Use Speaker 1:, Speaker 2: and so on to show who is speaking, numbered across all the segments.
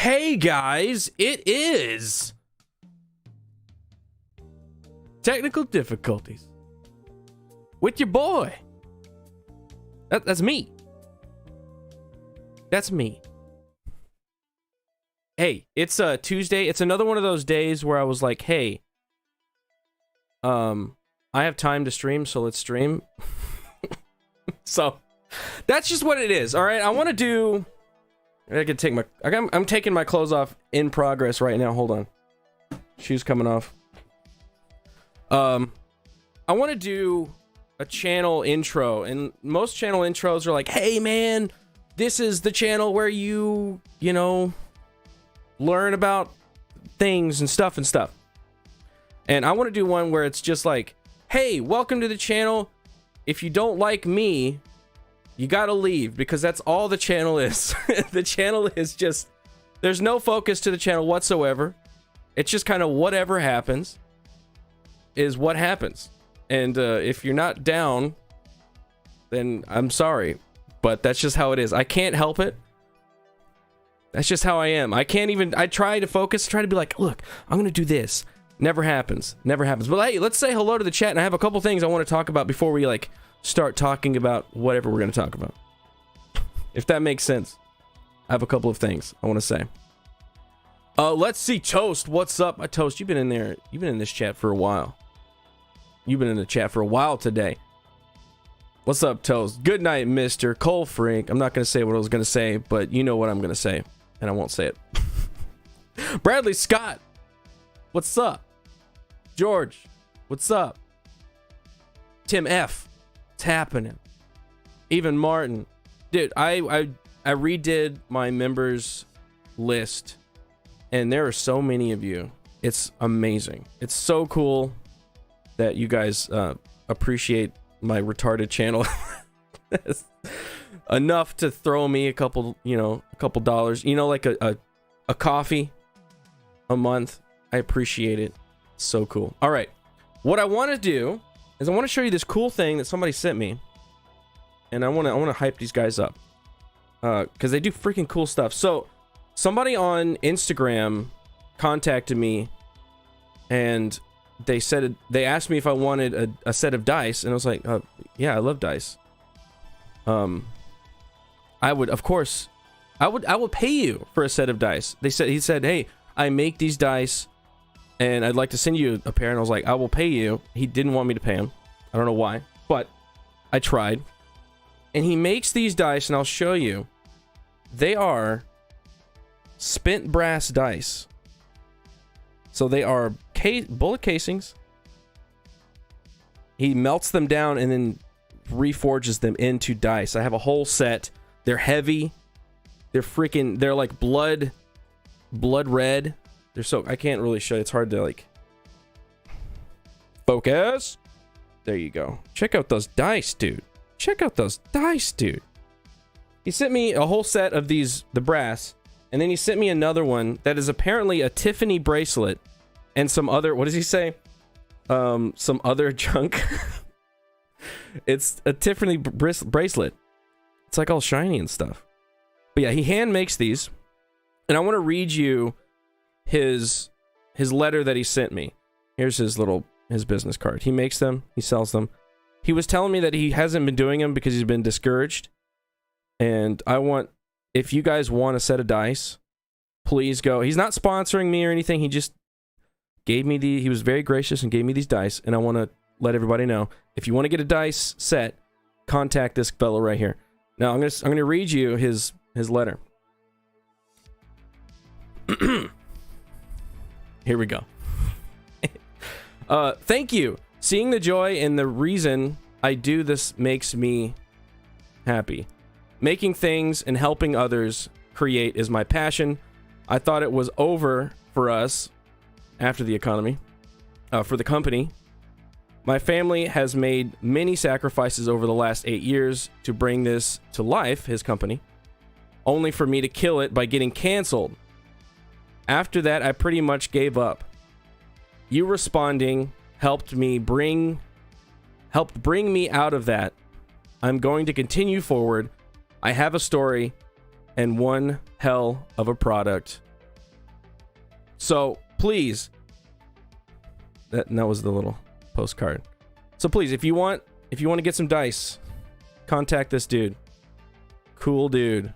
Speaker 1: Hey guys, it is technical difficulties with your boy. That's me. That's me. Hey, it's a Tuesday. It's another one of those days where I was like, hey, I have time to stream, so let's stream. So that's just what it is. All right, I want to do. I can take my. I'm taking my clothes off in progress right now. Hold on. Shoes coming off. I want to do a channel intro, and most channel intros are like, "Hey, man, this is the channel where you know, learn about things and stuff and stuff." And I want to do one where it's just like, "Hey, welcome to the channel. If you don't like me, you gotta leave," because that's all the channel is. The channel is just, there's no focus to the channel whatsoever. It's just kind of whatever happens is what happens. And if you're not down, then I'm sorry, but that's just how it is. I can't help it. That's just how I am. I can't even, I try to focus, try to be like, look, I'm gonna do this. Never happens. Never happens. But hey, let's say hello to the chat, and I have a couple things I want to talk about before we like start talking about whatever we're going to talk about. If that makes sense. I have a couple of things I want to say. Let's see, Toast. What's up? Toast, you've been in there. You've been in this chat for a while. You've been in the chat for a while today. What's up, Toast? Good night, Mr. Cole Freak. I'm not going to say what I was going to say, but you know what I'm going to say, and I won't say it. Bradley Scott. What's up? George. What's up? Tim F. It's happening. Even Martin. Dude, I redid my members list, and there are so many of you. It's amazing. It's so cool that you guys appreciate my retarded channel enough to throw me a couple dollars, like a coffee a month. I appreciate it. It's so cool. All right, what I want to do is I want to show you this cool thing that somebody sent me, and I want to hype these guys up because they do freaking cool stuff. So somebody on Instagram contacted me, and they asked me if I wanted a set of dice, and I was like, yeah, I love dice. I would, of course, I will pay you for a set of dice. He said, hey, I make these dice, and I'd like to send you a pair. And I was like, I will pay you. He didn't want me to pay him. I don't know why, but I tried. And he makes these dice, and I'll show you. They are spent brass dice. So they are bullet casings. He melts them down and then reforges them into dice. I have a whole set. They're heavy. They're like blood red. They're so, I can't really show you. It's hard to like focus. There you go. Check out those dice, dude. Check out those dice, dude. He sent me a whole set of these, the brass, and then he sent me another one that is apparently a Tiffany bracelet and some other, what does he say? Some other junk. It's a Tiffany bracelet. It's like all shiny and stuff. But yeah, he hand makes these, and I want to read you his letter that he sent me. Here's his business card. He makes them, he sells them. He was telling me that he hasn't been doing them because he's been discouraged. And if you guys want a set of dice, please go. He's not sponsoring me or anything. He just gave me he was very gracious and gave me these dice. And I want to let everybody know, if you want to get a dice set, contact this fellow right here. Now I'm gonna read you his letter. Here we go. Thank you. Seeing the joy and the reason I do this makes me happy. Making things and helping others create is my passion. I thought it was over for us after the economy, for the company. My family has made many sacrifices over the last 8 years to bring this to life, his company, only for me to kill it by getting canceled. After that, I pretty much gave up. You responding helped bring me out of that. I'm going to continue forward. I have a story and one hell of a product So please, that was the little postcard. So please, if you want to get some dice, contact this dude. Cool dude.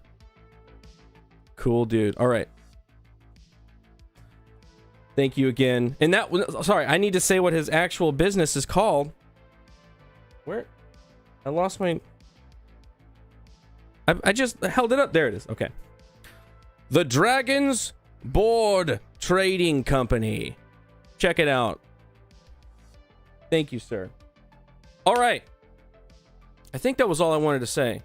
Speaker 1: Cool dude. All right. Thank you again. And sorry, I need to say what his actual business is called. Where? I lost my... I just held it up. There it is. Okay. The Dragon's Board Trading Company. Check it out. Thank you, sir. All right. I think that was all I wanted to say.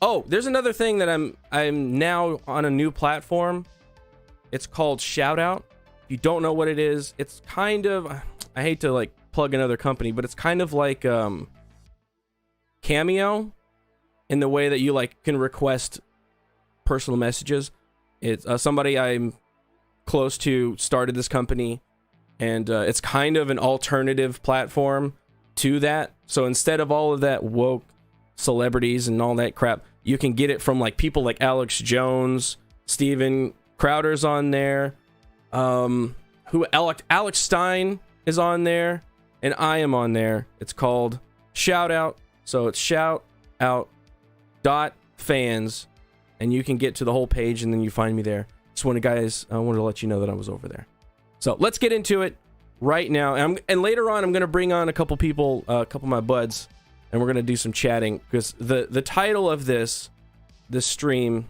Speaker 1: Oh, there's another thing that I'm now on a new platform. It's called Shoutout. If you don't know what it is, it's kind of... I hate to like plug another company, but it's kind of like Cameo in the way that you like can request personal messages. It's somebody I'm close to started this company, and it's kind of an alternative platform to that. So instead of all of that woke celebrities and all that crap, you can get it from like people like Alex Jones, Steven Crowder's on there, Alex Stein is on there, and I am on there. It's called Shoutout. So it's shoutout.fans, and you can get to the whole page, and then you find me there. Just wanted to let you know that I was over there. So let's get into it right now. And later on, I'm going to bring on a couple people, a couple of my buds, and we're going to do some chatting, because the title of this stream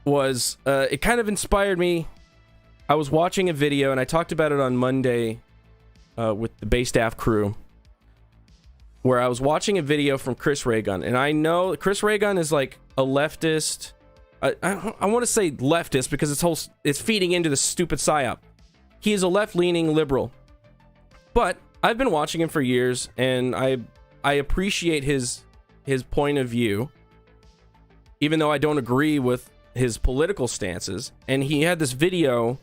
Speaker 1: was, it kind of inspired me. I was watching a video, and I talked about it on Monday with the Bay Staff crew, where I was watching a video from Chris Raygun, and I know Chris Raygun is like a leftist. I want to say leftist because it's feeding into the stupid Psy-op. He is a left-leaning liberal, but I've been watching him for years, and I appreciate his point of view, even though I don't agree with his political stances. And he had this video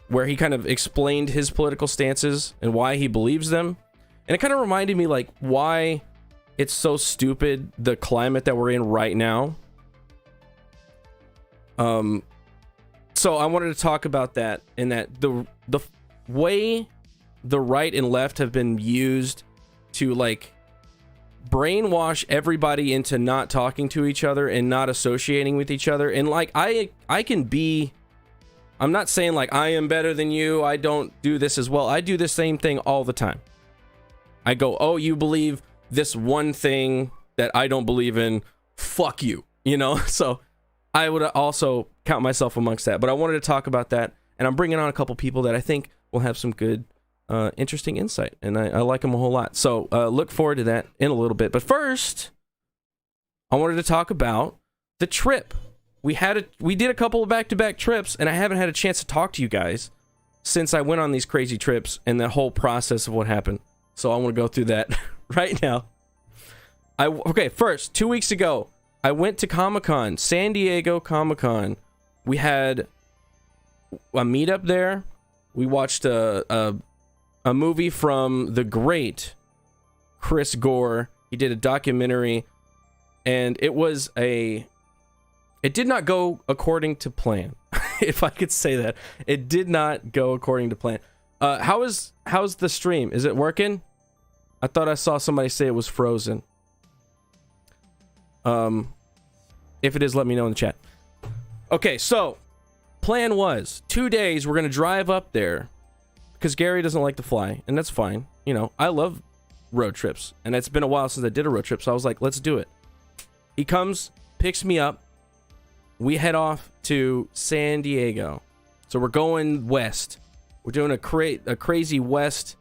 Speaker 1: where he kind of explained his political stances and why he believes them. And it kind of reminded me like why it's so stupid, the climate that we're in right now. So I wanted to talk about that, and that the way the right and left have been used to like brainwash everybody into not talking to each other and not associating with each other. And like I'm not saying like I am better than you, I don't do this as well. I do the same thing all the time. I go, oh, you believe this one thing that I don't believe in, fuck you, you know? So I would also count myself amongst that, but I wanted to talk about that, and I'm bringing on a couple people that I think will have some good, interesting insight, and I like them a whole lot. So look forward to that in a little bit. But first, I wanted to talk about the trip. We did a couple of back-to-back trips, and I haven't had a chance to talk to you guys since I went on these crazy trips and the whole process of what happened. So I want to go through that right now. First, 2 weeks ago, I went to Comic-Con, San Diego Comic-Con. We had a meetup there. We watched a movie from the great Chris Gore. He did a documentary, and it did not go according to plan. If I could say that. It did not go according to plan. How's the stream? Is it working? I thought I saw somebody say it was frozen. If it is, let me know in the chat. Okay, so plan was 2 days we're gonna drive up there because Gary doesn't like to fly, and that's fine. You know, I love road trips, and it's been a while since I did a road trip, so I was like, let's do it. He comes, picks me up. We head off to San Diego. So we're going west. We're doing a crazy west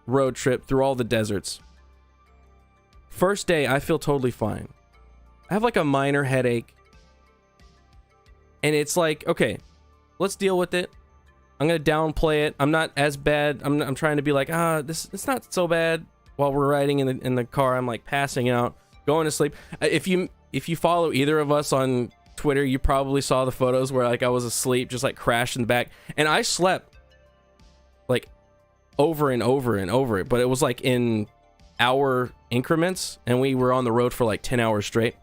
Speaker 1: road trip through all the deserts. First day, I feel totally fine. I have like a minor headache. And it's like, okay, let's deal with it. I'm going to downplay it. I'm not as bad. I'm trying to be like, it's not so bad. While we're riding in the car, I'm like passing out, going to sleep. If you follow either of us on Twitter, you probably saw the photos where like I was asleep, just like crashed in the back. And I slept like over and over and over it, but it was like in hour increments, and we were on the road for like 10 hours straight.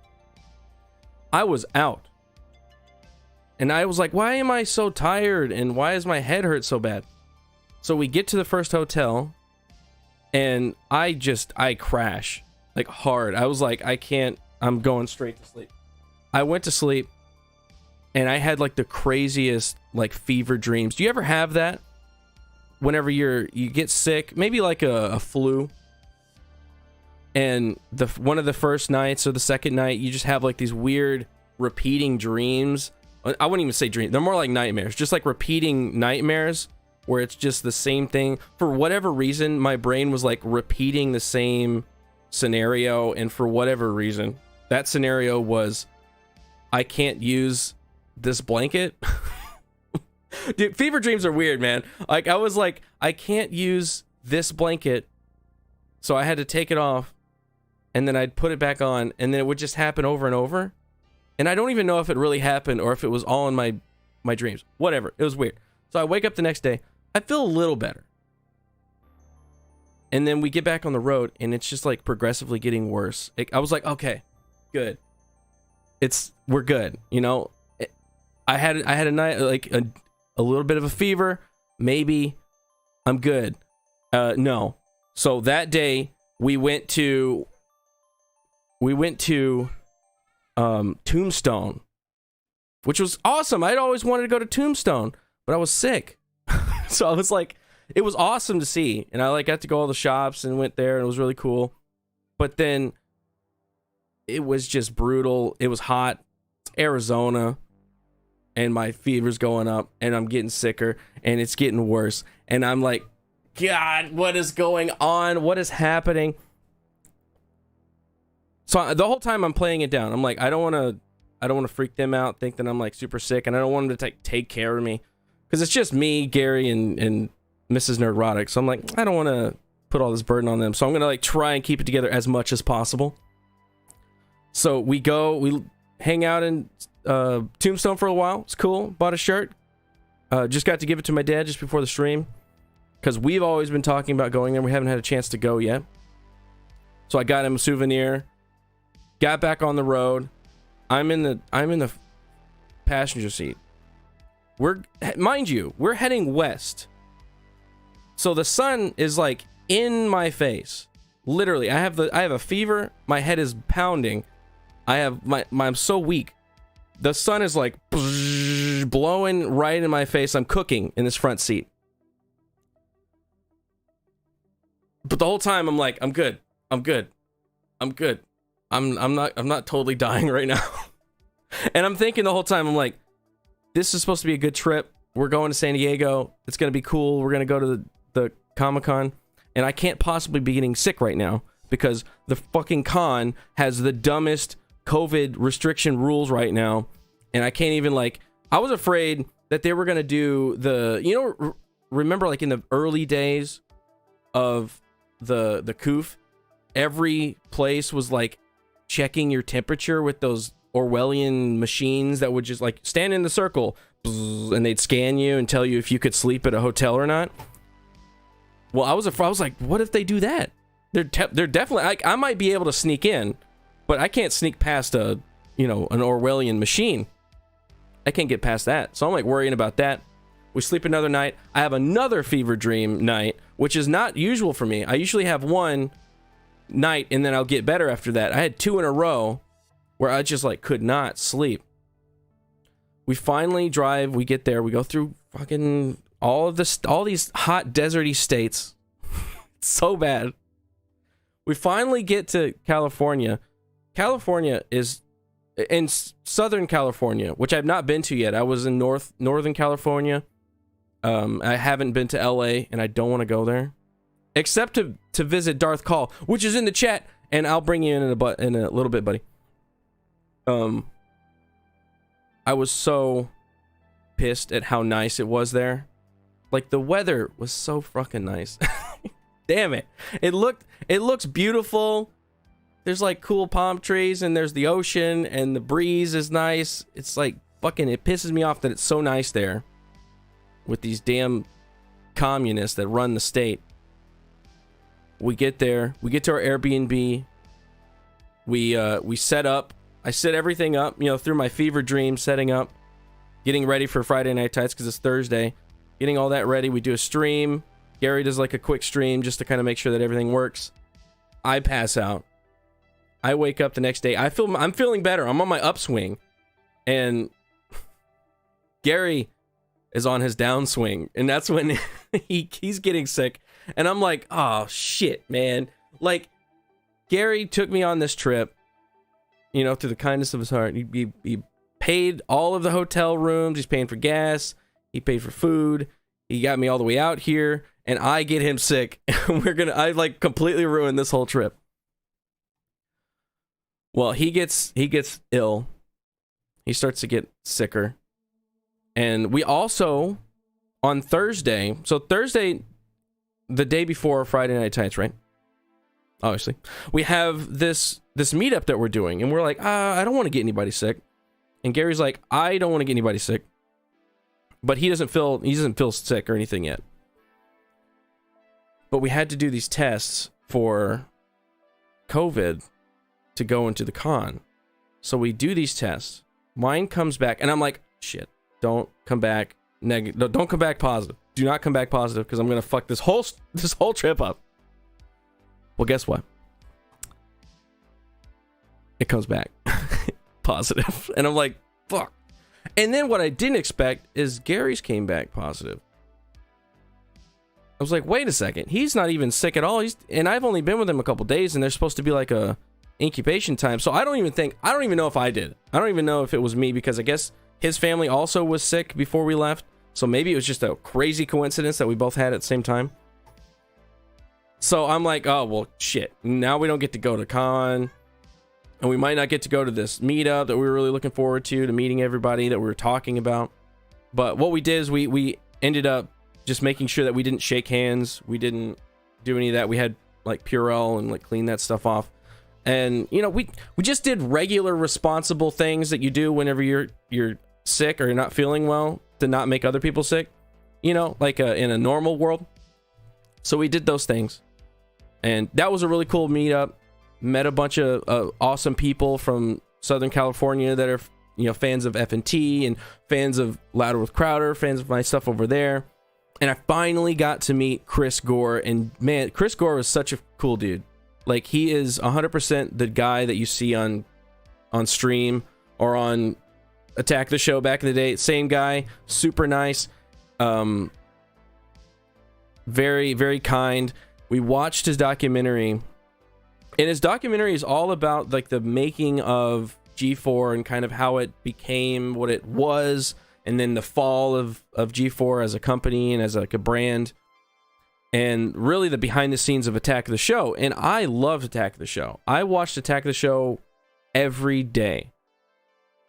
Speaker 1: I was out. And I was like, why am I so tired? And why is my head hurt so bad? So we get to the first hotel, and I crash, like, hard. I was like, I can't, I'm going straight to sleep. I went to sleep, and I had, like, the craziest, like, fever dreams. Do you ever have that? Whenever you get sick, maybe like a flu, and one of the first nights or the second night, you just have, like, these weird repeating dreams. I wouldn't even say dreams. They're more like nightmares. Just like repeating nightmares where it's just the same thing. For whatever reason, my brain was like repeating the same scenario. And for whatever reason, that scenario was, I can't use this blanket. Dude, fever dreams are weird, man. Like, I was like, I can't use this blanket. So I had to take it off. And then I'd put it back on. And then it would just happen over and over. And I don't even know if it really happened or if it was all in my dreams. Whatever. It was weird. So I wake up the next day. I feel a little better. And then we get back on the road, and it's just like progressively getting worse. I was like, okay, good. We're good. You know, I had a night, like a little bit of a fever. Maybe I'm good. No. So that day we went to Tombstone, which was awesome. I'd always wanted to go to Tombstone, but I was sick. So I was like, it was awesome to see. And I like got to go all the shops and went there, and it was really cool. But then it was just brutal. It was hot. It's Arizona, and my fever's going up, and I'm getting sicker, and it's getting worse. And I'm like, God, what is going on? What is happening? So the whole time I'm playing it down. I'm like, I don't want to freak them out, think that I'm like super sick, and I don't want them to take care of me, because it's just me, Gary, and Mrs. Nerdrotic. So I'm like, I don't want to put all this burden on them. So I'm gonna like try and keep it together as much as possible. So we hang out in Tombstone for a while. It's cool. Bought a shirt. Just got to give it to my dad just before the stream, because we've always been talking about going there. We haven't had a chance to go yet. So I got him a souvenir. Got back on the road. I'm in the passenger seat. Mind you, we're heading west. So the sun is like in my face. Literally, I have a fever. My head is pounding. I'm so weak. The sun is like blowing right in my face. I'm cooking in this front seat. But the whole time I'm like, I'm good. I'm not totally dying right now. And I'm thinking the whole time, I'm like, this is supposed to be a good trip. We're going to San Diego. It's going to be cool. We're going to go to the Comic-Con. And I can't possibly be getting sick right now, because the fucking con has the dumbest COVID restriction rules right now. And I can't even, like, I was afraid that they were going to do remember like in the early days of the COOF, every place was like checking your temperature with those Orwellian machines that would just like stand in the circle and they'd scan you and tell you if you could sleep at a hotel or not. Well, I was like, what if they do that? They're definitely, like, I might be able to sneak in, but I can't sneak past an Orwellian machine. I can't get past that. So I'm like worrying about that. We sleep another night. I have another fever dream night, which is not usual for me. I usually have one night and then I'll get better after that. I had 2 in a row where I just like could not sleep. We finally drive, we get there, we go through fucking all these hot deserty states. It's so bad. We finally get to California. California is in Southern California, which I've not been to yet. I was in Northern California. I haven't been to LA, and I don't want to go there, except to visit Darth Call, which is in the chat, and I'll bring you in a little bit, buddy. I was so pissed at how nice it was there. Like, the weather was so fucking nice. Damn it. It looks beautiful. There's like cool palm trees, and there's the ocean, and the breeze is nice. It's like fucking, it pisses me off that it's so nice there with these damn communists that run the state. We get there, we get to our Airbnb. We set up. I set everything up, through my fever dream, setting up. getting ready for Friday Night Tights because it's Thursday. Getting all that ready. We do a stream. Gary does like a quick stream just to kind of make sure that everything works. I pass out. I wake up the next day. I'm feeling better. I'm on my upswing. And Gary is on his downswing. And that's when he's getting sick. And I'm like, oh, shit, man. Like, Gary took me on this trip, you know, through the kindness of his heart. He paid all of the hotel rooms. He's paying for gas. He paid for food. He got me all the way out here. And I get him sick. I like completely ruined this whole trip. Well, he gets ill. He starts to get sicker. And we also, on Thursday, so Thursday, the day before Friday Night Tights, right? Obviously. We have this meetup that we're doing. And we're like, I don't want to get anybody sick. And Gary's like, I don't want to get anybody sick. But he doesn't feel sick or anything yet. But we had to do these tests for COVID to go into the con. So we do these tests. Mine comes back, and I'm like, shit, don't come back negative. Don't come back positive. Do not come back positive, because I'm going to fuck this whole trip up. Well, guess what? It comes back positive. And I'm like, fuck. And then what I didn't expect is Gary's came back positive. I was like, wait a second. He's not even sick at all. And I've only been with him a couple days, and there's supposed to be like a incubation time. So I don't even know if I did. I don't even know if it was me, because I guess his family also was sick before we left. So maybe it was just a crazy coincidence that we both had at the same time. So I'm like, oh, well, shit. Now we don't get to go to con. And we might not get to go to this meetup that we were really looking forward to meeting everybody that we were talking about. But what we did is we ended up just making sure that we didn't shake hands. We didn't do any of that. We had like Purell and like clean that stuff off. And, you know, we just did regular responsible things that you do whenever you're sick or you're not feeling well to not make other people sick, you know, like in a normal world. So we did those things. And that was a really cool meetup. Met a bunch of awesome people from Southern California that are, you know, fans of F&T and fans of Louder with Crowder, fans of my stuff over there. And I finally got to meet Chris Gore, and man, Chris Gore was such a cool dude. Like, he is 100% the guy that you see on stream or on Attack the Show back in the day. Same guy, super nice, very, very kind. We watched his documentary, and his documentary is all about like the making of G4 and kind of how it became what it was, and then the fall of G4 as a company and as like a brand, and really the behind the scenes of Attack the Show. And I loved Attack the Show. I watched Attack the Show every day.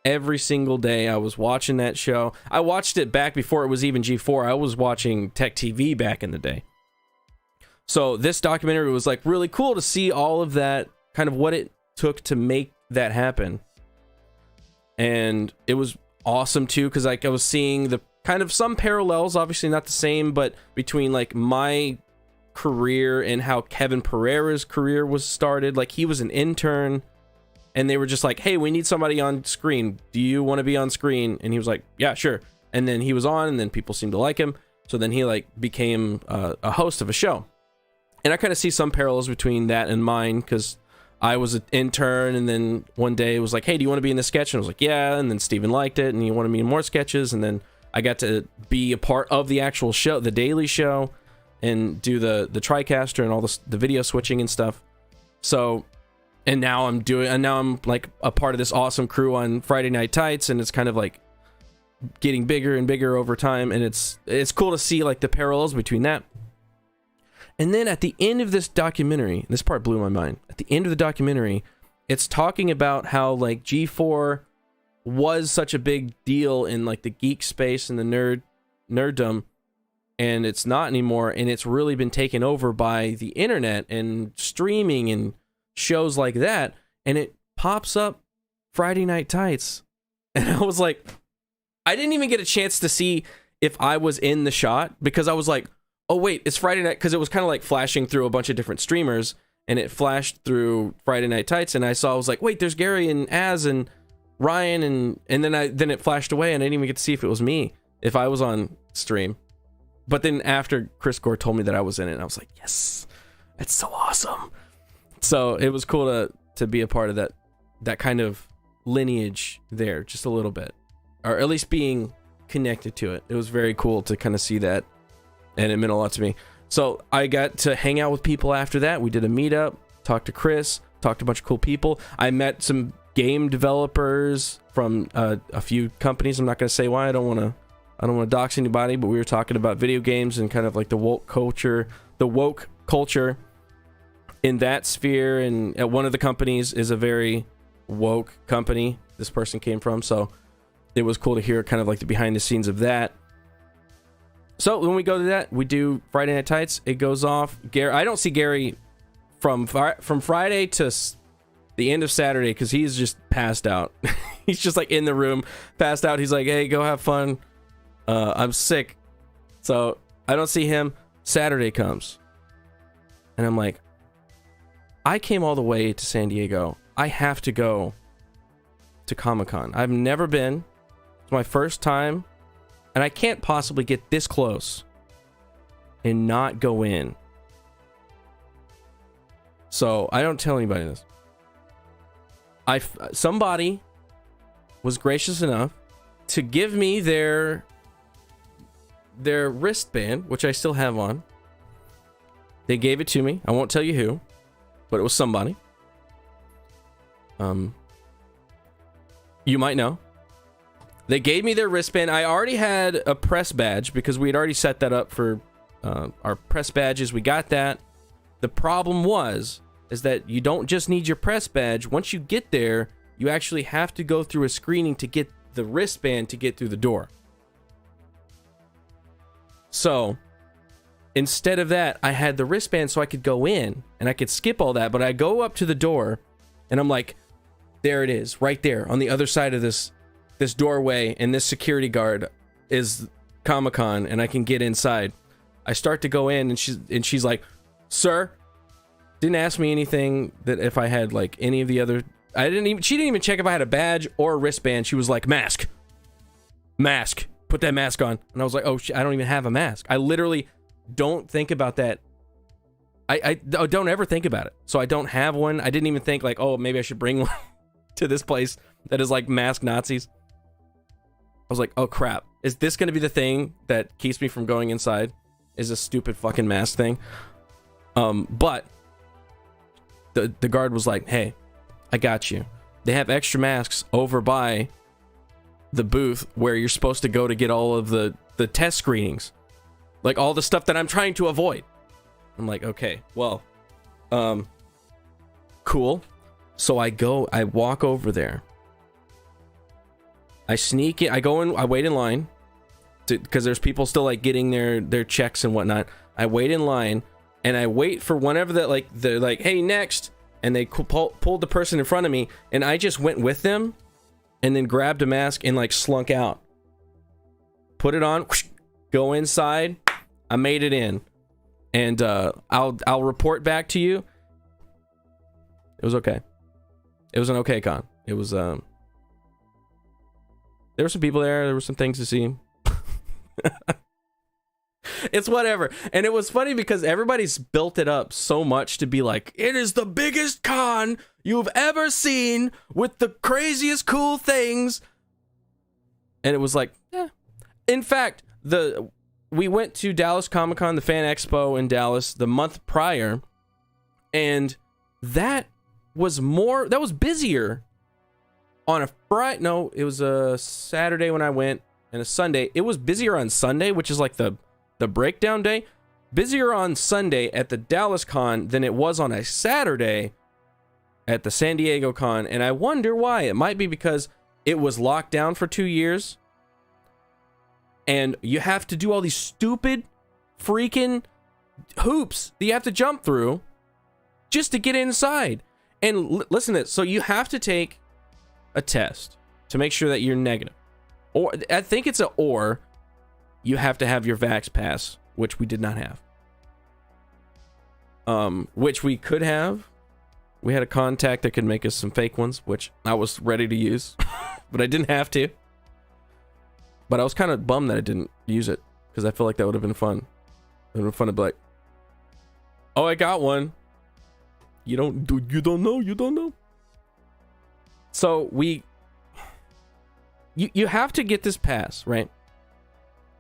Speaker 1: Every single day I was watching that show. I watched it back before it was even G4. I was watching Tech TV back in the day. So this documentary was like really cool to see all of that, kind of what it took to make that happen. And it was awesome too, because like I was seeing the kind of some parallels, obviously not the same, but between like my career and how Kevin Pereira's career was started. Like, he was an intern, and they were just like, hey, we need somebody on screen. Do you want to be on screen? And he was like, yeah, sure. And then he was on, and then people seemed to like him. So then he like became a host of a show. And I kind of see some parallels between that and mine, because I was an intern, and then one day it was like, hey, do you want to be in this sketch? And I was like, yeah. And then Steven liked it, and he wanted me in more sketches. And then I got to be a part of the actual show, the daily show, and do the TriCaster and all the video switching and stuff. So, and now I'm like a part of this awesome crew on Friday Night Tights, and it's kind of like getting bigger and bigger over time. And it's cool to see like the parallels between that. And then at the end of this documentary, this part blew my mind. At the end of the documentary, it's talking about how like G4 was such a big deal in like the geek space and the nerddom, and it's not anymore. And it's really been taken over by the internet and streaming and shows like that. And it pops up Friday Night Tights. And I was like, I didn't even get a chance to see if I was in the shot, because I was like, oh wait, it's Friday night, because it was kind of like flashing through a bunch of different streamers, and it flashed through Friday Night Tights, and I was like, wait, there's Gary and Az, and Ryan, and then it flashed away, and I didn't even get to see if it was me, if I was on stream. But then after Chris Gore told me that I was in it, I was like, yes, it's so awesome. So it was cool to be a part of that kind of lineage there, just a little bit, or at least being connected to it. It was very cool to kind of see that, and it meant a lot to me. So I got to hang out with people after that. We did a meetup, talked to Chris, talked to a bunch of cool people. I met some game developers from a few companies. I'm not going to say why. I don't want to dox anybody, but we were talking about video games and kind of like the woke culture in that sphere. And at one of the companies is a very woke company this person came from, so it was cool to hear kind of like the behind the scenes of that. So when we go to that, we do Friday Night Tights. It goes off. Gary, I don't see Gary from Friday to the end of Saturday because he's just passed out. He's just like in the room, passed out. He's like, hey, go have fun. I'm sick. So I don't see him. Saturday comes. And I'm like, I came all the way to San Diego. I have to go to Comic-Con. I've never been. It's my first time. And I can't possibly get this close and not go in. So I don't tell anybody this. Somebody was gracious enough to give me their wristband, which I still have on. They gave it to me. I won't tell you who, but it was somebody. You might know. They gave me their wristband. I already had a press badge because we had already set that up for our press badges. We got that. The problem is that you don't just need your press badge. Once you get there, you actually have to go through a screening to get the wristband to get through the door. So instead of that, I had the wristband so I could go in and I could skip all that. But I go up to the door and I'm like, there it is, right there on the other side of this doorway, and this security guard is Comic-Con, and I can get inside. I start to go in, and she's like, sir, didn't ask me anything that if I had like any of the other. She didn't even check if I had a badge or a wristband. She was like, mask, put that mask on. And I was like, oh shit, I don't even have a mask. I literally don't think about that. I don't ever think about it. So I don't have one. I didn't even think like, oh, maybe I should bring one to this place that is like masked Nazis. I was like, oh crap, is this going to be the thing that keeps me from going inside? Is a stupid fucking mask thing? But the guard was like, hey, I got you. They have extra masks over by the booth where you're supposed to go to get all of the test screenings, like all the stuff that I'm trying to avoid. I'm like, okay, well, cool. So I walk over there. I sneak in, I go in, I wait in line because there's people still like getting their checks and whatnot. I wait in line and I wait for whenever that like they're like, hey, next, and they pulled the person in front of me, and I just went with them and then grabbed a mask and like slunk out, put it on, whoosh, go inside. I made it in, and I'll report back to you. It was okay. It was an okay con. It was there were some people there. There were some things to see. It's whatever. And it was funny because everybody's built it up so much to be like, it is the biggest con you've ever seen with the craziest cool things. And it was like, yeah. In fact, we went to Dallas Comic-Con, the Fan Expo in Dallas, the month prior, and that was busier on a Friday. No, it was a Saturday when I went, and a Sunday. It was busier on Sunday, which is like the breakdown day. Busier on Sunday at the Dallas Con than it was on a Saturday at the San Diego Con, and I wonder why. It might be because it was locked down for 2 years, and you have to do all these stupid freaking hoops that you have to jump through just to get inside. And listen to this. So you have to take a test to make sure that you're negative. Or I think it's you have to have your Vax Pass, which we did not have. Which we could have. We had a contact that could make us some fake ones, which I was ready to use. but I didn't have to. But I was kind of bummed that I didn't use it, because I feel like that would have been fun. It would have been fun to be like, oh, I got one. You don't know. So you have to get this pass, right?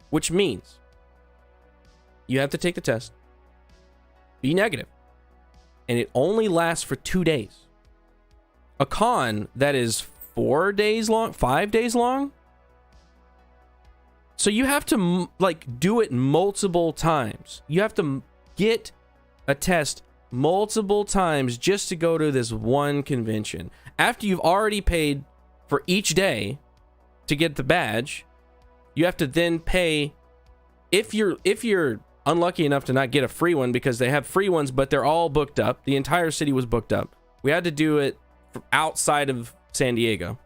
Speaker 1: Which means you have to take the test, be negative, and it only lasts for 2 days. A con that is 4 days long, 5 days long. So you have to like do it multiple times. You have to get a test multiple times just to go to this one convention. After you've already paid for each day to get the badge, you have to then pay if you're unlucky enough to not get a free one, because they have free ones but they're all booked up. The entire city was booked up. We had to do it outside of San Diego,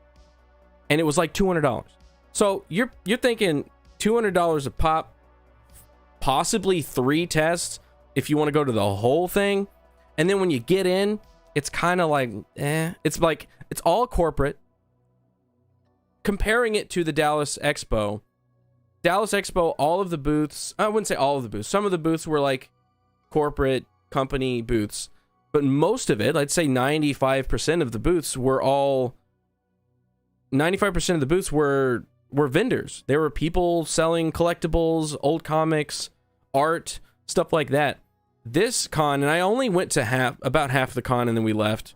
Speaker 1: and it was like $200. So you're thinking $200 a pop, possibly 3 tests if you want to go to the whole thing. And then when you get in, it's kind of like, it's like, it's all corporate. Comparing it to the Dallas Expo, all of the booths, I wouldn't say all of the booths, some of the booths were like corporate company booths, but most of it, I'd say 95% of the booths were all, 95% of the booths were vendors. There were people selling collectibles, old comics, art, stuff like that. This con, and I only went to about half the con, and then we left.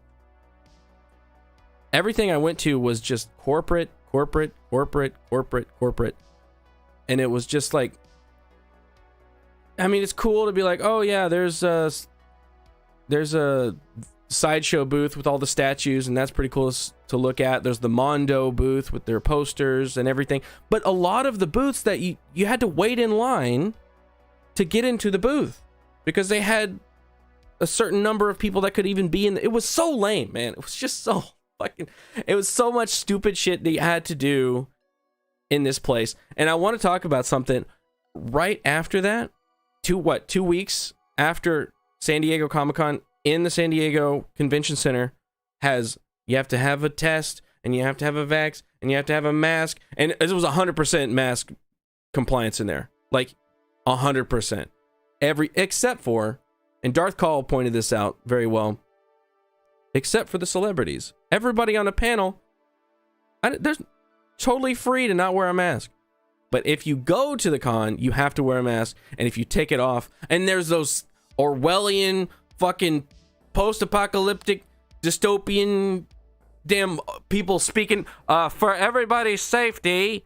Speaker 1: Everything I went to was just corporate. And it was just like, I mean, it's cool to be like, oh yeah, there's a sideshow booth with all the statues, and that's pretty cool to look at. There's the Mondo booth with their posters and everything. But a lot of the booths that you had to wait in line to get into the booth, because they had a certain number of people that could even be in. It was so lame, man. It was just so fucking, it was so much stupid shit that you had to do in this place. And I want to talk about something right after that. 2 weeks after San Diego Comic-Con, in the San Diego Convention Center, you have to have a test, and you have to have a vax, and you have to have a mask, and it was 100% mask compliance in there, like 100%. Except for, and Darth Call pointed this out very well, except for the celebrities. Everybody on the panel, there's totally free to not wear a mask. But if you go to the con, you have to wear a mask, and if you take it off, and there's those Orwellian fucking post-apocalyptic dystopian damn people speaking, for everybody's safety,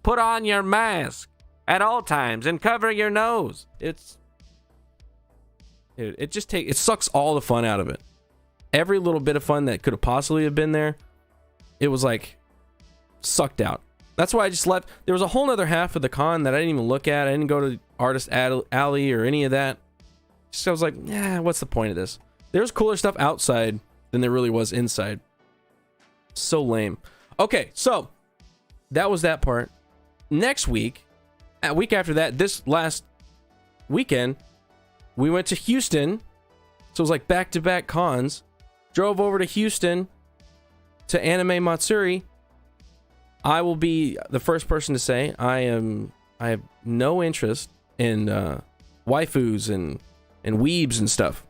Speaker 1: put on your mask at all times and cover your nose. It sucks all the fun out of it. Every little bit of fun that could have possibly have been there, it was like sucked out. That's why I just left. There was a whole other half of the con that I didn't even look at. I didn't go to Artist Alley or any of that. So I was like, what's the point of this? There's cooler stuff outside than there really was inside. So lame. Okay, so that was that part. Next week, a week after that, this last weekend, we went to Houston. So it was like back-to-back cons. Drove over to Houston to Anime Matsuri. I will be the first person to say I have no interest in waifus and weebs and stuff.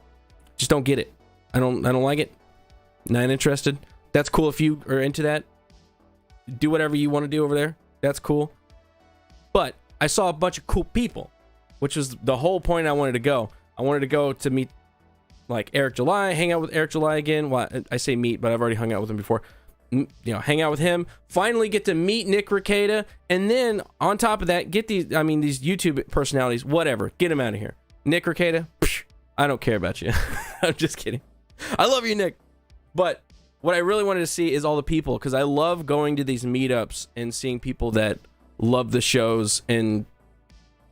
Speaker 1: Just don't get it. I don't like it. Not interested. That's cool if you are into that. Do whatever you want to do over there. That's cool. But I saw a bunch of cool people, which was the whole point I wanted to go. I wanted to go to meet like Eric July, hang out with Eric July again. Well, I say meet, but I've already hung out with him before. Hang out with him. Finally get to meet Nick Rekieta, and then on top of that, get these YouTube personalities, whatever. Get them out of here. Nick Rekieta, I don't care about you. I'm just kidding. I love you, Nick. But what I really wanted to see is all the people, because I love going to these meetups and seeing people that love the shows and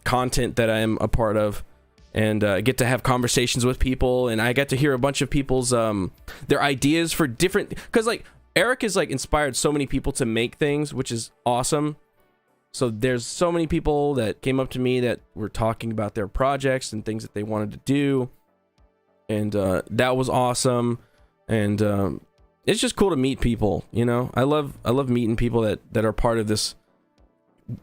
Speaker 1: content that I am a part of, and get to have conversations with people, and I get to hear a bunch of people's their ideas for different, because like Eric has like inspired so many people to make things, which is awesome. So there's so many people that came up to me that were talking about their projects and things that they wanted to do, and that was awesome. And it's just cool to meet people, you know. I love meeting people that are part of this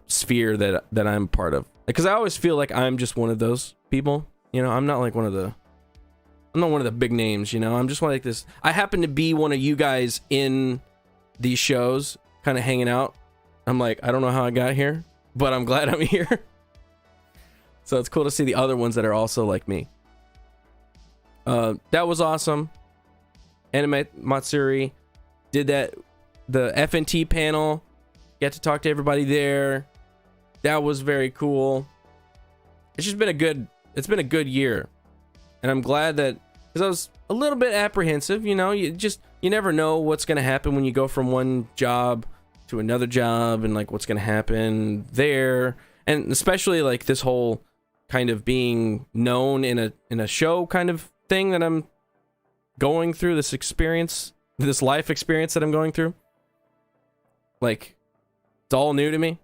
Speaker 1: sphere that I'm part of, because I always feel like I'm just one of those people, you know. I'm not one of the big names, you know. I'm just like this. I happen to be one of you guys in these shows, kind of hanging out. I'm like, I don't know how I got here, but I'm glad I'm here. So it's cool to see the other ones that are also like me. That was awesome. Anime Matsuri did that, the FNT panel. Got to talk to everybody there. That was very cool. It's just been a good year. And I'm glad that, because I was a little bit apprehensive, you know, you never know what's going to happen when you go from one job to another job, and like what's going to happen there. And especially like this whole kind of being known in a show kind of thing that I'm going through, this experience, this life experience that I'm going through. Like, it's all new to me.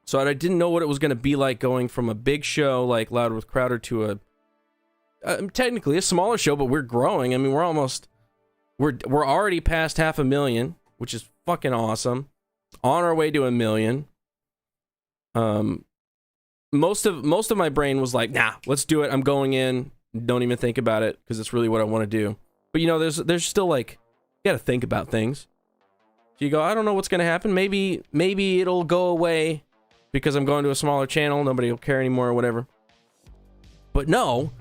Speaker 1: So I didn't know what it was going to be like going from a big show like Louder with Crowder to technically a smaller show, but we're growing. I mean, we're already past 500,000, which is fucking awesome. On our way to 1 million. Most of my brain was like, nah, let's do it. I'm going in. Don't even think about it, because it's really what I want to do. But you know, there's still like, you got to think about things. So you go, I don't know what's going to happen. Maybe it'll go away because I'm going to a smaller channel. Nobody will care anymore or whatever. But no,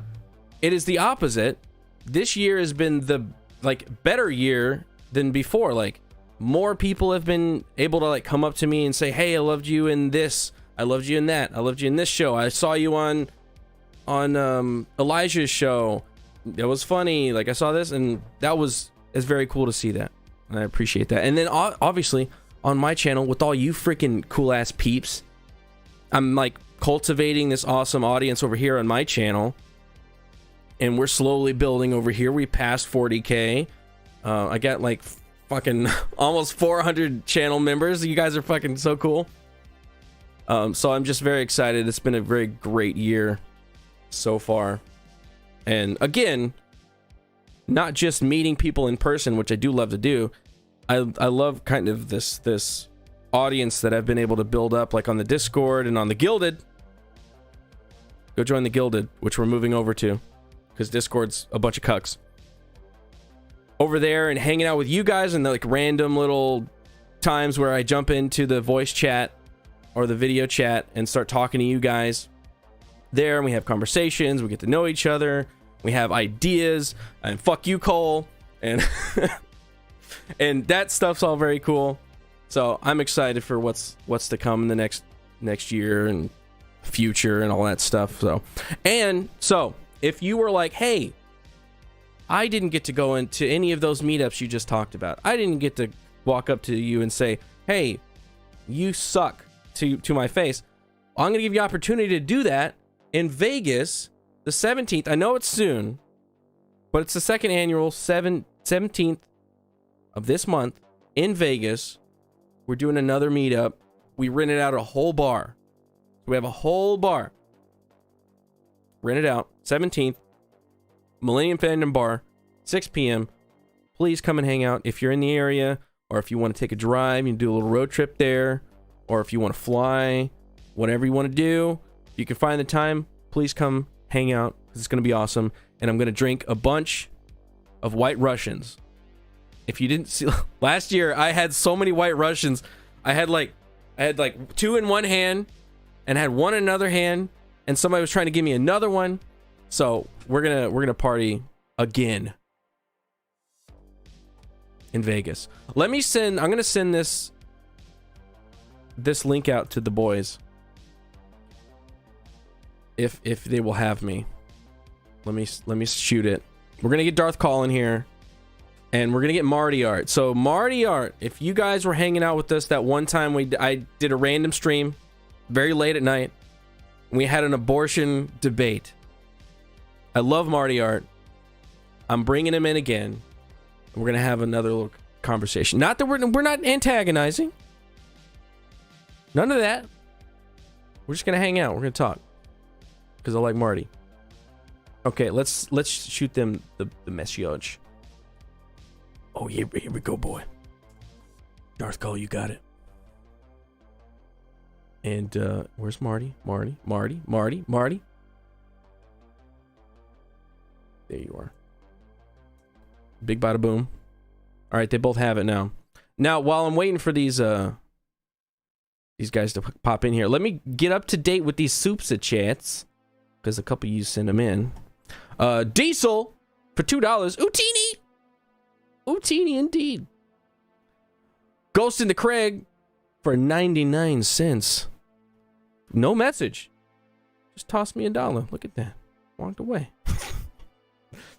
Speaker 1: it is the opposite. This year has been the better year than before. Like, more people have been able to like come up to me and say, hey, I loved you in this. I loved you in that. I loved you in this show. I saw you on Elijah's show. It was funny. Like, I saw this, and it's very cool to see that. And I appreciate that. And then obviously on my channel with all you freaking cool ass peeps, I'm like cultivating this awesome audience over here on my channel. And we're slowly building over here. We passed 40K. I got like fucking almost 400 channel members. You guys are fucking so cool. So I'm just very excited. It's been a very great year so far. And again, not just meeting people in person, which I do love to do. I love kind of this audience that I've been able to build up, like on the Discord and on the Gilded. Go join the Gilded, which we're moving over to, because Discord's a bunch of cucks. Over there and hanging out with you guys in the like random little times where I jump into the voice chat or the video chat and start talking to you guys there, and we have conversations, we get to know each other, we have ideas, and fuck you, Cole, and and that stuff's all very cool. So I'm excited for what's to come in the next year and future and all that stuff. So if you were like, hey, I didn't get to go into any of those meetups you just talked about, I didn't get to walk up to you and say, hey, you suck to my face, I'm gonna give you opportunity to do that in Vegas the 17th. I know it's soon, but it's the second annual 17th of this month in Vegas. We're doing another meetup. We rented out a whole bar. We have a whole bar rented out. 17th, Millennium Fandom Bar, 6 p.m. Please come and hang out if you're in the area, or if you want to take a drive, you can do a little road trip there, or if you want to fly, whatever you want to do. If you can find the time, please come hang out, because it's going to be awesome. And I'm going to drink a bunch of White Russians. If you didn't see, last year I had so many White Russians. I had like 2 in one hand and had 1 in another hand, and somebody was trying to give me another one. So we're gonna party again in Vegas. I'm gonna send this link out to the boys if they will have me. Let me shoot it. We're gonna get Darth Call in here, and we're gonna get Marty Art. So Marty Art, if you guys were hanging out with us that one time I did a random stream very late at night, we had an abortion debate. I love Marty Art. I'm bringing him in again. We're gonna have another little conversation. Not that we're not antagonizing. None of that. We're just gonna hang out. We're gonna talk because I like Marty. Okay, let's shoot them the message. Oh, here we go, boy. Darth Cole, you got it. And where's Marty? Marty. There you are. Big bada boom. All right, they both have it now. Now, while I'm waiting for these guys to pop in here, let me get up to date with these soups at chats, because a couple of you send them in. Diesel for $2. Utini indeed. Ghost in the Craig for 99 cents. No message. Just tossed me $1. Look at that. Walked away.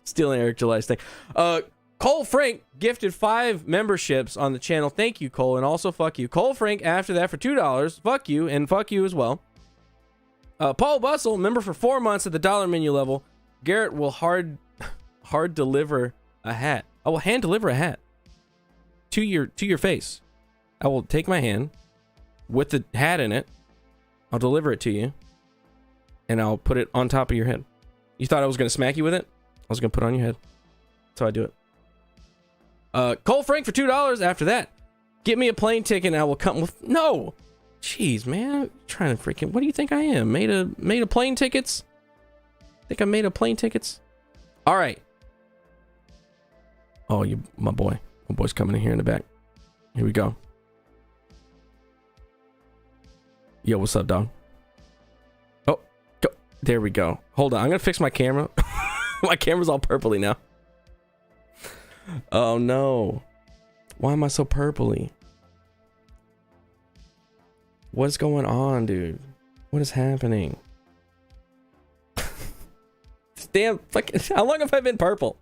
Speaker 1: Stealing Eric July's thing. Cole Frank gifted 5 memberships on the channel. Thank you, Cole, and also fuck you. Cole Frank after that for $2. Fuck you, and fuck you as well. Paul Bustle, member for 4 months at the dollar menu level. Garrett will hard deliver a hat. I will hand deliver a hat to your face. I will take my hand with the hat in it. I'll deliver it to you, and I'll put it on top of your head. You thought I was gonna smack you with it? I was gonna put it on your head. That's how I do it. Cole Frank for $2 after that. Get me a plane ticket and I will come with... No! Jeez, man. I'm trying to freaking... What do you think I am? Made of plane tickets? Think I'm made of plane tickets? Alright. Oh, my boy. My boy's coming in here in the back. Here we go. Yo, what's up, dog? Oh, go. There we go. Hold on. I'm gonna fix my camera. My camera's all purpley now. Oh no. Why am I so purpley? What's going on, dude? What is happening? Damn, fucking, how long have I been purple?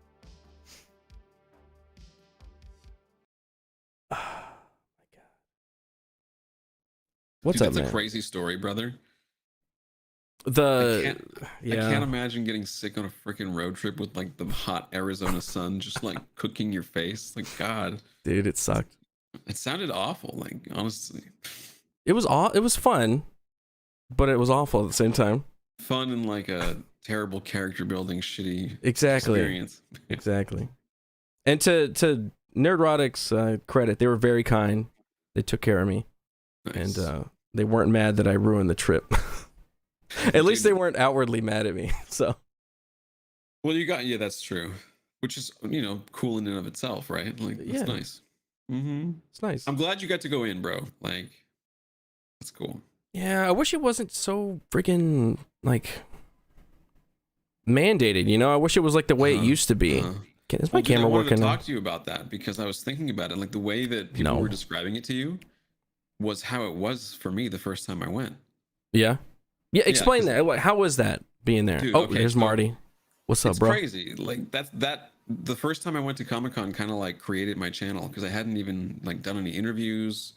Speaker 1: Oh my god. What's
Speaker 2: Dude,
Speaker 1: up,
Speaker 2: that's
Speaker 1: man?
Speaker 2: a crazy story, brother. I
Speaker 1: Yeah.
Speaker 2: can't imagine getting sick on a freaking road trip with like the hot Arizona sun just like cooking your face. Like, God,
Speaker 1: Dude, it sucked.
Speaker 2: it sounded awful. Like, honestly,
Speaker 1: It was fun, but it was awful at the same time.
Speaker 2: fun and like a terrible character building, shitty
Speaker 1: Exactly.
Speaker 2: experience.
Speaker 1: Exactly. And to Nerdrotic's credit, they were very kind. They took care of me,
Speaker 2: Nice.
Speaker 1: and they weren't mad that I ruined the trip. At least they weren't outwardly mad at me. So.
Speaker 2: Well, yeah, that's true. Which is, cool in and of itself, right? Like, that's
Speaker 1: Yeah.
Speaker 2: nice. Mm-hmm.
Speaker 1: It's nice.
Speaker 2: I'm glad you got to go in, bro. Like, that's cool.
Speaker 1: Yeah, I wish it wasn't so freaking like mandated. I wish it was like the way it used to be. Is my camera
Speaker 2: I wanted
Speaker 1: working?
Speaker 2: to talk to you about that because I was thinking about it. Like the way that people were describing it to you was how it was for me the first time I went.
Speaker 1: Yeah. Explain that. How was that being there?
Speaker 2: Dude,
Speaker 1: Here's Marty. What's up, bro?
Speaker 2: It's crazy. Like that. The first time I went to Comic-Con kind of like created my channel because I hadn't even like done any interviews.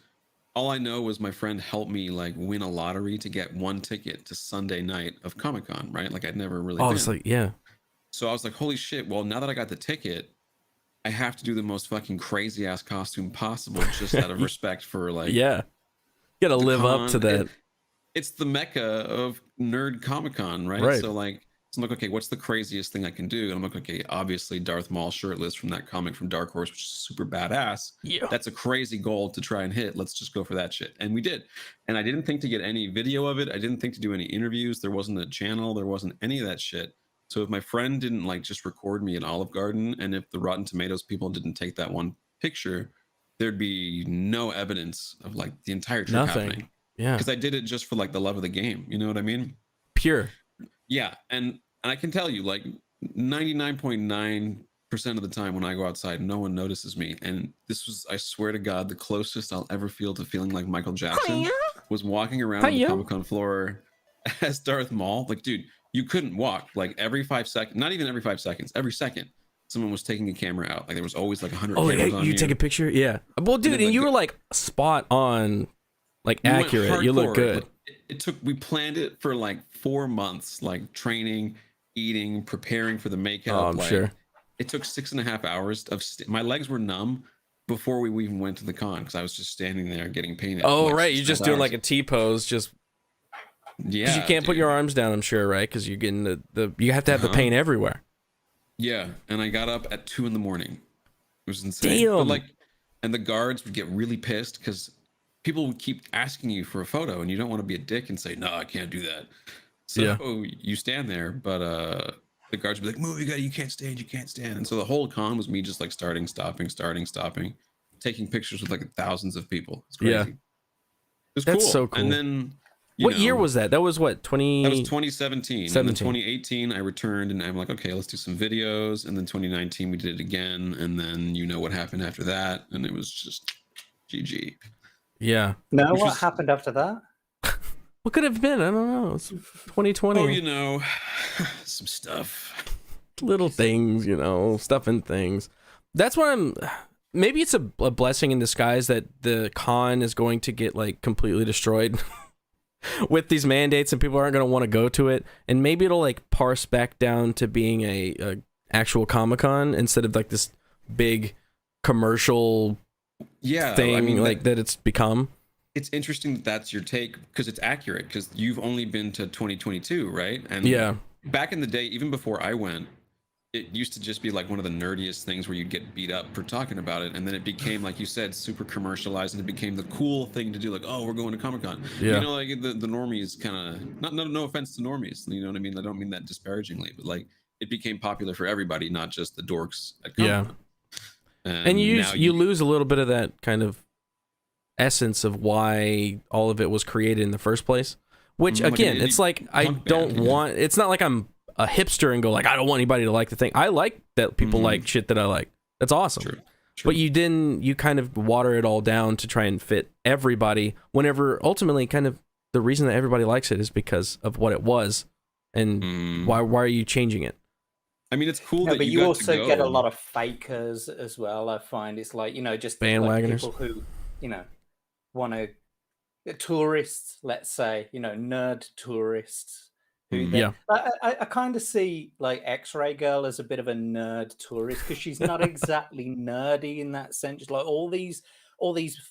Speaker 2: All I know was my friend helped me like win a lottery to get one ticket to Sunday night of Comic-Con. Right? Like I'd never really.
Speaker 1: It's like
Speaker 2: So I was like, holy shit. Well, now that I got the ticket, I have to do the most fucking crazy ass costume possible just out of respect for like.
Speaker 1: Yeah. You gotta live up to that.
Speaker 2: It's the mecca of nerd Comic-Con, right?
Speaker 1: Right.
Speaker 2: So like, I'm like, okay, what's the craziest thing I can do? And I'm like, okay, obviously Darth Maul shirtless from that comic from Dark Horse, which is super badass.
Speaker 1: Yeah.
Speaker 2: That's a crazy goal to try and hit. Let's just go for that shit. And we did. And I didn't think to get any video of it. I didn't think to do any interviews. There wasn't a channel. There wasn't any of that shit. So if my friend didn't like just record me at Olive Garden, and if the Rotten Tomatoes people didn't take that one picture, there'd be no evidence of like the entire trip happening.
Speaker 1: Yeah.
Speaker 2: Because I did it just for like the love of the game. You know what I mean?
Speaker 1: Pure.
Speaker 2: Yeah. And I can tell you, like 99.9% of the time when I go outside, no one notices me. And this was, I swear to God, the closest I'll ever feel to feeling like Michael Jackson was walking around the Comic-Con floor as Darth Maul. Like, dude, you couldn't walk. Like every 5 seconds, not even every 5 seconds, every second, someone was taking a camera out. Like there was always like 100 cameras on
Speaker 1: you take a picture? Yeah. Well, dude, and you were like spot on, like accurate. You look good.
Speaker 2: We planned it for like 4 months, like training, eating, preparing for the makeup.
Speaker 1: Oh, I'm sure.
Speaker 2: It took 6.5 hours of my legs were numb before we even went to the con because I was just standing there getting painted.
Speaker 1: Oh, like, right. You're just doing like a T pose, just because you can't put your arms down, I'm sure, right? Because you're getting you have to have the paint everywhere.
Speaker 2: Yeah, and I got up at 2 a.m. was insane. But
Speaker 1: Damn.
Speaker 2: like, and the guards would get really pissed because people would keep asking you for a photo, and you don't want to be a dick and say, "No, I can't do that." So
Speaker 1: Yeah.
Speaker 2: you stand there, but the guards would be like, "Move, you can't stand, you can't stand." And so the whole con was me just like starting, stopping, taking pictures with like thousands of people. It's crazy.
Speaker 1: Yeah.
Speaker 2: It was
Speaker 1: That's
Speaker 2: cool.
Speaker 1: so cool.
Speaker 2: And then
Speaker 1: what year was that? That was what, 20?
Speaker 2: That was 2017. And then 2018, I returned and I'm like, okay, let's do some videos. And then 2019, we did it again. And then you know what happened after that. And it was just GG.
Speaker 1: Yeah.
Speaker 3: No, what happened after that?
Speaker 1: What could have been? I don't know. It's 2020.
Speaker 2: Oh, you know, some stuff.
Speaker 1: Little things, you know, stuff and things. That's why maybe it's a blessing in disguise that the con is going to get like completely destroyed with these mandates and people aren't going to want to go to it. And maybe it'll like parse back down to being a actual Comic-Con instead of like this big commercial thing, I mean, like that it's become.
Speaker 2: It's interesting that that's your take because it's accurate because you've only been to 2022, right? And
Speaker 1: yeah,
Speaker 2: back in the day, even before I went, it used to just be like one of the nerdiest things where you'd get beat up for talking about it. And then it became, like you said, super commercialized and it became the cool thing to do. Like, oh, we're going to Comic-Con. Yeah. You know, like the normies kind of, no offense to normies. You know what I mean? I don't mean that disparagingly, but like it became popular for everybody, not just the dorks at Comic-Con.
Speaker 1: Yeah. And you lose a little bit of that kind of essence of why all of it was created in the first place, which again, it's like I don't want, it's not like I'm a hipster and go like I don't want anybody to like the thing. I like that people like shit that I like. That's awesome. True. But you kind of water it all down to try and fit everybody, whenever ultimately kind of the reason that everybody likes it is because of what it was, and why are you changing it?
Speaker 2: I mean, it's cool that
Speaker 3: but you also get a lot of fakers as well. I find it's like, you know, just
Speaker 1: bandwagoners,
Speaker 3: like people who, you know, want to tourists, let's say, you know, nerd tourists. I kind of see like X-Ray Girl as a bit of a nerd tourist because she's not exactly nerdy in that sense. Like all these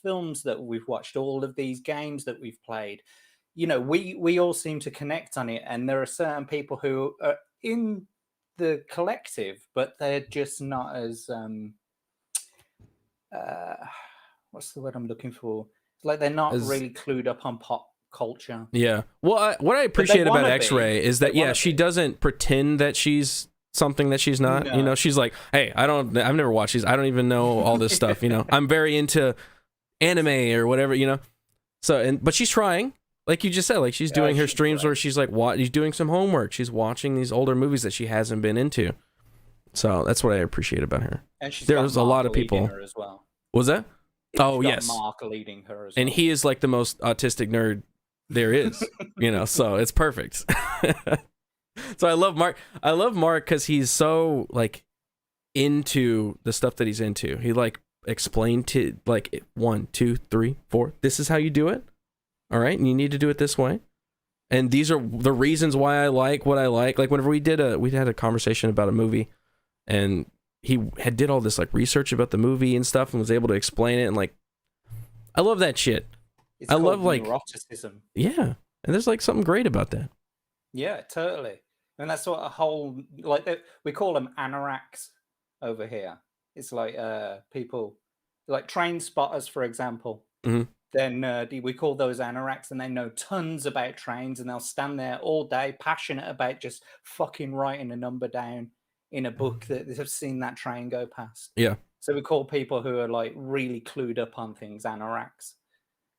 Speaker 3: films that we've watched, all of these games that we've played, you know, we all seem to connect on it, and there are certain people who are in the collective, but they're just not as what's the word I'm looking for? It's like they're not really clued up on pop culture.
Speaker 1: Yeah. Well, what I appreciate about X-Ray is that she doesn't pretend that she's something that she's not. No. You know, she's like, hey, I've never watched these. I don't even know all this stuff. You know, I'm very into anime or whatever. You know, but she's trying. Like you just said, like she's doing her streams where she's like, she's doing some homework. She's watching these older movies that she hasn't been into. So that's what I appreciate about her.
Speaker 3: And she's
Speaker 1: there's a lot of people.
Speaker 3: Her as well.
Speaker 1: Was that? Oh yes.
Speaker 3: Mark leading her as well.
Speaker 1: And he is like the most autistic nerd there is, you know, so it's perfect. So I love Mark because he's so like into the stuff that he's into. He like explained to like 1, 2, 3, 4. This is how you do it. All right, and you need to do it this way. And these are the reasons why I like what I like. Like whenever we had a conversation about a movie, and he did all this like research about the movie and stuff, and was able to explain it. And like, I love that shit.
Speaker 3: I love like neuroticism.
Speaker 1: Yeah, and there's like something great about that.
Speaker 3: Yeah, totally. And that's what a whole like we call them anoraks over here. It's like people like train spotters, for example.
Speaker 1: Mm-hmm.
Speaker 3: They're nerdy. We call those anoraks, and they know tons about trains, and they'll stand there all day, passionate about just fucking writing a number down in a book that they've seen that train go past.
Speaker 1: Yeah.
Speaker 3: So we call people who are like really clued up on things anoraks.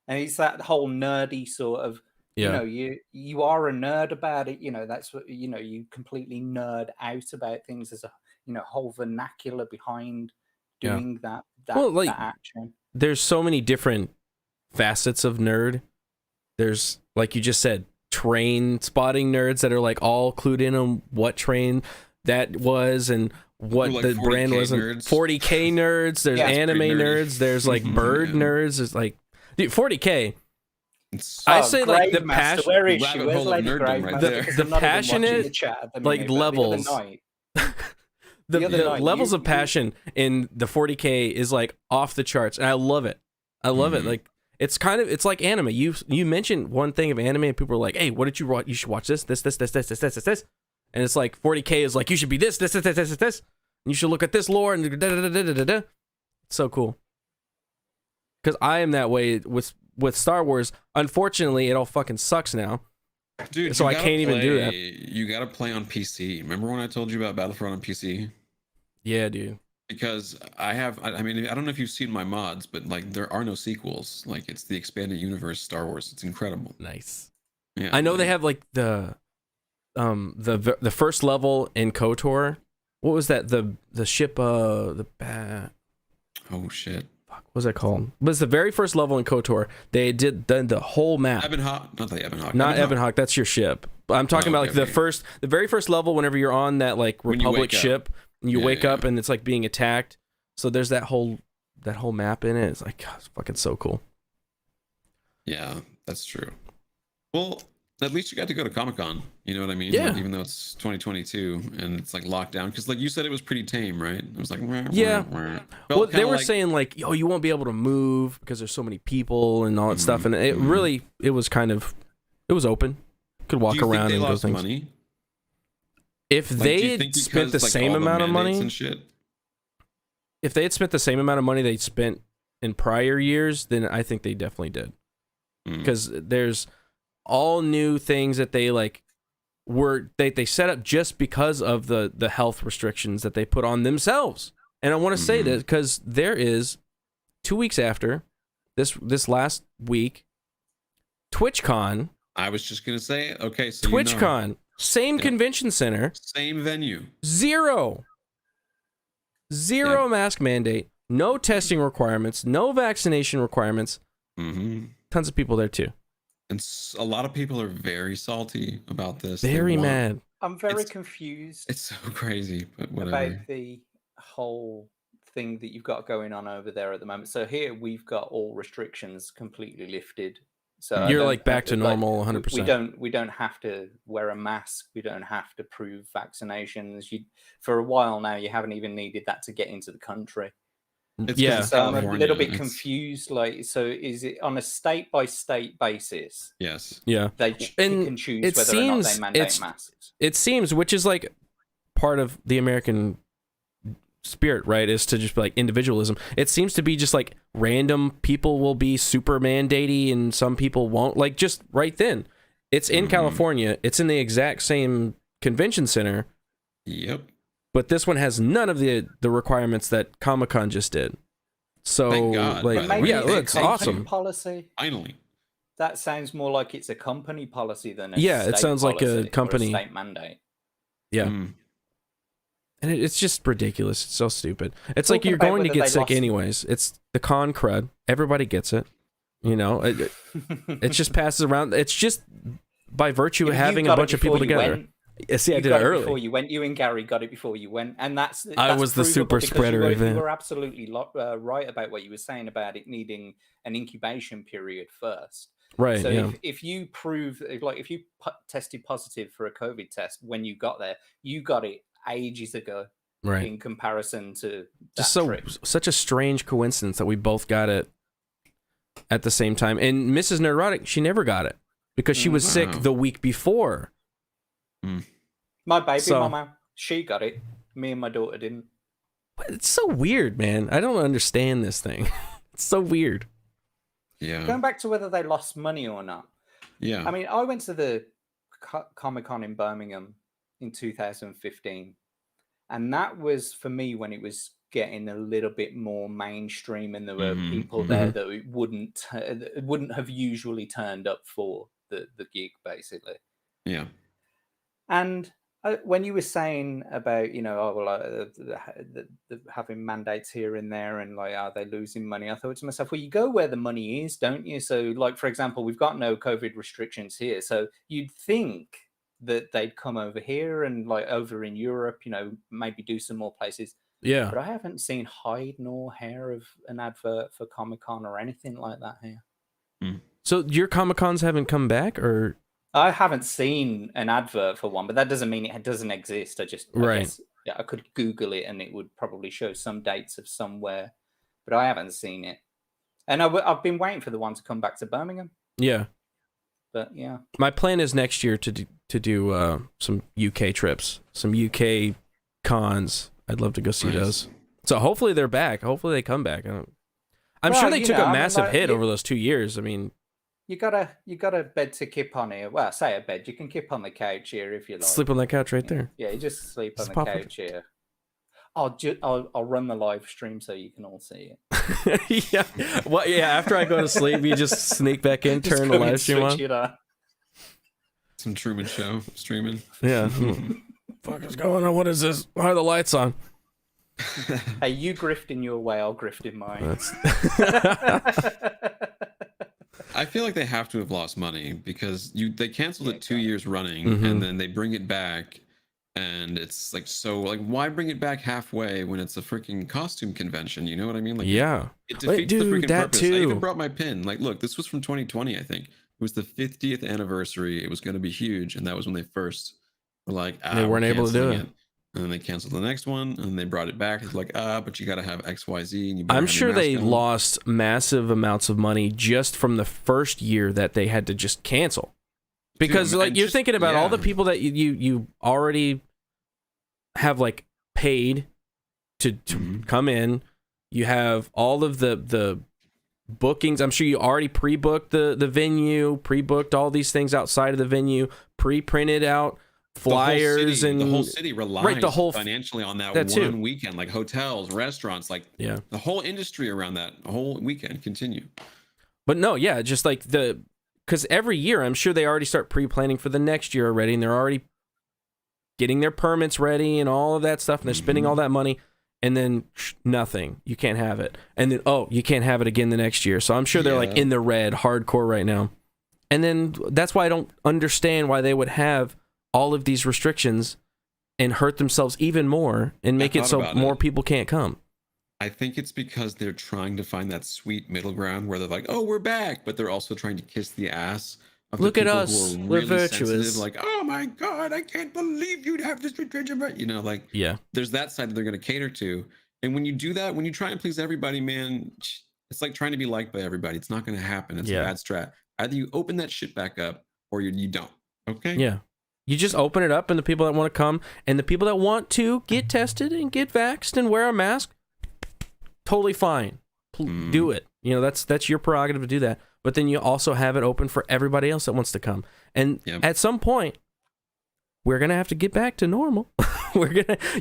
Speaker 3: And it's that whole nerdy sort of, you know, you are a nerd about it. You know, that's what, you know, you completely nerd out about things. There's a, you know, whole vernacular behind doing that action.
Speaker 1: There's so many different facets of nerd. There's, like you just said, train spotting nerds that are like all clued in on what train that was and what like the brand was. 40K nerds. There's anime nerds. There's like bird nerds. There's like, dude, 40K. I say like the passion, the passionate like levels. The levels of passion in the 40K is like off the charts, and I love it. I love it. Like it's like anime. You mentioned one thing of anime, and people are like, "Hey, what did you watch? You should watch this, and it's like 40K is like you should be this, and you should look at this lore and da da da da da da. So cool. Because I am that way with Star Wars. Unfortunately, it all fucking sucks now.
Speaker 2: Dude,
Speaker 1: so I can't even do that.
Speaker 2: You gotta play on PC. Remember when I told you about Battlefront on PC?
Speaker 1: Yeah, dude.
Speaker 2: Because I mean, I don't know if you've seen my mods, but like there are no sequels. Like it's the expanded universe Star Wars. It's incredible.
Speaker 1: Nice.
Speaker 2: Yeah,
Speaker 1: I know they have like the first level in KOTOR. What was that? The ship
Speaker 2: Oh shit.
Speaker 1: What was that called? It was the very first level in KOTOR. They did the whole map.
Speaker 2: Ebonhawk, not the Ebonhawk.
Speaker 1: Not Ebonhawk. That's your ship. I'm talking about like the very first level. Whenever you're on that like Republic ship, and you wake up and it's like being attacked. So there's that whole map in it. It's like, God, it's fucking so cool.
Speaker 2: Yeah, that's true. Well, at least you got to go to Comic-Con. You know what I mean?
Speaker 1: Yeah.
Speaker 2: Like, even though it's 2022 and it's like locked down, because like you said, it was pretty tame, right? It was like
Speaker 1: Well, they were saying like, oh, you won't be able to move because there's so many people and all that stuff, and it really it was open. Could walk around and go things.
Speaker 2: Money?
Speaker 1: If they had spent the same amount of money, if they had spent the same amount of money they spent in prior years, then I think they definitely did. Because there's all new things that they like they set up just because of the health restrictions that they put on themselves. And I want to say that because there is 2 weeks after this last week, TwitchCon.
Speaker 2: I was just gonna say, okay, so
Speaker 1: TwitchCon, same convention center,
Speaker 2: same venue,
Speaker 1: zero mask mandate, no testing requirements, no vaccination requirements. Tons of people there too.
Speaker 2: And a lot of people are very salty about this.
Speaker 1: Very mad.
Speaker 3: I'm very confused.
Speaker 2: It's so crazy, but whatever.
Speaker 3: About the whole thing that you've got going on over there at the moment. So here we've got all restrictions completely lifted. So
Speaker 1: you're like back to normal, 100%.
Speaker 3: We don't have to wear a mask. We don't have to prove vaccinations. For a while now, you haven't even needed that to get into the country. So I'm a little bit confused. Like, so is it on a state by state basis?
Speaker 2: Yes.
Speaker 1: Yeah.
Speaker 3: They can choose whether or not they mandate masks.
Speaker 1: It seems, which is like part of the American spirit, right? Is to just be like individualism. It seems to be just like random people will be super mandatey and some people won't. Like just right then, it's in California. It's in the exact same convention center.
Speaker 2: Yep.
Speaker 1: But this one has none of the requirements that Comic-Con just did. So,
Speaker 2: thank God,
Speaker 1: like, yeah, it's awesome.
Speaker 3: Policy.
Speaker 2: Finally.
Speaker 3: That sounds more like it's a company policy than a
Speaker 1: it sounds like a company
Speaker 3: state mandate.
Speaker 1: Yeah. And it's just ridiculous. It's so stupid. It's like you're going to get sick anyways. It's the con crud. Everybody gets it. You know, it just passes around. It's just by virtue of having a bunch of people together. See, I did it early.
Speaker 3: Before you went. You and Gary got it before you went, and that's
Speaker 1: I was the super spreader event.
Speaker 3: You were absolutely right about what you were saying about it needing an incubation period first.
Speaker 1: Right.
Speaker 3: So if you prove, like, if you tested positive for a COVID test when you got there, you got it ages ago.
Speaker 1: Right.
Speaker 3: In comparison to
Speaker 1: just such a strange coincidence that we both got it at the same time. And Mrs. Neurotic, she never got it because she was sick the week before.
Speaker 3: My baby mama, she got it. Me and my daughter didn't.
Speaker 1: It's so weird, man. I don't understand this thing. It's so weird.
Speaker 2: Yeah.
Speaker 3: Going back to whether they lost money or not.
Speaker 2: Yeah.
Speaker 3: I mean, I went to the Comic-Con in Birmingham in 2015. And that was, for me, when it was getting a little bit more mainstream and there were people there that wouldn't have usually turned up for the gig, basically.
Speaker 2: Yeah.
Speaker 3: And when you were saying about, you know, having mandates here and there and like, are they losing money? I thought to myself, well, you go where the money is, don't you? So like, for example, we've got no COVID restrictions here. So you'd think that they'd come over here and like over in Europe, you know, maybe do some more places.
Speaker 1: Yeah.
Speaker 3: But I haven't seen hide nor hair of an advert for Comic-Con or anything like that here.
Speaker 1: So your Comic-Cons haven't come back, or?
Speaker 3: I haven't seen an advert for one, but that doesn't mean it doesn't exist. I guess, I could Google it and it would probably show some dates of somewhere, but I haven't seen it. And I've been waiting for the one to come back to Birmingham.
Speaker 1: Yeah.
Speaker 3: But yeah.
Speaker 1: My plan is next year to do some UK trips, some UK cons. I'd love to go see those. So hopefully they're back. Hopefully they come back. I'm sure they took a massive hit over those 2 years. I mean,
Speaker 3: you got a bed to kip on here. Well, I say a bed. You can kip on the couch here if you like.
Speaker 1: Sleep on that couch right there.
Speaker 3: Yeah, you just sleep on the couch here. I'll run the live stream so you can all see
Speaker 1: it. Yeah. Well, yeah. After I go to sleep, you just sneak back in, turn the live stream on.
Speaker 2: Some Truman Show streaming.
Speaker 1: Yeah. Fuck is going on? What is this? Why are the lights on?
Speaker 3: Hey, you grift in your way, I'll grift in mine.
Speaker 2: I feel like they have to have lost money because they canceled it 2 years running, and then they bring it back. And it's like, so like, why bring it back halfway when it's a freaking costume convention? You know what I mean? Like,
Speaker 1: yeah,
Speaker 2: it defeats the freaking purpose. I even brought my pin. Like, look, this was from 2020, I think. It was the 50th anniversary. It was going to be huge, and that was when they first were like,
Speaker 1: they weren't able to do it.
Speaker 2: And then they canceled the next one, and they brought it back. It's like, but you got to have X, Y, Z. And you
Speaker 1: I'm sure they lost massive amounts of money just from the first year that they had to just cancel. Because like you're thinking about all the people that you already have like paid to come in. You have all of the bookings. I'm sure you already pre-booked the venue, pre-booked all these things outside of the venue, pre-printed out flyers, and
Speaker 2: the whole city relies financially on that one weekend, like hotels, restaurants, like the whole industry around that whole weekend continue.
Speaker 1: But no, yeah, just like because every year I'm sure they already start pre-planning for the next year already, and they're already getting their permits ready and all of that stuff, and they're spending all that money, and then nothing. You can't have it. And then, you can't have it again the next year. So I'm sure they're like in the red hardcore right now. And then that's why I don't understand why they would have all of these restrictions and hurt themselves even more and make it so more people can't come.
Speaker 2: I think it's because they're trying to find that sweet middle ground where they're like, oh, we're back, but they're also trying to kiss the ass of
Speaker 1: Look
Speaker 2: the
Speaker 1: at
Speaker 2: people
Speaker 1: us,
Speaker 2: who are
Speaker 1: we're
Speaker 2: really
Speaker 1: virtuous.
Speaker 2: sensitive, like, oh my God, I can't believe you'd have this restriction, but you know, like, there's that side that they're going to cater to. And when you do that, when you try and please everybody, man, it's like trying to be liked by everybody. It's not going to happen. It's a bad strat. Either you open that shit back up or you don't. Okay?
Speaker 1: Yeah. You just open it up, and the people that want to come and the people that want to get tested and get vaxxed and wear a mask, totally fine. Do it. You know, that's your prerogative to do that. But then you also have it open for everybody else that wants to come. And at some point, we're going to have to get back to normal.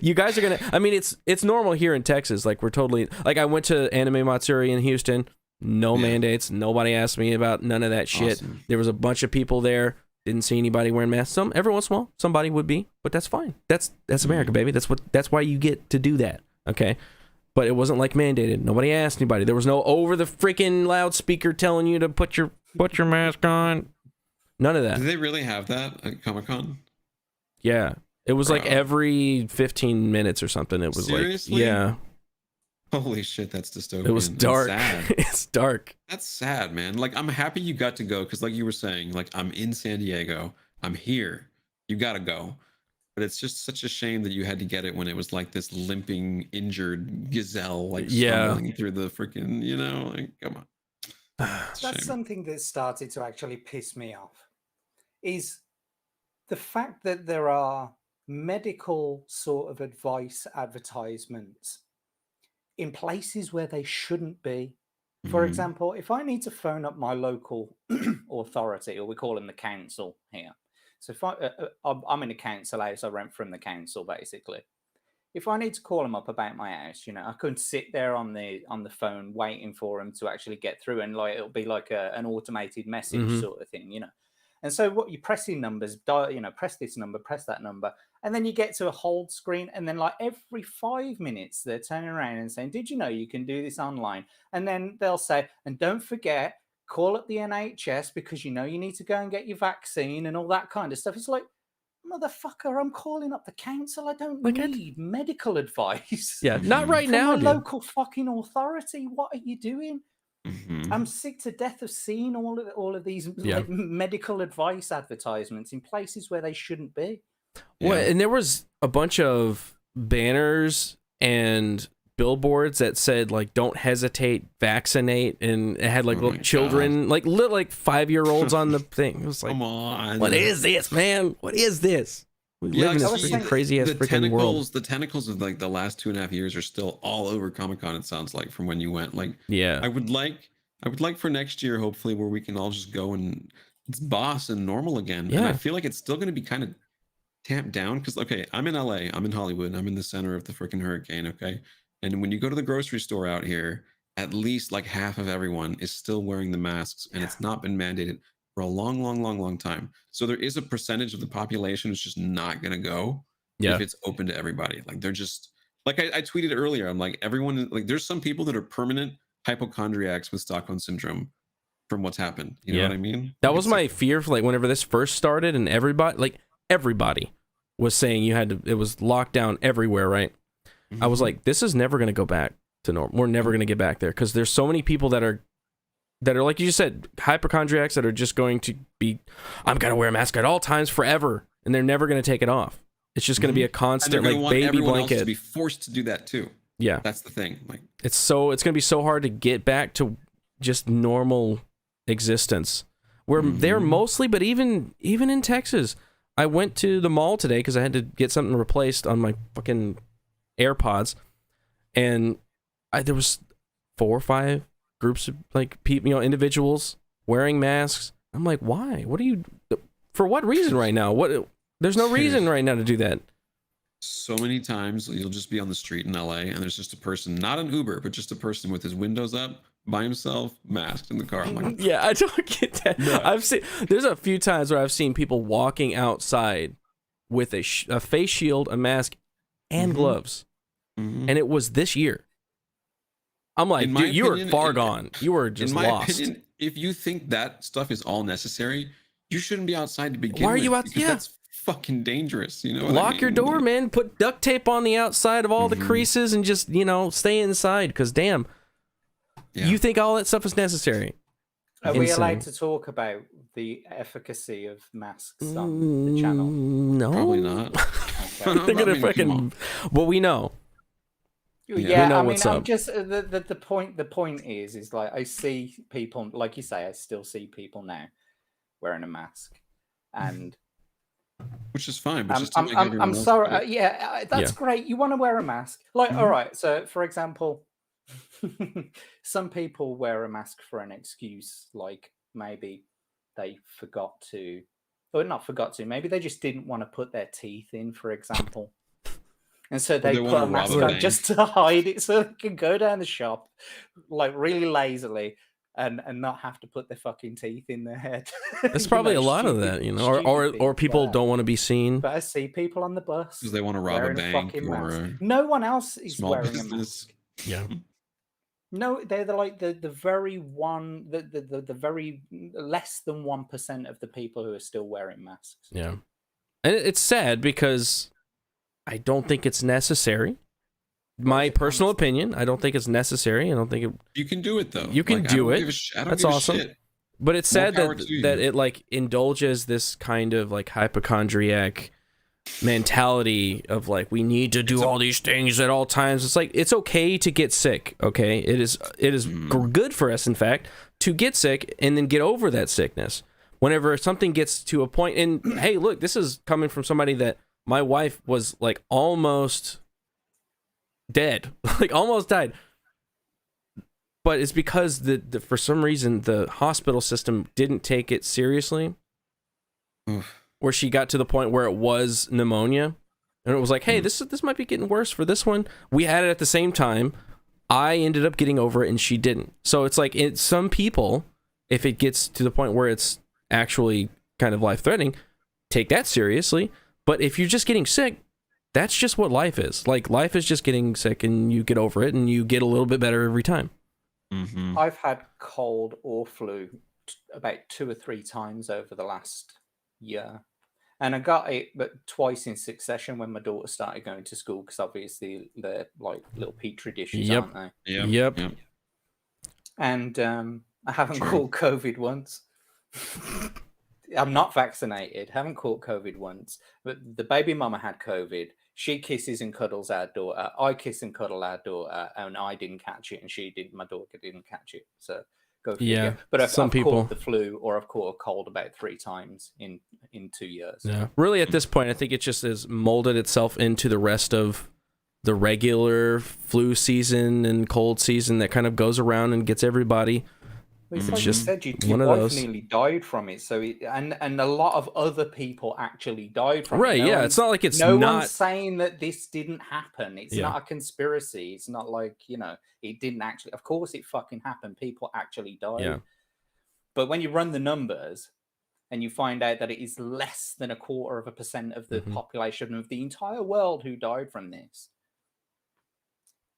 Speaker 1: You guys are going to, I mean, it's normal here in Texas. Like, we're totally, like, I went to Anime Matsuri in Houston. No mandates. Nobody asked me about none of that shit.
Speaker 2: Awesome.
Speaker 1: There was a bunch of people there. Didn't see anybody wearing masks. Every once in a while, somebody would be, but that's fine. That's America, baby. That's why you get to do that. Okay. But it wasn't like mandated. Nobody asked anybody. There was no over the freaking loudspeaker telling you to put your mask on. None of that.
Speaker 2: Do they really have that at Comic-Con?
Speaker 1: Yeah. It was like every 15 minutes or something. It was
Speaker 2: Seriously?
Speaker 1: like,
Speaker 2: Holy shit, that's dystopian.
Speaker 1: It was dark.
Speaker 2: Sad.
Speaker 1: It's dark.
Speaker 2: That's sad, man. Like, I'm happy you got to go because, like you were saying, like, I'm in San Diego. I'm here. You got to go. But it's just such a shame that you had to get it when it was like this limping, injured gazelle, like stumbling through the freaking, you know, like, come on.
Speaker 3: That's something that started to actually piss me off, is the fact that there are medical sort of advice advertisements in places where they shouldn't be. For example, if I need to phone up my local authority, or we call them the council here. So if I'm in a council house, I rent from the council basically. If I need to call them up about my house, you know, I couldn't sit there on the phone waiting for them to actually get through, and like it'll be like an automated message sort of thing, you know. And so what you're pressing numbers, you know, press this number, press that number, and then you get to a hold screen, and then like every 5 minutes they're turning around and saying, "Did you know you can do this online?" And then they'll say, "And don't forget, call up the NHS because you know you need to go and get your vaccine," and all that kind of stuff. It's like, motherfucker, I'm calling up the council. I don't need medical advice.
Speaker 1: Yeah, not right
Speaker 3: from
Speaker 1: now.
Speaker 3: A local fucking authority. What are you doing?
Speaker 2: Mm-hmm.
Speaker 3: I'm sick to death of seeing all of these like, medical advice advertisements in places where they shouldn't be.
Speaker 1: Well, and there was a bunch of banners and billboards that said like "Don't hesitate, vaccinate," and it had like little children, like little 5-year-olds on the thing. It was like,
Speaker 2: come on,
Speaker 1: what is this, man? What is this? We live in this
Speaker 3: see,
Speaker 1: freaking crazy ass freaking world.
Speaker 2: The tentacles of like the last 2.5 years are still all over Comic-Con. It sounds like from when you went. Like,
Speaker 1: Yeah.
Speaker 2: I would like for next year, hopefully, where we can all just go and it's boss and normal again. And I
Speaker 1: Yeah.
Speaker 2: feel like it's still going to be kind of tamped down because, okay, I'm in LA, I'm in Hollywood, I'm in the center of the freaking hurricane. Okay, and when you go to the grocery store out here, at least like half of everyone is still wearing the masks, and it's not been mandated for a long time. So there is a percentage of the population who's just not going to go
Speaker 1: Yeah.
Speaker 2: if it's open to everybody. Like they're just like I tweeted earlier. I'm like, everyone, like there's some people that are permanent hypochondriacs with Stockholm syndrome from what's happened. You know what I mean?
Speaker 1: That
Speaker 2: Like,
Speaker 1: was my fear for like whenever this first started, and everybody was saying it was locked down everywhere, right? I was like, this is never going to go back to normal. We're never going to get back there because there's so many people that are like you just said, hypochondriacs that are just going to be, I'm going to wear a mask at all times forever, and they're never going to take it off. It's just going to be a constant like baby blanket.
Speaker 2: Else to be forced to do that too.
Speaker 1: Yeah,
Speaker 2: that's the thing. Like
Speaker 1: it's going to be so hard to get back to just normal existence. Where they're mostly, but even in Texas, I went to the mall today because I had to get something replaced on my fucking AirPods, and there was 4 or 5 groups of like people, individuals wearing masks. I'm like, why? What are you? For what reason right now? What? There's no reason right now to do that.
Speaker 2: So many times you'll just be on the street in LA and there's just a person, not an Uber, but just a person with his windows up by himself, masked in the car. I'm like,
Speaker 1: yeah, I don't get that. No. There's a few times where I've seen people walking outside with a face shield, a mask, and gloves, and it was this year. I'm like, dude, you were far gone. You were just lost. In my opinion,
Speaker 2: if you think that stuff is all necessary, you shouldn't be outside to begin with.
Speaker 1: Why are you out?
Speaker 2: Because that's fucking dangerous. You know,
Speaker 1: lock your door, man. Put duct tape on the outside of all the creases and just stay inside. Because damn, you think all that stuff is necessary?
Speaker 3: Are we allowed to talk about the efficacy of masks on the channel?
Speaker 1: No,
Speaker 2: probably not.
Speaker 1: Okay. They're gonna fucking. Well, we know.
Speaker 3: Yeah, I mean, I'm just the point. The point is like I see people, like you say, I still see people now wearing a mask, and
Speaker 2: which is fine. But
Speaker 3: I'm sorry. That's great. You want to wear a mask, like all right. So, for example, some people wear a mask for an excuse, like maybe they forgot to, or not forgot to. Maybe they just didn't want to put their teeth in, for example. And so they put a mask on just to hide it so they can go down the shop like really lazily and not have to put their fucking teeth in their head.
Speaker 1: There's probably a lot of that, or people don't want to be seen.
Speaker 3: But I see people on the bus
Speaker 2: because they want to rob a bank or
Speaker 3: no one else is wearing a mask.
Speaker 1: Yeah.
Speaker 3: No, they're like the very the very less than 1% of the people who are still wearing masks.
Speaker 1: Yeah. And it's sad because I don't think it's necessary. My personal opinion, I don't think it's necessary. I don't think it.
Speaker 2: You can do it though.
Speaker 1: You can do it. That's awesome. But it's sad that it like indulges this kind of like hypochondriac mentality of like we need to do all these things at all times. It's like it's okay to get sick. Okay, it is good for us, in fact, to get sick and then get over that sickness. Whenever something gets to a point, and hey, look, this is coming from somebody that. My wife was like almost dead, like almost died. But it's because the for some reason the hospital system didn't take it seriously. Where she got to the point where it was pneumonia, and it was like, hey, this might be getting worse for this one. We had it at the same time. I ended up getting over it, and she didn't. So it's like some people, if it gets to the point where it's actually kind of life-threatening, take that seriously. But if you're just getting sick, that's just what life is. Like, life is just getting sick, and you get over it, and you get a little bit better every time.
Speaker 3: I've had cold or flu about 2 or 3 times over the last year. And I got it but twice in succession when my daughter started going to school, because obviously they're like little petri dishes, aren't they?
Speaker 1: Yep.
Speaker 3: And I haven't caught COVID once. I'm not vaccinated, haven't caught COVID once, but the baby mama had COVID. She kisses and cuddles our daughter. I kiss and cuddle our daughter, and I didn't catch it, and my daughter didn't catch it. So Go figure. But I've caught the flu, or I've caught a cold about 3 times in 2 years.
Speaker 1: Yeah. Really, at this point, I think it just has molded itself into the rest of the regular flu season and cold season that kind of goes around and gets everybody.
Speaker 3: Well, it's like just you said, your wife nearly died from it. So and a lot of other people actually died from it.
Speaker 1: Right, yeah. It's not like it's
Speaker 3: no one's saying that this didn't happen. It's
Speaker 1: Yeah.
Speaker 3: not a conspiracy. It's not like, you know, it didn't actually. Of course it fucking happened. People actually died.
Speaker 1: Yeah.
Speaker 3: But when you run the numbers and you find out that it is less than 0.25% of the population of the entire world who died from this,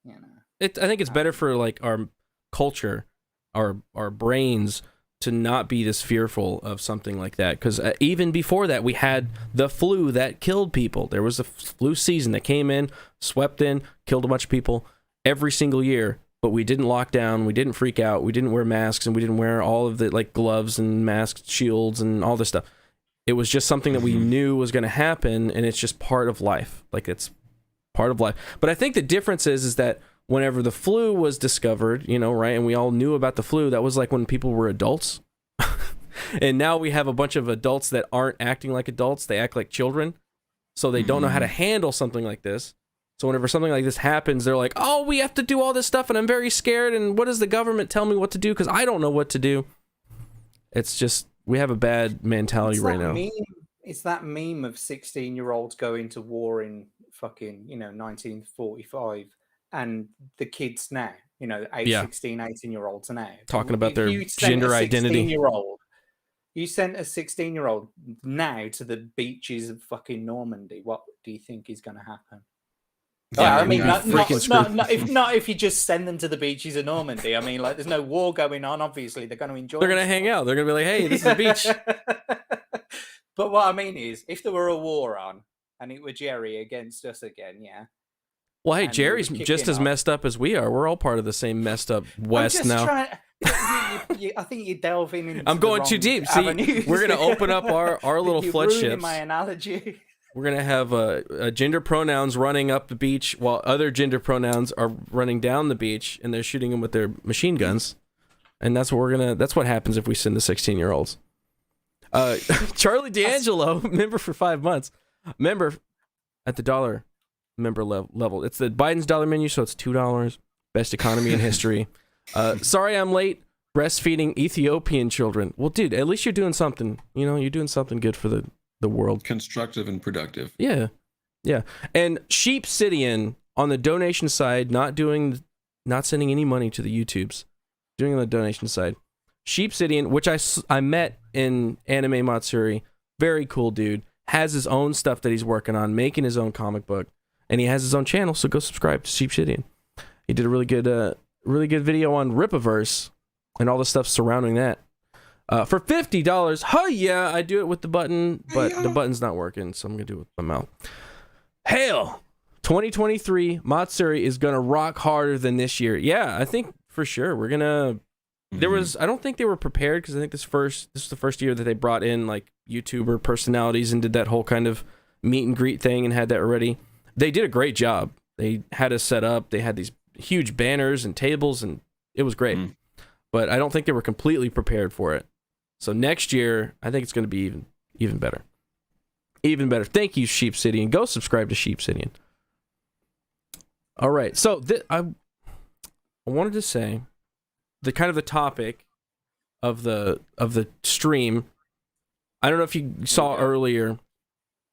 Speaker 3: you know.
Speaker 1: I think it's better for like our culture, our brains, to not be this fearful of something like that, because even before that we had the flu that killed people. There was a flu season that came in, swept in, killed a bunch of people every single year, but we didn't lock down, we didn't freak out, we didn't wear masks, and we didn't wear all of the like gloves and masks, shields and all this stuff. It was just something that we knew was going to happen, and it's just part of life. Like, it's part of life. But I think the difference is that whenever the flu was discovered, you know, right, and we all knew about the flu, that was like when people were adults. And now we have a bunch of adults that aren't acting like adults. They act like children. So they don't know how to handle something like this. So whenever something like this happens, they're like, oh, we have to do all this stuff, and I'm very scared, and what does the government tell me what to do? Because I don't know what to do. It's just, we have a bad mentality right now.
Speaker 3: It's that meme of 16-year-olds going to war in fucking, you know, 1945, and the kids now, you know, 16, 18-year-olds now.
Speaker 1: Talking about their gender identity.
Speaker 3: You sent a 16-year-old now to the beaches of fucking Normandy. What do you think is going to happen? Yeah, I mean, not if you just send them to the beaches of Normandy. I mean, like, there's no war going on. Obviously, they're going to enjoy.
Speaker 1: They're going to hang out. They're going to be like, "Hey, this is the beach."
Speaker 3: But what I mean is, if there were a war on and it were Jerry against us again, yeah.
Speaker 1: Well, hey, Jerry's just as messed up as we are. We're all part of the same messed up West now.
Speaker 3: I think you're delving into.
Speaker 1: I'm going too deep. See, we're going to open up our little flood ships.
Speaker 3: My analogy.
Speaker 1: We're going to have gender pronouns running up the beach while other gender pronouns are running down the beach, and they're shooting them with their machine guns. And that's what that's what happens if we send the 16-year-olds. Charlie D'Angelo, member for 5 months. Member at the dollar member level. It's the Biden's dollar menu, so it's $2. Best economy in history. Sorry I'm late. Breastfeeding Ethiopian children. Well, dude, at least you're doing something. You know, you're doing something good for the world.
Speaker 2: Constructive and productive.
Speaker 1: Yeah. And Sheep Sidian on the donation side, not sending any money to the YouTubes, doing on the donation side. Sheep Sidian, which I met in Anime Matsuri, very cool dude, has his own stuff that he's working on, making his own comic book, and he has his own channel, so go subscribe to Sheep Sidian. He did a really good video on Ripaverse and all the stuff surrounding that. For $50, oh yeah, I do it with the button, but the button's not working, so I'm gonna do it with my mouth. Hail! 2023 Matsuri is gonna rock harder than this year. Yeah, I think for sure we're gonna. I don't think they were prepared, because I think this is the first year that they brought in like YouTuber personalities and did that whole kind of meet and greet thing and had that already. They did a great job. They had us set up. They had these huge banners and tables, and it was great. But I don't think they were completely prepared for it. So next year, I think it's going to be even better. Even better. Thank you, Sheep City, and go subscribe to Sheep City. All right. So I wanted to say the topic of the stream. I don't know if you saw earlier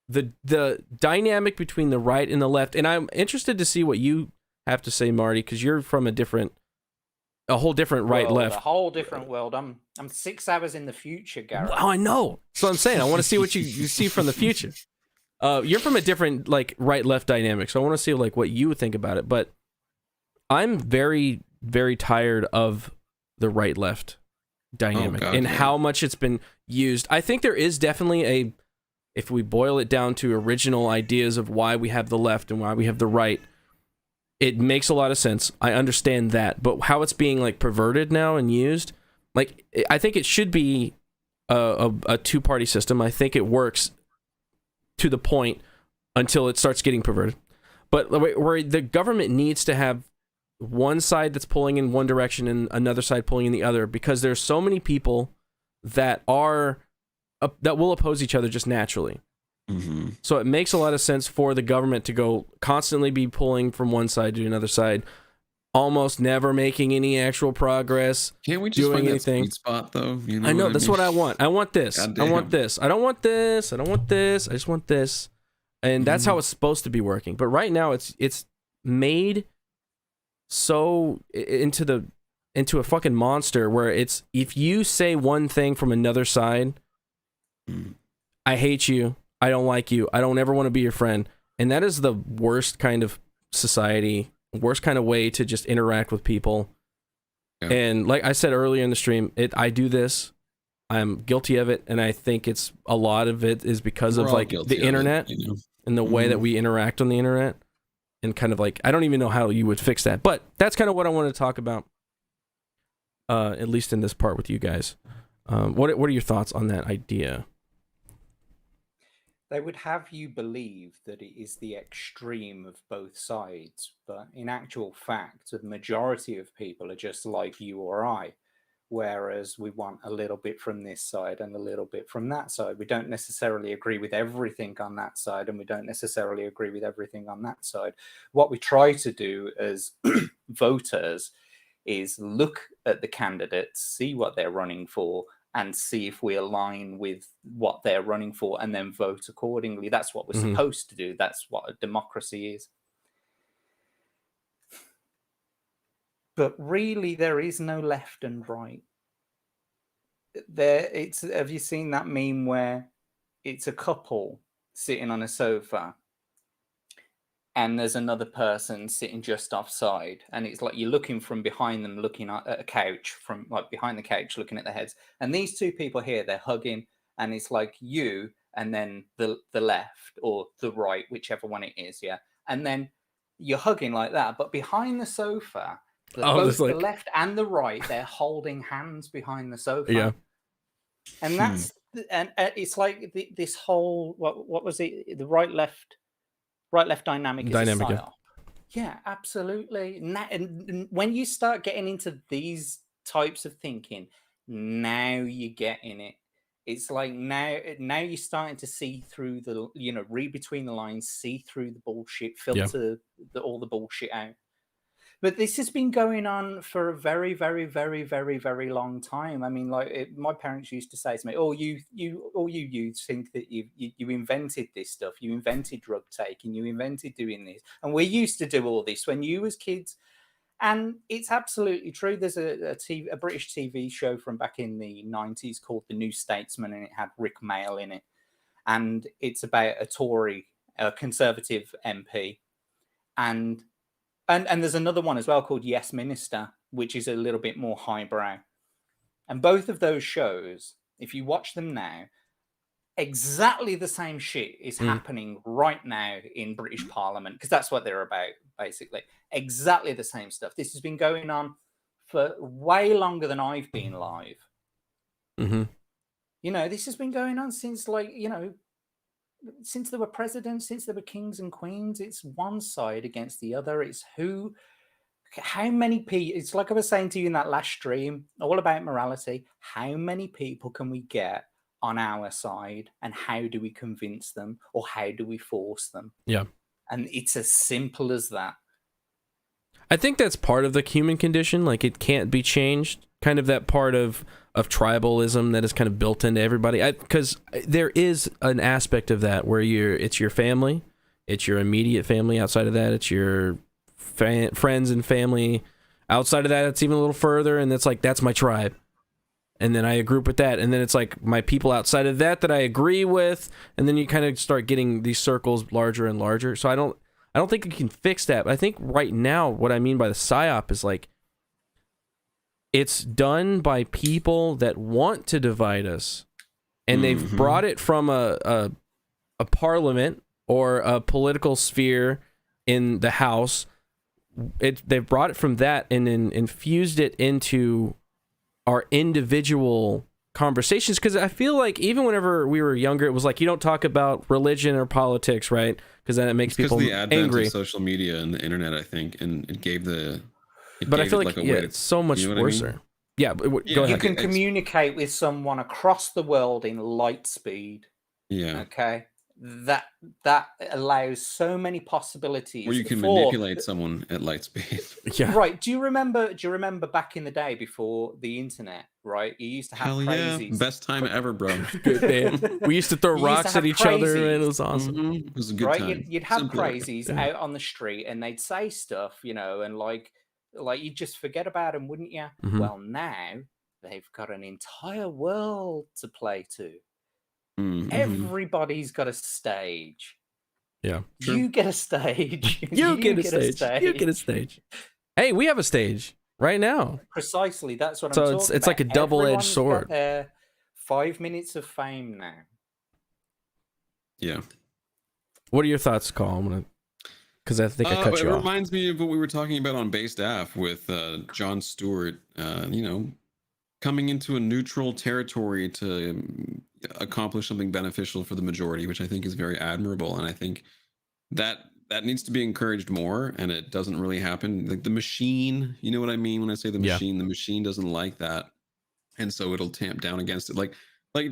Speaker 1: the dynamic between the right and the left, and I'm interested to see what you have to say, Marty, because you're from a whole different right left.
Speaker 3: A whole different world. I'm 6 hours in the future, Garrett.
Speaker 1: Oh, I know. So I'm saying I want to see what you see from the future. You're from a different like right left dynamic, so I want to see like what you would think about it. But I'm very, very tired of the right left dynamic and how much it's been used. I think there is definitely if we boil it down to original ideas of why we have the left and why we have the right, it makes a lot of sense. I understand that, but how it's being like perverted now and used, like I think it should be a two-party system. I think it works to the point until it starts getting perverted. But where the government needs to have one side that's pulling in one direction and another side pulling in the other, because there's so many people that will oppose each other just naturally.
Speaker 2: Mm-hmm.
Speaker 1: So it makes a lot of sense for the government to constantly be pulling from one side to another side, almost never making any actual progress.
Speaker 2: Can't we just
Speaker 1: doing
Speaker 2: find
Speaker 1: anything?
Speaker 2: that sweet spot, though? You know
Speaker 1: I know,
Speaker 2: what
Speaker 1: that's
Speaker 2: mean?
Speaker 1: what I want. I want this.
Speaker 2: Goddamn.
Speaker 1: I want this. I don't want this. I don't want this. I just want this. And that's how it's supposed to be working. But right now it's made so into a fucking monster where it's, if you say one thing from another side, I hate you, I don't like you, I don't ever want to be your friend. And that is the worst kind of society, worst kind of way to just interact with people. Yeah. And like I said earlier in the stream, I do this, I'm guilty of it, and I think it's a lot of it is because of like the internet and the way that we interact on the internet. And kind of like, I don't even know how you would fix that, but that's kind of what I want to talk about, at least in this part with you guys. What are your thoughts on that idea?
Speaker 3: They would have you believe that it is the extreme of both sides, but in actual fact, the majority of people are just like you or I, whereas we want a little bit from this side and a little bit from that side. We don't necessarily agree with everything on that side, and we don't necessarily agree with everything on that side. What we try to do as voters is look at the candidates, see what they're running for, and see if we align with what they're running for, and then vote accordingly. That's what we're supposed to do. That's what a democracy is. But really, there is no left and right. Have you seen that meme where it's a couple sitting on a sofa and there's another person sitting just offside, and it's like you're looking from behind them, looking at a couch, from like behind the couch, looking at their heads. And these two people here, they're hugging, and it's like you and then the left or the right, whichever one it is, yeah. And then you're hugging like that, but behind the sofa, both the left and the right, they're holding hands behind the sofa.
Speaker 1: Yeah.
Speaker 3: And that's and it's like this whole what was it? The right left dynamic is a Psy-op. Yeah, absolutely. And when you start getting into these types of thinking, now you get in it. It's like now you're starting to see through read between the lines, see through the bullshit, filter all the bullshit out. But this has been going on for a very, very, very, very, very long time. I mean, like my parents used to say to me, "Oh, you youths think that you invented this stuff. You invented drug taking. You invented doing this, and we used to do all this when you was kids." And it's absolutely true. There's a British TV show from back in the 90s called The New Statesman, and it had Rick Mail in it, and it's about a Conservative MP, and there's another one as well called Yes Minister, which is a little bit more highbrow. And both of those shows, if you watch them now, exactly the same shit is happening right now in British Parliament, because that's what they're about, basically. Exactly the same stuff. This has been going on for way longer than I've been live.
Speaker 1: Mm-hmm.
Speaker 3: This has been going on since, since there were presidents, since there were kings and queens. It's one side against the other. It's how many people, it's like I was saying to you in that last stream, all about morality. How many people can we get on our side, and how do we convince them, or how do we force them?
Speaker 1: Yeah.
Speaker 3: And it's as simple as that.
Speaker 1: I think that's part of the human condition. Like, it can't be changed. Kind of that part of tribalism that is kind of built into everybody. Because there is an aspect of that where it's your family, it's your immediate family. Outside of that, it's your friends and family. Outside of that, it's even a little further, and it's like, that's my tribe. And then I group with that, and then it's like my people outside of that I agree with, and then you kind of start getting these circles larger and larger. So I don't think you can fix that. But I think right now, what I mean by the Psy-op is like, it's done by people that want to divide us, and they've brought it from a parliament or a political sphere in the House. They've brought it from that and then infused it into our individual conversations. Because I feel like even whenever we were younger, it was like, you don't talk about religion or politics, right? Because then it makes people
Speaker 2: the advent
Speaker 1: angry.
Speaker 2: Of social media and the internet, I think, and it gave the
Speaker 1: But I feel like
Speaker 2: a way
Speaker 1: it's so much worse. Yeah, go ahead.
Speaker 3: You can communicate with someone across the world in light speed.
Speaker 2: Yeah.
Speaker 3: Okay. That allows so many possibilities.
Speaker 2: Or you can manipulate someone at light speed.
Speaker 1: Yeah.
Speaker 3: Right. Do you remember back in the day before the internet, right? You used to have crazies.
Speaker 2: Yeah. Best time ever, bro.
Speaker 1: Good damn. We used to throw rocks at each other and it was awesome.
Speaker 2: Mm-hmm. It was a good time.
Speaker 3: You'd have crazies out on the street and they'd say stuff, and like you'd just forget about them, wouldn't you?
Speaker 1: Mm-hmm.
Speaker 3: Well, now they've got an entire world to play to.
Speaker 2: Mm-hmm.
Speaker 3: Everybody's got a stage.
Speaker 1: Yeah.
Speaker 3: True. You get a stage.
Speaker 1: You get a stage. You get a stage. Hey, we have a stage right now.
Speaker 3: Precisely. That's what I'm talking about.
Speaker 1: So it's like a double-edged sword.
Speaker 3: Got their 5 minutes of fame now.
Speaker 2: Yeah.
Speaker 1: What are your thoughts, Carl? Because I think I cut you off.
Speaker 2: It reminds me of what we were talking about on Base Staff with Jon Stewart, coming into a neutral territory to accomplish something beneficial for the majority, which I think is very admirable. And I think that needs to be encouraged more, and it doesn't really happen. Like the machine, you know what I mean when I say the machine? The machine doesn't like that, and so it'll tamp down against it. Like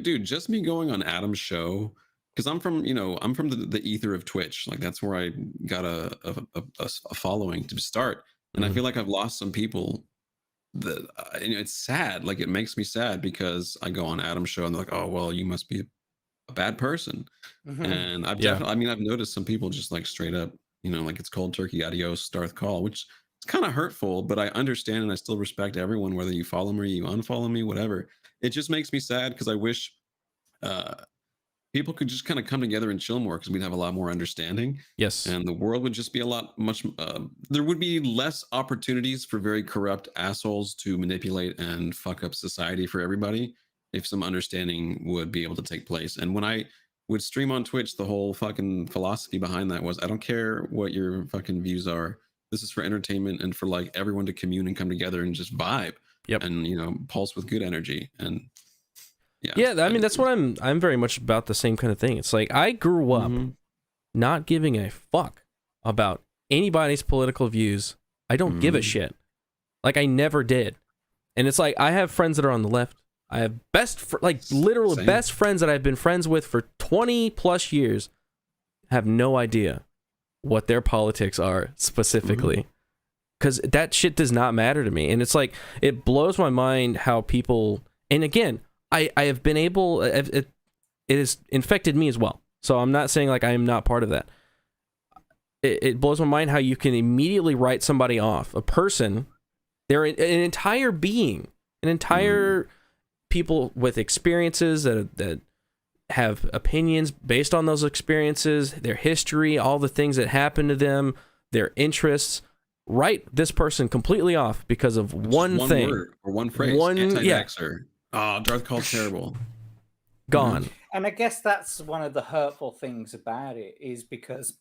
Speaker 2: dude, just me going on Adam's show, because I'm from the ether of Twitch. Like that's where I got a following to start, and I feel like I've lost some people. That it's sad. Like it makes me sad because I go on Adam's show and they're like, oh well, you must be a bad person. And I've definitely, I've noticed some people just like straight up, like it's cold turkey, adios, Darth Call, which is kind of hurtful, but I understand and I still respect everyone, whether you follow me or you unfollow me, whatever. It just makes me sad because I wish people could just kind of come together and chill more, because we'd have a lot more understanding.
Speaker 1: Yes.
Speaker 2: And the world would just be there would be less opportunities for very corrupt assholes to manipulate and fuck up society for everybody if some understanding would be able to take place. And when I would stream on Twitch, the whole fucking philosophy behind that was, I don't care what your fucking views are. This is for entertainment and for like everyone to commune and come together and just vibe.
Speaker 1: Yep.
Speaker 2: And, pulse with good energy. And
Speaker 1: yeah, I mean, that's what I'm very much about the same kind of thing. It's like I grew up not giving a fuck about anybody's political views. I don't give a shit. Like I never did. And it's like I have friends that are on the left. I have literally best friends that I've been friends with for 20 plus years have no idea what their politics are specifically. Because that shit does not matter to me. And it's like, it blows my mind how people, and again, I have been able, it has infected me as well. So I'm not saying like I am not part of that. It blows my mind how you can immediately write somebody off. A person, they're an entire being, an entire people with experiences that have opinions based on those experiences, their history, all the things that happened to them, their interests. Write this person completely off because of one thing.
Speaker 2: Word or one phrase. Anti-vaxxer. Oh, Darth Call's terrible.
Speaker 1: Gone.
Speaker 3: And I guess that's one of the hurtful things about it, is because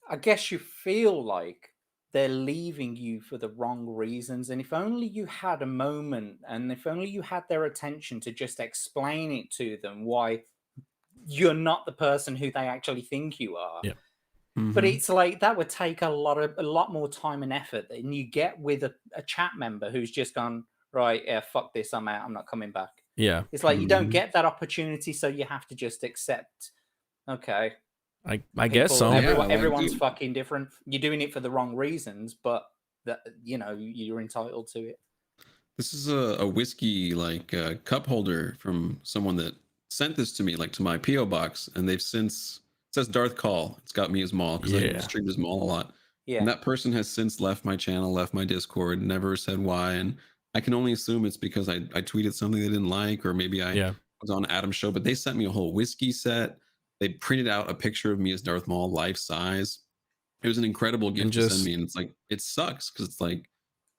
Speaker 3: I guess you feel like they're leaving you for the wrong reasons. And if only you had a moment, and if only you had their attention to just explain it to them why you're not the person who they actually think you are.
Speaker 1: Yeah.
Speaker 3: But it's like that would take a lot more time and effort than you get with a chat member who's just gone, right, yeah, fuck this, I'm out, I'm not coming back.
Speaker 1: Yeah.
Speaker 3: It's like you don't get that opportunity, so you have to just accept, okay.
Speaker 1: I guess so.
Speaker 3: Everyone's fucking different. You're doing it for the wrong reasons, but that you're entitled to it.
Speaker 2: This is a whiskey cup holder from someone that sent this to me, to my P.O. box, and they've since, it says Darth Call. It's got me as Maul because I streamed as Maul a lot.
Speaker 3: Yeah.
Speaker 2: And that person has since left my channel, left my Discord, never said why. And I can only assume it's because I tweeted something they didn't like, or maybe I was on Adam's show, but they sent me a whole whiskey set. They printed out a picture of me as Darth Maul, life size. It was an incredible gift to send me. And it's like, it sucks because it's like,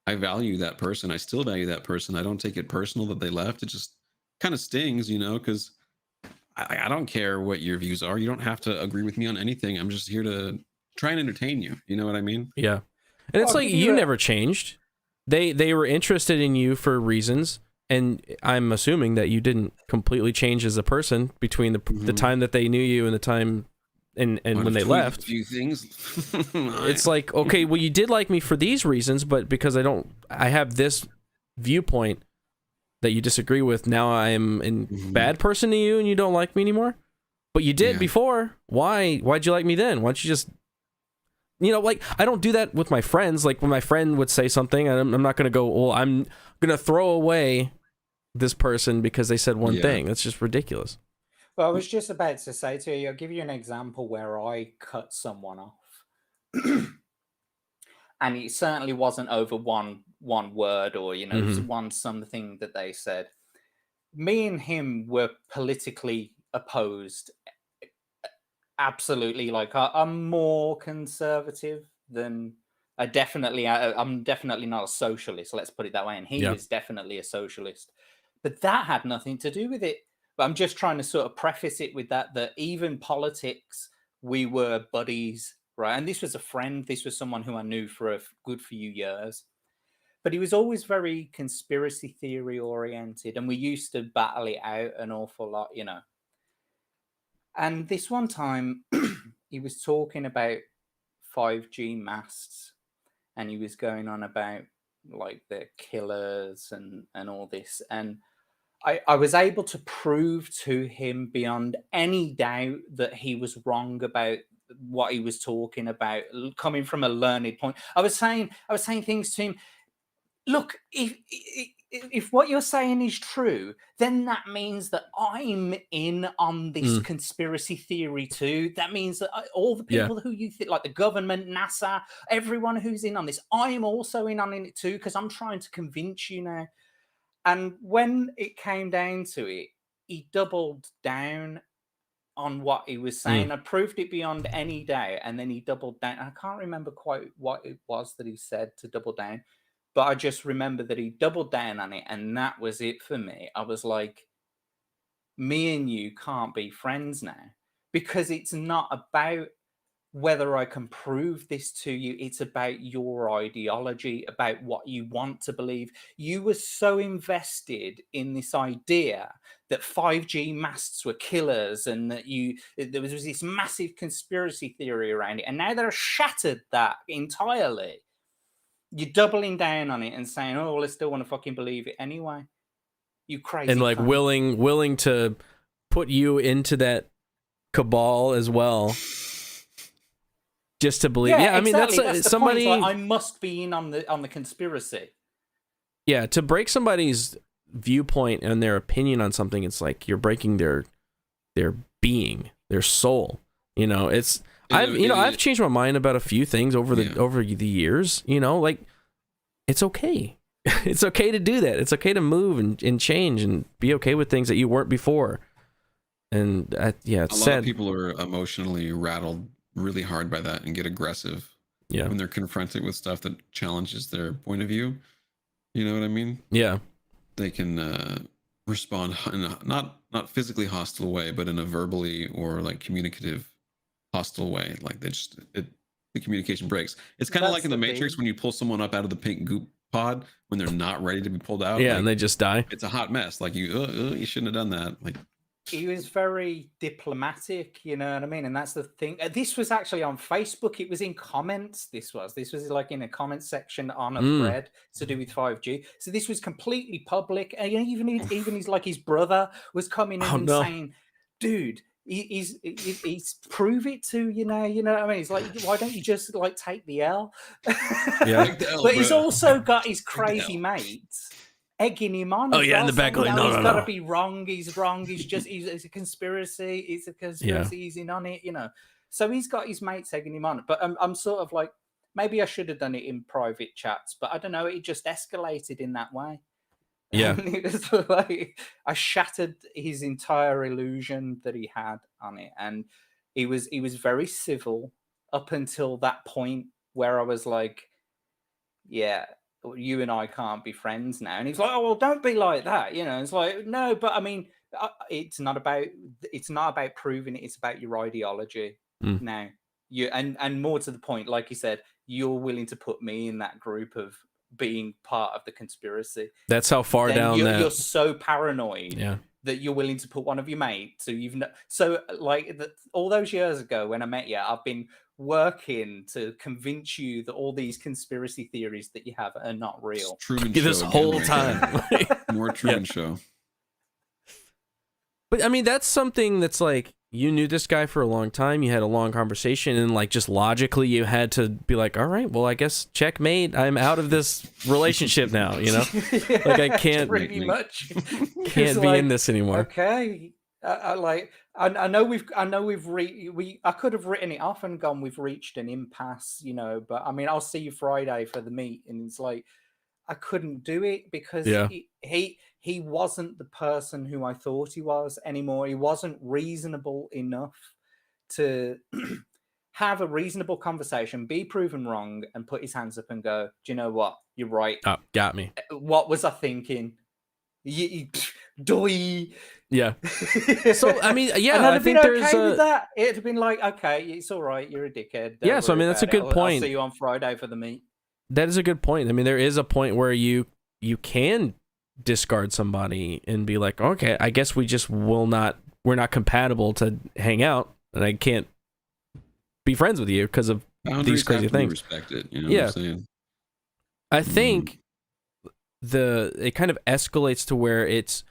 Speaker 2: I value that person. I still value that person. I don't take it personal that they left. It just kind of stings, because I don't care what your views are. You don't have to agree with me on anything. I'm just here to try and entertain you. You know what I mean?
Speaker 1: Yeah. And it's like you never changed. They were interested in you for reasons, and I'm assuming that you didn't completely change as a person between the time that they knew you and the time and
Speaker 2: Might
Speaker 1: when
Speaker 2: have
Speaker 1: they
Speaker 2: tweeted
Speaker 1: left,
Speaker 2: a few things.
Speaker 1: it's like, okay, well, you did like me for these reasons, but because I have this viewpoint that you disagree with, now I am a bad person to you and you don't like me anymore. But you did before. Why'd you like me then? Why don't you just, like, I don't do that with my friends. Like, when my friend would say something, I'm not going to go, well, I'm going to throw away this person because they said one thing. That's just ridiculous.
Speaker 3: Well, I was just about to say to you, I'll give you an example where I cut someone off. And it certainly wasn't over one word or, it was something that they said. Me and him were politically opposed. Absolutely. Like, I'm more conservative than I'm definitely not a socialist. Let's put it that way. And he was definitely a socialist, but that had nothing to do with it. But I'm just trying to sort of preface it with that even politics, we were buddies, right? And this was a friend. This was someone who I knew for a good few years. But he was always very conspiracy theory oriented. And we used to battle it out an awful lot, And this one time, he was talking about 5G masts. And he was going on about, like, the killers and all this. And I was able to prove to him beyond any doubt that he was wrong about what he was talking about, coming from a learned point. I was saying things to him. Look, if what you're saying is true, then that means that I'm in on this conspiracy theory too. That means that all the people who you think, like the government, NASA, everyone who's in on this, I'm also in on it too, because I'm trying to convince you now. And when it came down to it, he doubled down on what he was saying. I proved it beyond any doubt, and then he doubled down. I can't remember quite what it was that he said to double down, but I just remember that he doubled down on it, and that was it for me. I was like, me and you can't be friends now, because it's not about whether I can prove this to you. It's about your ideology, about what you want to believe. You were so invested in this idea that 5G masts were killers and that there was this massive conspiracy theory around it. And now they're shattered that entirely. You're doubling down on it and saying, oh, well, I still want to fucking believe it anyway. You crazy
Speaker 1: and like
Speaker 3: cunt.
Speaker 1: willing to put you into that cabal as well. Just to believe, I mean,
Speaker 3: exactly.
Speaker 1: that's somebody.
Speaker 3: Point. Like, I must be in on the conspiracy.
Speaker 1: Yeah, to break somebody's viewpoint and their opinion on something, it's like you're breaking their being, their soul. I've changed my mind about a few things over the years. Like, it's okay. It's okay to do that. It's okay to move and change and be okay with things that you weren't before. And it's sad.
Speaker 2: A lot of people are emotionally rattled really hard by that and get aggressive when they're confronted with stuff that challenges their point of view. You know what I mean?
Speaker 1: Yeah. They
Speaker 2: can respond in a not physically hostile way, but in a verbally or like communicative hostile way. Like the communication breaks. It's kind of like in the Matrix when you pull someone up out of the pink goop pod when they're not ready to be pulled out.
Speaker 1: Yeah, and they just die.
Speaker 2: It's a hot mess. Like you shouldn't have done that. Like,
Speaker 3: he was very diplomatic, you know what I mean? And that's the thing. This was actually on Facebook. It was in comments. This was like in a comment section on a thread to do with 5G. So this was completely public. And even his brother was coming in and saying, dude, he's prove it to, you know what I mean? He's like, why don't you just like take the L?
Speaker 1: Yeah.
Speaker 3: But he's also got his crazy mates egging him on.
Speaker 1: Oh yeah, in the back, like, no,
Speaker 3: he's got to be wrong. He's wrong. It's a conspiracy. It's a conspiracy. He's in on it, So he's got his mates egging him on. But I'm sort of like, maybe I should have done it in private chats, but I don't know. It just escalated in that way.
Speaker 1: Yeah,
Speaker 3: and it was like I shattered his entire illusion that he had on it, and he was very civil up until that point where I was like, yeah, you and I can't be friends now. And he's like, oh, well, don't be like that. It's like, no, but I mean, it's not about proving it. It's about your ideology now. And more to the point, like you said, you're willing to put me in that group of being part of the conspiracy.
Speaker 1: That's how far down
Speaker 3: you're so paranoid that you're willing to put one of your mates who so like all those years ago when I met you, I've been working to convince you that all these conspiracy theories that you have are not real.
Speaker 2: Truman
Speaker 1: This
Speaker 2: Show
Speaker 1: whole
Speaker 2: again,
Speaker 1: time.
Speaker 2: More Truman Show.
Speaker 1: But I mean, that's something that's like, you knew this guy for a long time, you had a long conversation, and like just logically you had to be like, all right, well, I guess checkmate, I'm out of this relationship now, you know?
Speaker 3: Yeah,
Speaker 1: like I can't
Speaker 3: pretty much
Speaker 1: can't be in this anymore.
Speaker 3: Okay. I know I could have written it off and gone, we've reached an impasse, you know, but I mean, I'll see you Friday for the meet, and it's like I couldn't do it because he wasn't the person who I thought he was anymore. He wasn't reasonable enough to have a reasonable conversation, be proven wrong, and put his hands up and go, do you know what? You're right.
Speaker 1: Oh, got me.
Speaker 3: What was I thinking? Doy.
Speaker 1: Yeah. So I mean, yeah,
Speaker 3: and I'd
Speaker 1: I
Speaker 3: have
Speaker 1: think
Speaker 3: been
Speaker 1: there's
Speaker 3: okay with that. It'd have been like, okay, it's all right. You're a dickhead. Don't
Speaker 1: Yeah, so I
Speaker 3: worry
Speaker 1: mean, that's a
Speaker 3: about it.
Speaker 1: good point.
Speaker 3: I'll see you on Friday for the meet.
Speaker 1: That is a good point. I mean, there is a point where you can discard somebody and be like, okay, I guess we're not compatible to hang out, and I can't be friends with you because of these crazy things.
Speaker 2: Respect it, you know what I'm saying?
Speaker 1: I think it kind of escalates to where it's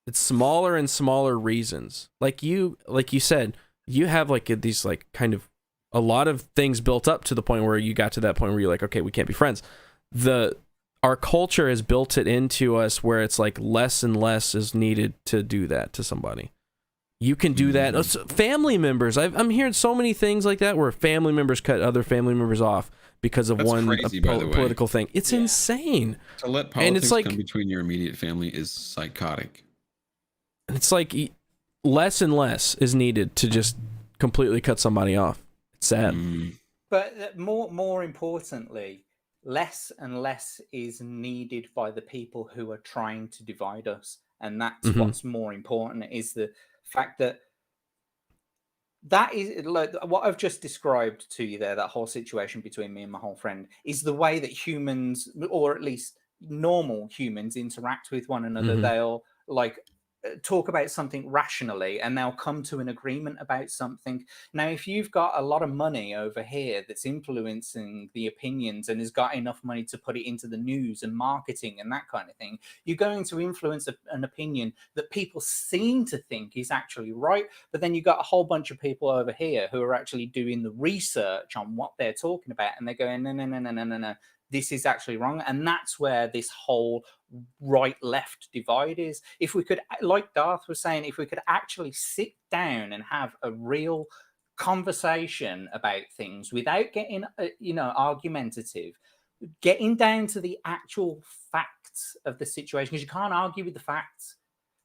Speaker 1: smaller and smaller reasons. Like you said, you have like these like kind of a lot of things built up to the point where you got to that point where you're like, okay, we can't be friends. Our culture has built it into us where it's like less and less is needed to do that to somebody. You can do that. Family members. I'm hearing so many things like that where family members cut other family members off because of political thing. It's insane.
Speaker 2: To let politics come between your immediate family is psychotic.
Speaker 1: And it's like less and less is needed to just completely cut somebody off. It's sad.
Speaker 3: But more importantly, less and less is needed by the people who are trying to divide us. And that's what's more important, is the fact that is like what I've just described to you there, that whole situation between me and my whole friend, is the way that humans, or at least normal humans, interact with one another. They'll like talk about something rationally and they'll come to an agreement about something. Now, if you've got a lot of money over here that's influencing the opinions and has got enough money to put it into the news and marketing and that kind of thing, you're going to influence an opinion that people seem to think is actually right. But then you've got a whole bunch of people over here who are actually doing the research on what they're talking about, and they're going, no, this is actually wrong. And that's where this whole right-left divide is. If we could, like Darth was saying, if we could actually sit down and have a real conversation about things without getting, argumentative, getting down to the actual facts of the situation, because you can't argue with the facts.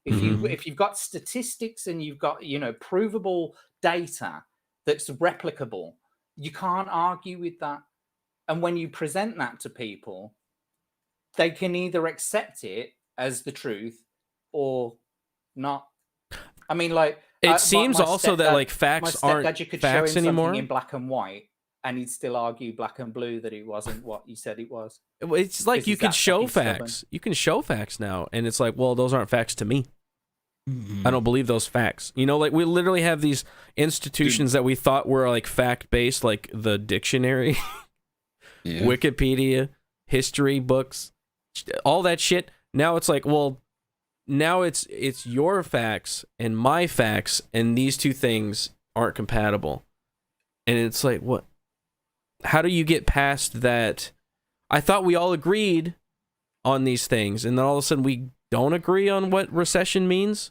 Speaker 3: If you've got statistics and you've got, provable data that's replicable, you can't argue with that. And when you present that to people, they can either accept it as the truth or not. I mean, like,
Speaker 1: it seems also that like facts aren't
Speaker 3: you could
Speaker 1: facts
Speaker 3: show him
Speaker 1: anymore.
Speaker 3: Something in black and white, and he'd still argue black and blue that it wasn't what you said it was.
Speaker 1: It's like you can show facts.
Speaker 3: Stubborn.
Speaker 1: You can show facts now, and it's like, well, those aren't facts to me. I don't believe those facts. Like we literally have these institutions that we thought were like fact-based, like the dictionary. Wikipedia, history books, all that shit. Now it's like, well, now it's your facts and my facts, and these two things aren't compatible. And it's like, what? How do you get past that? I thought we all agreed on these things, and then all of a sudden we don't agree on what recession means.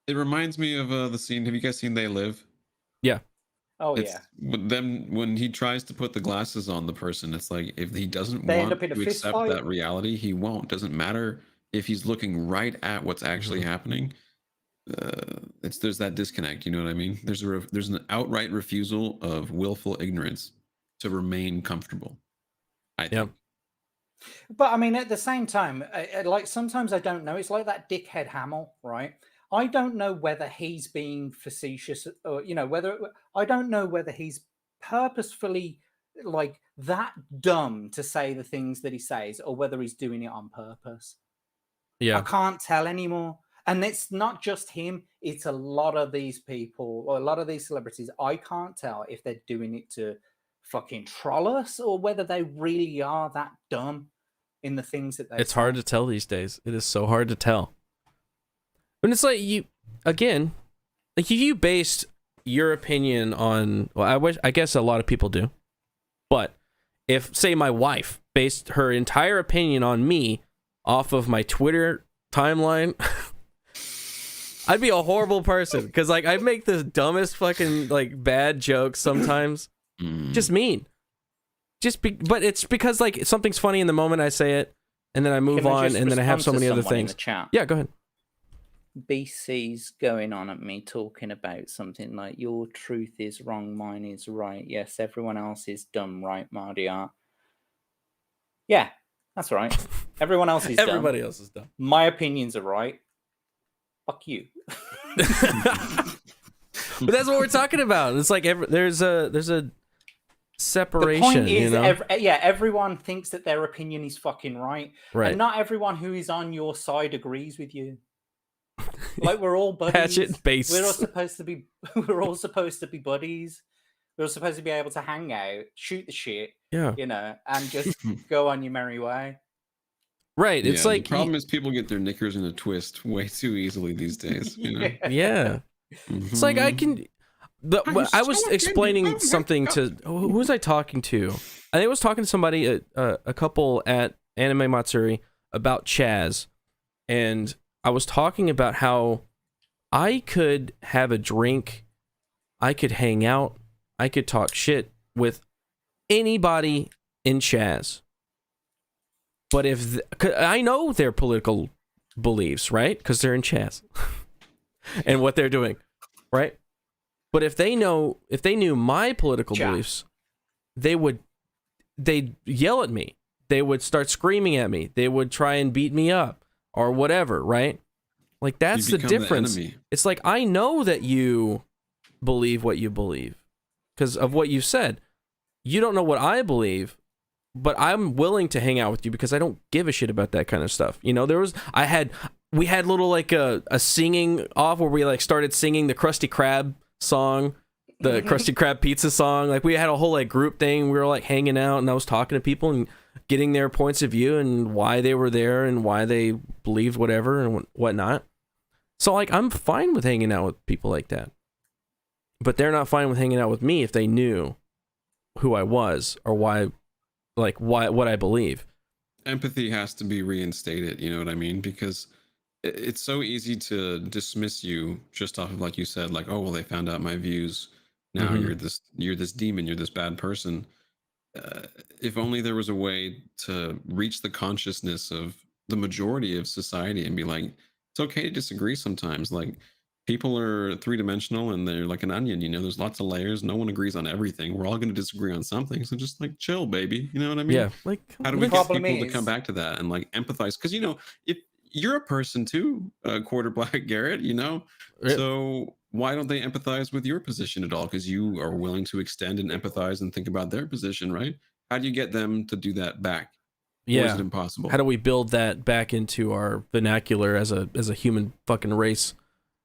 Speaker 2: It reminds me of the scene. Have you guys seen They Live?
Speaker 1: Yeah.
Speaker 3: Oh,
Speaker 2: But then when he tries to put the glasses on the person, it's like, if he doesn't want to accept that reality, he won't. Doesn't matter if he's looking right at what's actually happening. There's that disconnect. You know what I mean? There's an outright refusal of willful ignorance to remain comfortable, I think.
Speaker 3: But I mean, at the same time, like sometimes I don't know. It's like that dickhead Hamill, right? I don't know whether he's being facetious or, I don't know whether he's purposefully like that dumb to say the things that he says, or whether he's doing it on purpose.
Speaker 1: Yeah.
Speaker 3: I can't tell anymore. And it's not just him, it's a lot of these people, or a lot of these celebrities. I can't tell if they're doing it to fucking troll us or whether they really are that dumb in the things that they
Speaker 1: It's hard to tell these days. It is so hard to tell. And it's like if you based your opinion on, well, I guess a lot of people do, but if, say, my wife based her entire opinion on me off of my Twitter timeline, I'd be a horrible person, because like I make the dumbest fucking like bad jokes sometimes, just mean, but it's because like something's funny in the moment I say it, and then I move on, and then I have so many other things. Yeah, go ahead.
Speaker 3: BC's going on at me talking about something like, your truth is wrong, mine is right. Yes, everyone else is dumb, right, Mardia? Yeah, that's right. Everyone else is dumb.
Speaker 1: Everybody else is dumb.
Speaker 3: My opinions are right. Fuck you.
Speaker 1: But that's what we're talking about. It's like there's a separation. The point is,
Speaker 3: everyone thinks that their opinion is fucking right. And not everyone who is on your side agrees with you. Like, we're all buddies.
Speaker 1: Hatchet base.
Speaker 3: We're all supposed to be buddies. We're all supposed to be able to hang out, shoot the shit, and just go on your merry way.
Speaker 1: Right. It's like
Speaker 2: the problem is people get their knickers in a twist way too easily these days. You know?
Speaker 1: Yeah. It's like I was explaining something to, who was I talking to? I think I was talking to somebody, a couple at Anime Matsuri, about Chaz, and I was talking about how I could have a drink, I could hang out, I could talk shit with anybody in Chaz. But if I know their political beliefs, right? Because they're in Chaz and what they're doing, right? But if they knew my political beliefs, they'd yell at me. They would start screaming at me. They would try and beat me up. Or whatever, right? Like, that's the difference. It's like, I know that you believe what you believe because of what you said. You don't know what I believe, but I'm willing to hang out with you because I don't give a shit about that kind of stuff. You know, we had little like a singing off where we like started singing the Krusty Krab song, the Krusty Krab pizza song. Like, we had a whole like group thing. We were like hanging out, and I was talking to people and getting their points of view and why they were there and why they believed whatever and whatnot. So like, I'm fine with hanging out with people like that, but they're not fine with hanging out with me if they knew who I was or why what I believe.
Speaker 2: Empathy has to be reinstated. You know what I mean? Because it's so easy to dismiss you just off of, like you said, like, oh, well, they found out my views. Now you're this demon. You're this bad person. If only there was a way to reach the consciousness of the majority of society and be like, it's okay to disagree sometimes. Like, people are three-dimensional and they're like an onion, you know, there's lots of layers. No one agrees on everything. We're all going to disagree on something. So just like chill, baby. You know what I mean?
Speaker 1: Yeah. Like,
Speaker 2: how do we get people to come back to that and like empathize? Because, you know, if you're a person too, quarter black Garrett, you know, so why don't they empathize with your position at all? Because you are willing to extend and empathize and think about their position, right? How do you get them to do that back?
Speaker 1: Yeah.
Speaker 2: Or is it impossible?
Speaker 1: How do we build that back into our vernacular as a human fucking race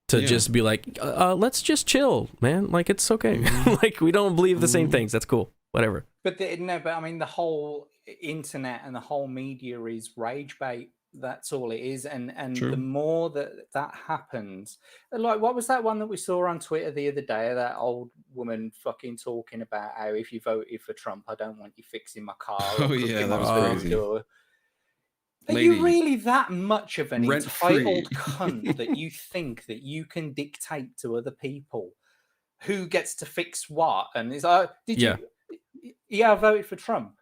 Speaker 1: to just be like, let's just chill, man. Like, it's okay. Like, we don't believe the same things. That's cool. Whatever.
Speaker 3: But I mean, the whole internet and the whole media is rage bait. That's all it is. And the more that happens, like, what was that one that we saw on Twitter the other day, that old woman fucking talking about how if you voted for Trump, I don't want you fixing my car.
Speaker 2: Oh yeah, that was crazy.
Speaker 3: Are you really that much of an entitled cunt that you think that you can dictate to other people who gets to fix what? And it's like, I voted for Trump.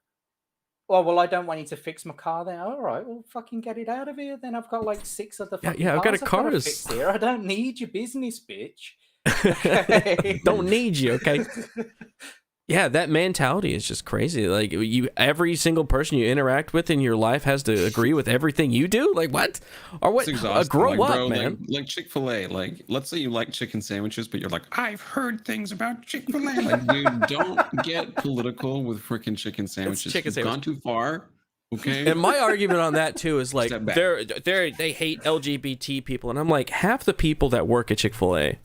Speaker 3: Oh, well, I don't want you to fix my car then. All right, well, fucking get it out of here. Then I've got like 6 other fucking
Speaker 1: I've got a car
Speaker 3: to fix here. I don't need your business, bitch. Okay?
Speaker 1: Don't need you, okay? Yeah, that mentality is just crazy. Like, every single person you interact with in your life has to agree with everything you do. Like, what? Or what? Grow
Speaker 2: like,
Speaker 1: up,
Speaker 2: bro,
Speaker 1: man.
Speaker 2: Like Chick-fil-A. Like, let's say you like chicken sandwiches, but you're like, I've heard things about Chick-fil-A. Like, dude, don't get political with freaking chicken sandwiches. You've gone too far. Okay.
Speaker 1: And my argument on that too is like
Speaker 2: Step back.
Speaker 1: they hate LGBT people, and I'm like, half the people that work at Chick-fil-A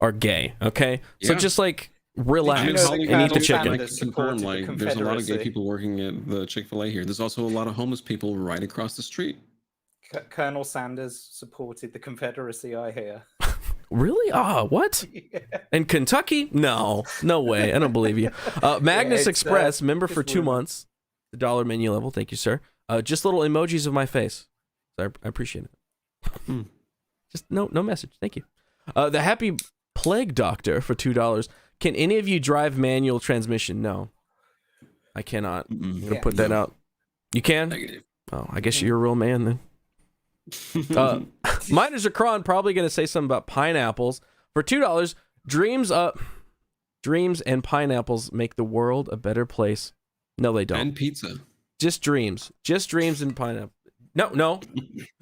Speaker 1: are gay. Okay, so
Speaker 2: Yeah.
Speaker 1: just like relax
Speaker 3: Did you know that
Speaker 1: and eat the
Speaker 3: Colonel
Speaker 1: chicken.
Speaker 2: I
Speaker 3: Sanders
Speaker 2: can confirm,
Speaker 3: supported the
Speaker 2: like, there's a lot of gay
Speaker 3: Confederacy?
Speaker 2: people working at the Chick-fil-A here. There's also a lot of homeless people right across the street.
Speaker 3: Colonel Sanders supported the Confederacy, I hear.
Speaker 1: Really? Ah, what?
Speaker 3: Yeah.
Speaker 1: In Kentucky? No way. I don't believe you. Magnus
Speaker 3: it's,
Speaker 1: Express, member for
Speaker 3: just
Speaker 1: 2
Speaker 3: rumor.
Speaker 1: months. The dollar menu level. Thank you, sir. Just little emojis of my face. I appreciate it.
Speaker 2: Hmm.
Speaker 1: Just no message. Thank you. The Happy Plague Doctor for $2. Can any of you drive manual transmission? No, I cannot. I'm gonna put that out. You can?
Speaker 2: Negative.
Speaker 1: Oh, I guess you're a real man then. Miners are crawling, probably gonna say something about pineapples for $2. Dreams and pineapples make the world a better place. No, they don't.
Speaker 2: And pizza.
Speaker 1: Just dreams and pineapple. No.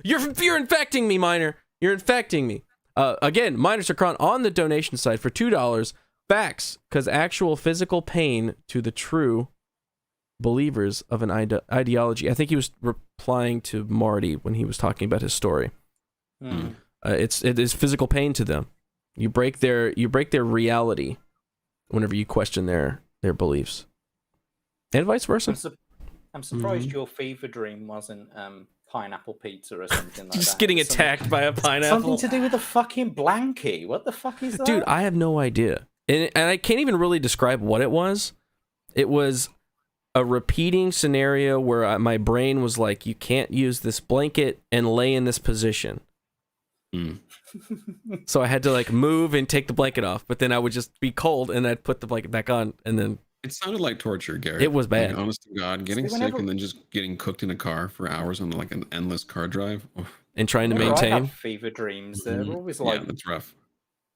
Speaker 1: You're infecting me, Miner. You're infecting me. Again, Miners are crawling on the donation side for $2. Facts, because actual physical pain to the true believers of an ideology. I think he was replying to Marty when he was talking about his story. It is physical pain to them. You break their reality whenever you question their beliefs, and vice versa.
Speaker 3: I'm surprised your fever dream wasn't pineapple pizza or something like that.
Speaker 1: Just getting attacked by a pineapple.
Speaker 3: Something to do with a fucking blankie. What the fuck is that?
Speaker 1: Dude, I have no idea. And I can't even really describe what it was. It was a repeating scenario where my brain was like, you can't use this blanket and lay in this position. So I had to like move and take the blanket off, but then I would just be cold and I'd put the blanket back on, and then
Speaker 2: It sounded like torture, Garrett.
Speaker 1: it was bad.
Speaker 2: Like, honest to God, getting sick and then just getting cooked in a car for hours on like an endless car drive. Oh,
Speaker 1: And trying to
Speaker 3: Whenever I
Speaker 1: maintain.
Speaker 3: have fever dreams. They're always like,
Speaker 2: yeah, that's rough.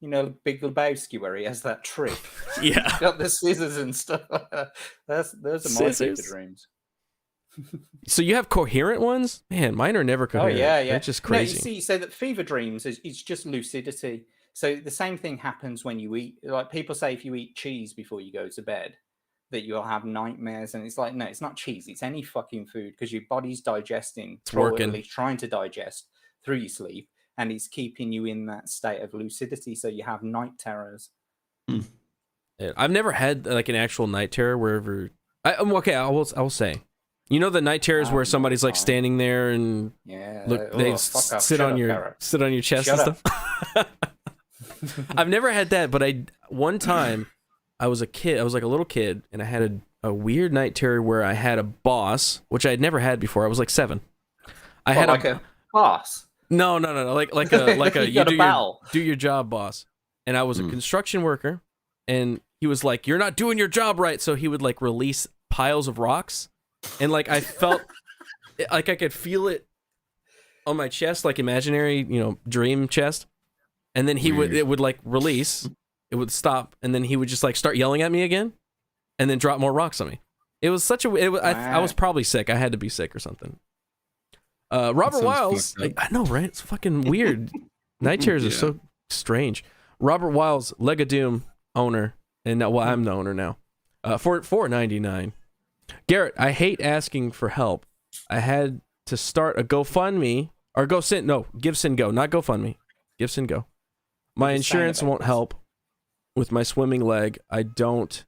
Speaker 3: you know, Big Lebowski where he has that trick.
Speaker 1: Yeah.
Speaker 3: Got the scissors and stuff. Those are my fever
Speaker 1: Scissors?
Speaker 3: dreams.
Speaker 1: So you have coherent ones? Man, mine are never
Speaker 3: Oh
Speaker 1: coherent.
Speaker 3: yeah.
Speaker 1: That's just
Speaker 3: No, you
Speaker 1: crazy.
Speaker 3: see, so that fever dreams is it's just lucidity. So the same thing happens when you eat. Like people say, if you eat cheese before you go to bed, that you'll have nightmares. And it's like, no, it's not cheese. It's any fucking food because your body's digesting,
Speaker 1: It's
Speaker 3: or
Speaker 1: working.
Speaker 3: at least trying to digest through your sleep, and it's keeping you in that state of lucidity. So you have night terrors.
Speaker 1: I've never had like an actual night terror wherever. I will say, you know, the night terrors where somebody's like standing there and
Speaker 3: Yeah,
Speaker 1: look,
Speaker 3: oh,
Speaker 1: they
Speaker 3: fuck off.
Speaker 1: sit
Speaker 3: Shut
Speaker 1: on
Speaker 3: up,
Speaker 1: your
Speaker 3: Garrett.
Speaker 1: chest
Speaker 3: Shut
Speaker 1: and stuff. I've never had that, but one time I was a kid. I was like a little kid, and I had a weird night terror where I had a boss, which I had never had before. I was like 7. I had
Speaker 3: like a boss.
Speaker 1: No, like a
Speaker 3: You got a battle.
Speaker 1: do your job boss. And I was a construction worker, and he was like, "You're not doing your job right." So he would like release piles of rocks, and like I felt like I could feel it on my chest, like imaginary, dream chest. And then it would like release, it would stop, and then he would just like start yelling at me again, and then drop more rocks on me. It was such a I was probably sick. I had to be sick or something. Robert Wiles, I know, right? It's fucking weird. Night terrors are so strange. Robert Wiles, Legadoom owner, and now, well, I'm the owner now. For $4.99. Garrett, I hate asking for help. I had to start a GoFundMe or GiveSendGo, not GoFundMe. GiveSendGo. My insurance won't help with my swimming leg. I don't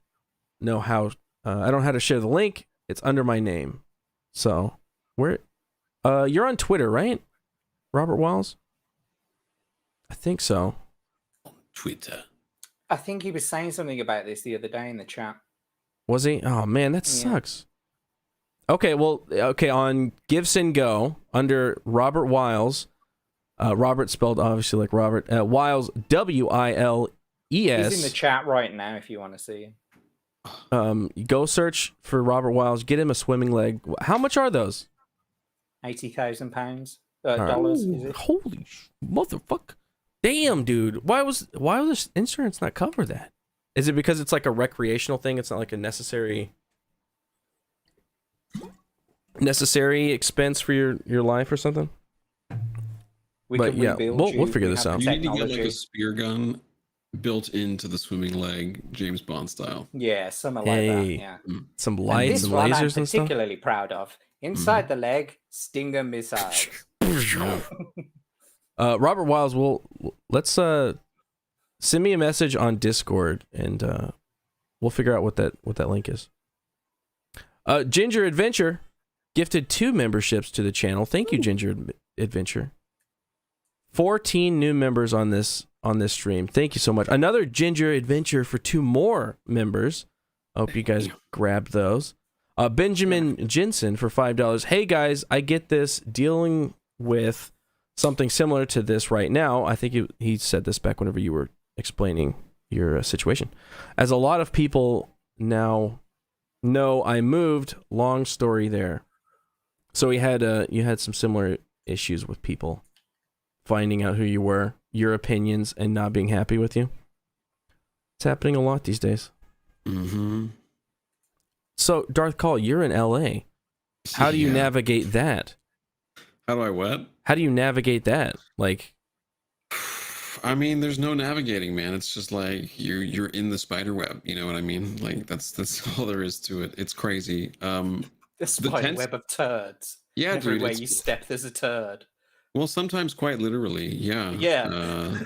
Speaker 1: know how. I don't know how to share the link. It's under my name. So where? You're on Twitter, right, Robert Wiles? I think so.
Speaker 2: Twitter.
Speaker 3: I think he was saying something about this the other day in the chat.
Speaker 1: Was he? Oh man, that sucks. Okay, on GiveSendGo under Robert Wiles. Robert spelled obviously like Robert. Wiles, Wiles.
Speaker 3: He's in the chat right now if you want to see him.
Speaker 1: Go search for Robert Wiles. Get him a swimming leg. How much are those?
Speaker 3: £80,000 dollars. Is it?
Speaker 1: Holy motherfucker! Damn, dude. Why was this insurance not cover that? Is it because it's like a recreational thing? It's not like a necessary expense for your life or something?
Speaker 3: We'll
Speaker 1: figure this out.
Speaker 2: You need to get like a spear gun built into the swimming leg, James Bond style.
Speaker 3: Yeah, something like that. Yeah.
Speaker 1: Some lights and
Speaker 3: one I'm
Speaker 1: lasers and stuff.
Speaker 3: particularly proud of Inside the leg, Stinger missiles.
Speaker 1: Robert Wiles, let's send me a message on Discord and we'll figure out what that link is. Ginger Adventure gifted 2 memberships to the channel. Thank you, Ginger Adventure. 14 new members on this stream. Thank you so much. Another Ginger Adventure for 2 more members. I hope you guys grabbed those. Benjamin Jensen for $5. Hey guys, I get this, dealing with something similar to this right now. I think he said this back whenever you were explaining your situation. As a lot of people now know, I moved. Long story there. So you had some similar issues with people finding out who you were, your opinions, and not being happy with you. It's happening a lot these days.
Speaker 2: Mm-hmm.
Speaker 1: So, Darth Call, you're in LA. How do you navigate that?
Speaker 2: How do I what?
Speaker 1: How do you navigate that? Like,
Speaker 2: I mean, there's no navigating, man. It's just like you're in the spider web. You know what I mean? Like that's all there is to it. It's crazy.
Speaker 3: The spider web of turds.
Speaker 2: Yeah,
Speaker 3: everywhere
Speaker 2: dude,
Speaker 3: you step, there's a turd.
Speaker 2: Well, sometimes quite literally. Yeah.
Speaker 3: Yeah.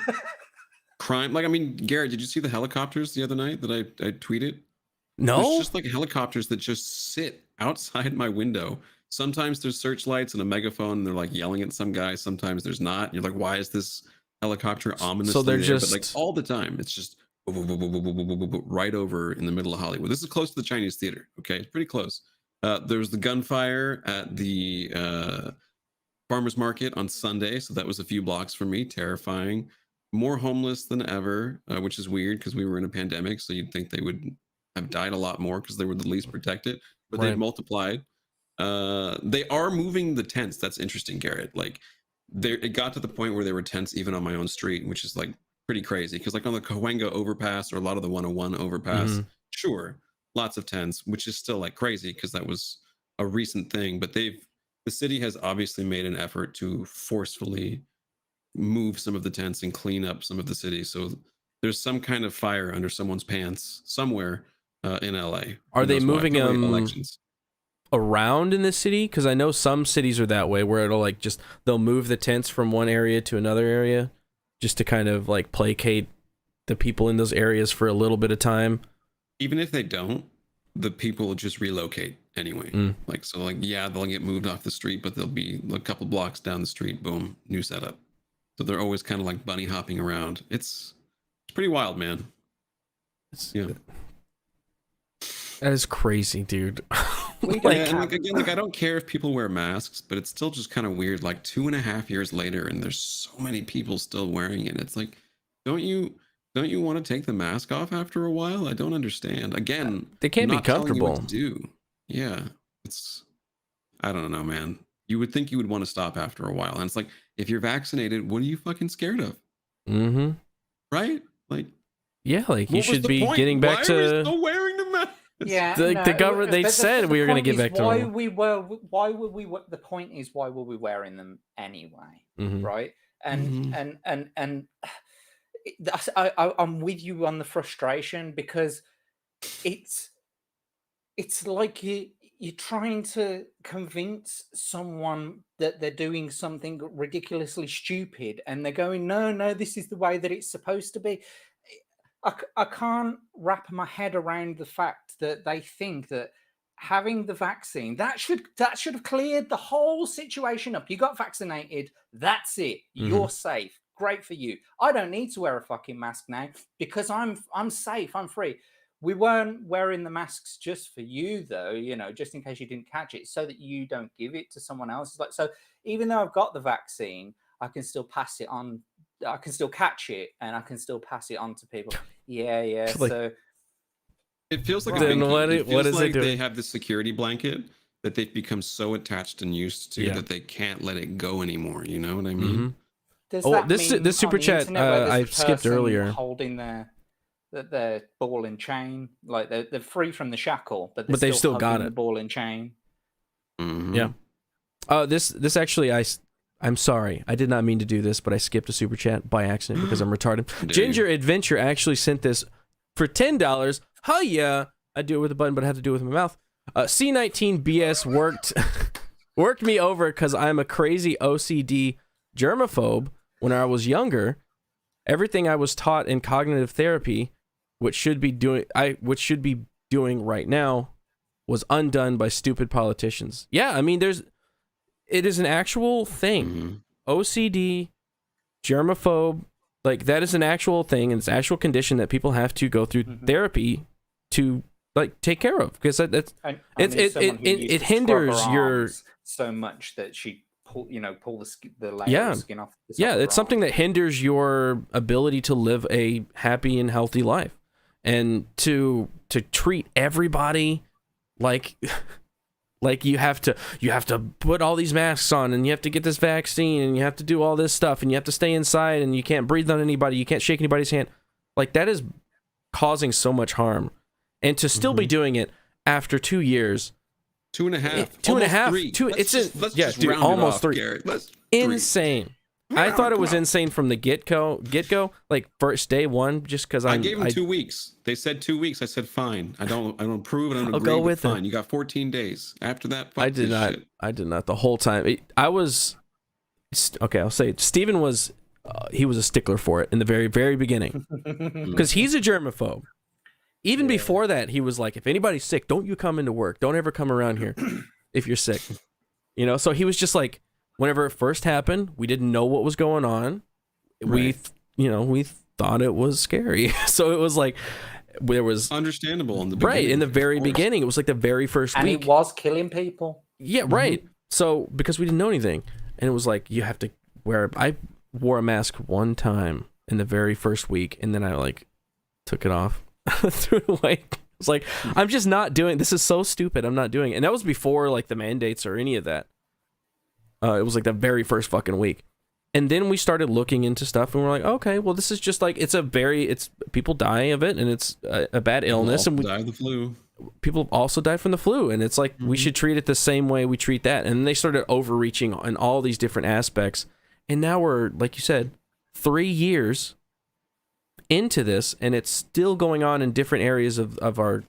Speaker 2: Crime. Like, I mean, Garrett, did you see the helicopters the other night that I tweeted?
Speaker 1: No.
Speaker 2: There's just like helicopters that just sit outside my window. Sometimes there's searchlights and a megaphone, and they're like yelling at some guy. Sometimes there's not. And you're like, why is this helicopter ominously
Speaker 1: so they're
Speaker 2: there?
Speaker 1: just...
Speaker 2: But like all the time, it's just right over in the middle of Hollywood. This is close to the Chinese theater. Okay, it's pretty close. There was the gunfire at the farmers market on Sunday, so that was a few blocks from me. Terrifying. More homeless than ever, which is weird because we were in a pandemic, so you'd think they would have died a lot more because they were the least protected, but
Speaker 1: right.
Speaker 2: They multiplied. They are moving the tents. That's interesting, Garrett. Like, it got to the point where there were tents even on my own street, which is like pretty crazy. Because like on the Cahuenga overpass or a lot of the 101 overpass, sure, lots of tents, which is still like crazy because that was a recent thing. But the city has obviously made an effort to forcefully move some of the tents and clean up some of the city. So there's some kind of fire under someone's pants somewhere in LA.
Speaker 1: Are they moving them
Speaker 2: elections
Speaker 1: around in the city? Because I know some cities are that way, where it'll like they'll move the tents from one area to another area just to kind of like placate the people in those areas for a little bit of time.
Speaker 2: Even if they don't, the people will just relocate anyway. Like, so like, yeah, they'll get moved off the street, but they'll be a couple blocks down the street, boom, new setup. So they're always kind of like bunny hopping around. It's pretty wild, man. Yeah.
Speaker 1: That is crazy, dude.
Speaker 2: Like I don't care if people wear masks, but it's still just kind of weird. Like 2.5 years later, and there's so many people still wearing it. It's like, don't you want to take the mask off after a while? I don't understand. Again,
Speaker 1: they can't be comfortable.
Speaker 2: What to do. Yeah, I don't know, man. You would think you would want to stop after a while, and it's like, if you're vaccinated, what are you fucking scared of?
Speaker 1: Mm-hmm.
Speaker 2: Right? Like,
Speaker 1: yeah, like you should be
Speaker 2: point?
Speaker 1: getting back to.
Speaker 2: Why are we still wearing the mask?
Speaker 3: Yeah,
Speaker 1: the government. They said we were going to get back to.
Speaker 3: Why were we? The point is, why were we wearing them anyway? Right? And I'm with you on the frustration, because it's like you're trying to convince someone that they're doing something ridiculously stupid, and they're going, no, this is the way that it's supposed to be. I can't wrap my head around the fact that they think that having the vaccine, that should have cleared the whole situation up. You got vaccinated, that's it. You're safe. Great for you. I don't need to wear a fucking mask now because I'm safe. I'm free. We weren't wearing the masks just for you, though, just in case you didn't catch it, so that you don't give it to someone else. It's like, so even though I've got the vaccine, I can still pass it on. I can still catch it, and I can still pass it on to people. Yeah.
Speaker 1: Like,
Speaker 3: so
Speaker 2: it feels like they have this security blanket that they've become so attached and used to that they can't let it go anymore. You know what I mean?
Speaker 3: Does that mean
Speaker 1: this super chat I skipped earlier,
Speaker 3: holding their ball and chain, like they're free from the shackle, but
Speaker 1: they've still got
Speaker 3: the ball and chain.
Speaker 1: Yeah. This actually I'm sorry. I did not mean to do this, but I skipped a super chat by accident because I'm retarded. Ginger Adventure actually sent this for $10. Oh yeah. I do it with a button, but I have to do it with my mouth. C19 BS worked worked me over because I'm a crazy OCD germaphobe. When I was younger, everything I was taught in cognitive therapy, which should be doing right now, was undone by stupid politicians. Yeah, I mean, it is an actual thing. OCD, germaphobe, like that is an actual thing, and it's an actual condition that people have to go through therapy to like take care of, because it hinders your
Speaker 3: so much that she pull the layer of skin off.
Speaker 1: It's something that hinders your ability to live a happy and healthy life, and to treat everybody like you have to put all these masks on, and you have to get this vaccine, and you have to do all this stuff, and you have to stay inside, and you can't breathe on anybody, you can't shake anybody's hand. Like, that is causing so much harm. And to still be doing it after 2 years,
Speaker 2: 2.5,
Speaker 1: 2.5,
Speaker 2: let's
Speaker 1: dude, almost 3.
Speaker 2: Garrett.
Speaker 1: Insane. I thought it was insane from the get-go, like first day one, just because
Speaker 2: I gave them 2 weeks. They said 2 weeks. I said fine. I don't approve. I don't agree.
Speaker 1: Go with
Speaker 2: fine.
Speaker 1: it.
Speaker 2: You got 14 days. After that, fuck
Speaker 1: I did not.
Speaker 2: Shit.
Speaker 1: I did not the whole time. I'll say it. Steven was he was a stickler for it in the very, very beginning, because he's a germaphobe. Even before that, he was like, if anybody's sick, don't you come into work. Don't ever come around here if you're sick. So he was just like, whenever it first happened, we didn't know what was going on. Right. We thought it was scary. So it was like, there was
Speaker 2: understandable in the beginning.
Speaker 1: Right, in the very beginning. It was like the very first week.
Speaker 3: And it was killing people.
Speaker 1: Yeah, right. So, because we didn't know anything. And it was like, you have to I wore a mask one time in the very first week, and then I like took it off. Threw it away. It's like, I'm just not doing this. Is so stupid. I'm not doing it. And that was before like the mandates or any of that. It was like the very first fucking week. And then we started looking into stuff, and we're like, okay, well, this is just like, it's people die of it, and it's a bad illness, and
Speaker 2: die of the flu.
Speaker 1: People also die from the flu, and it's like, we should treat it the same way we treat that. And they started overreaching in all these different aspects. And now we're, like you said, 3 years into this, and it's still going on in different areas of our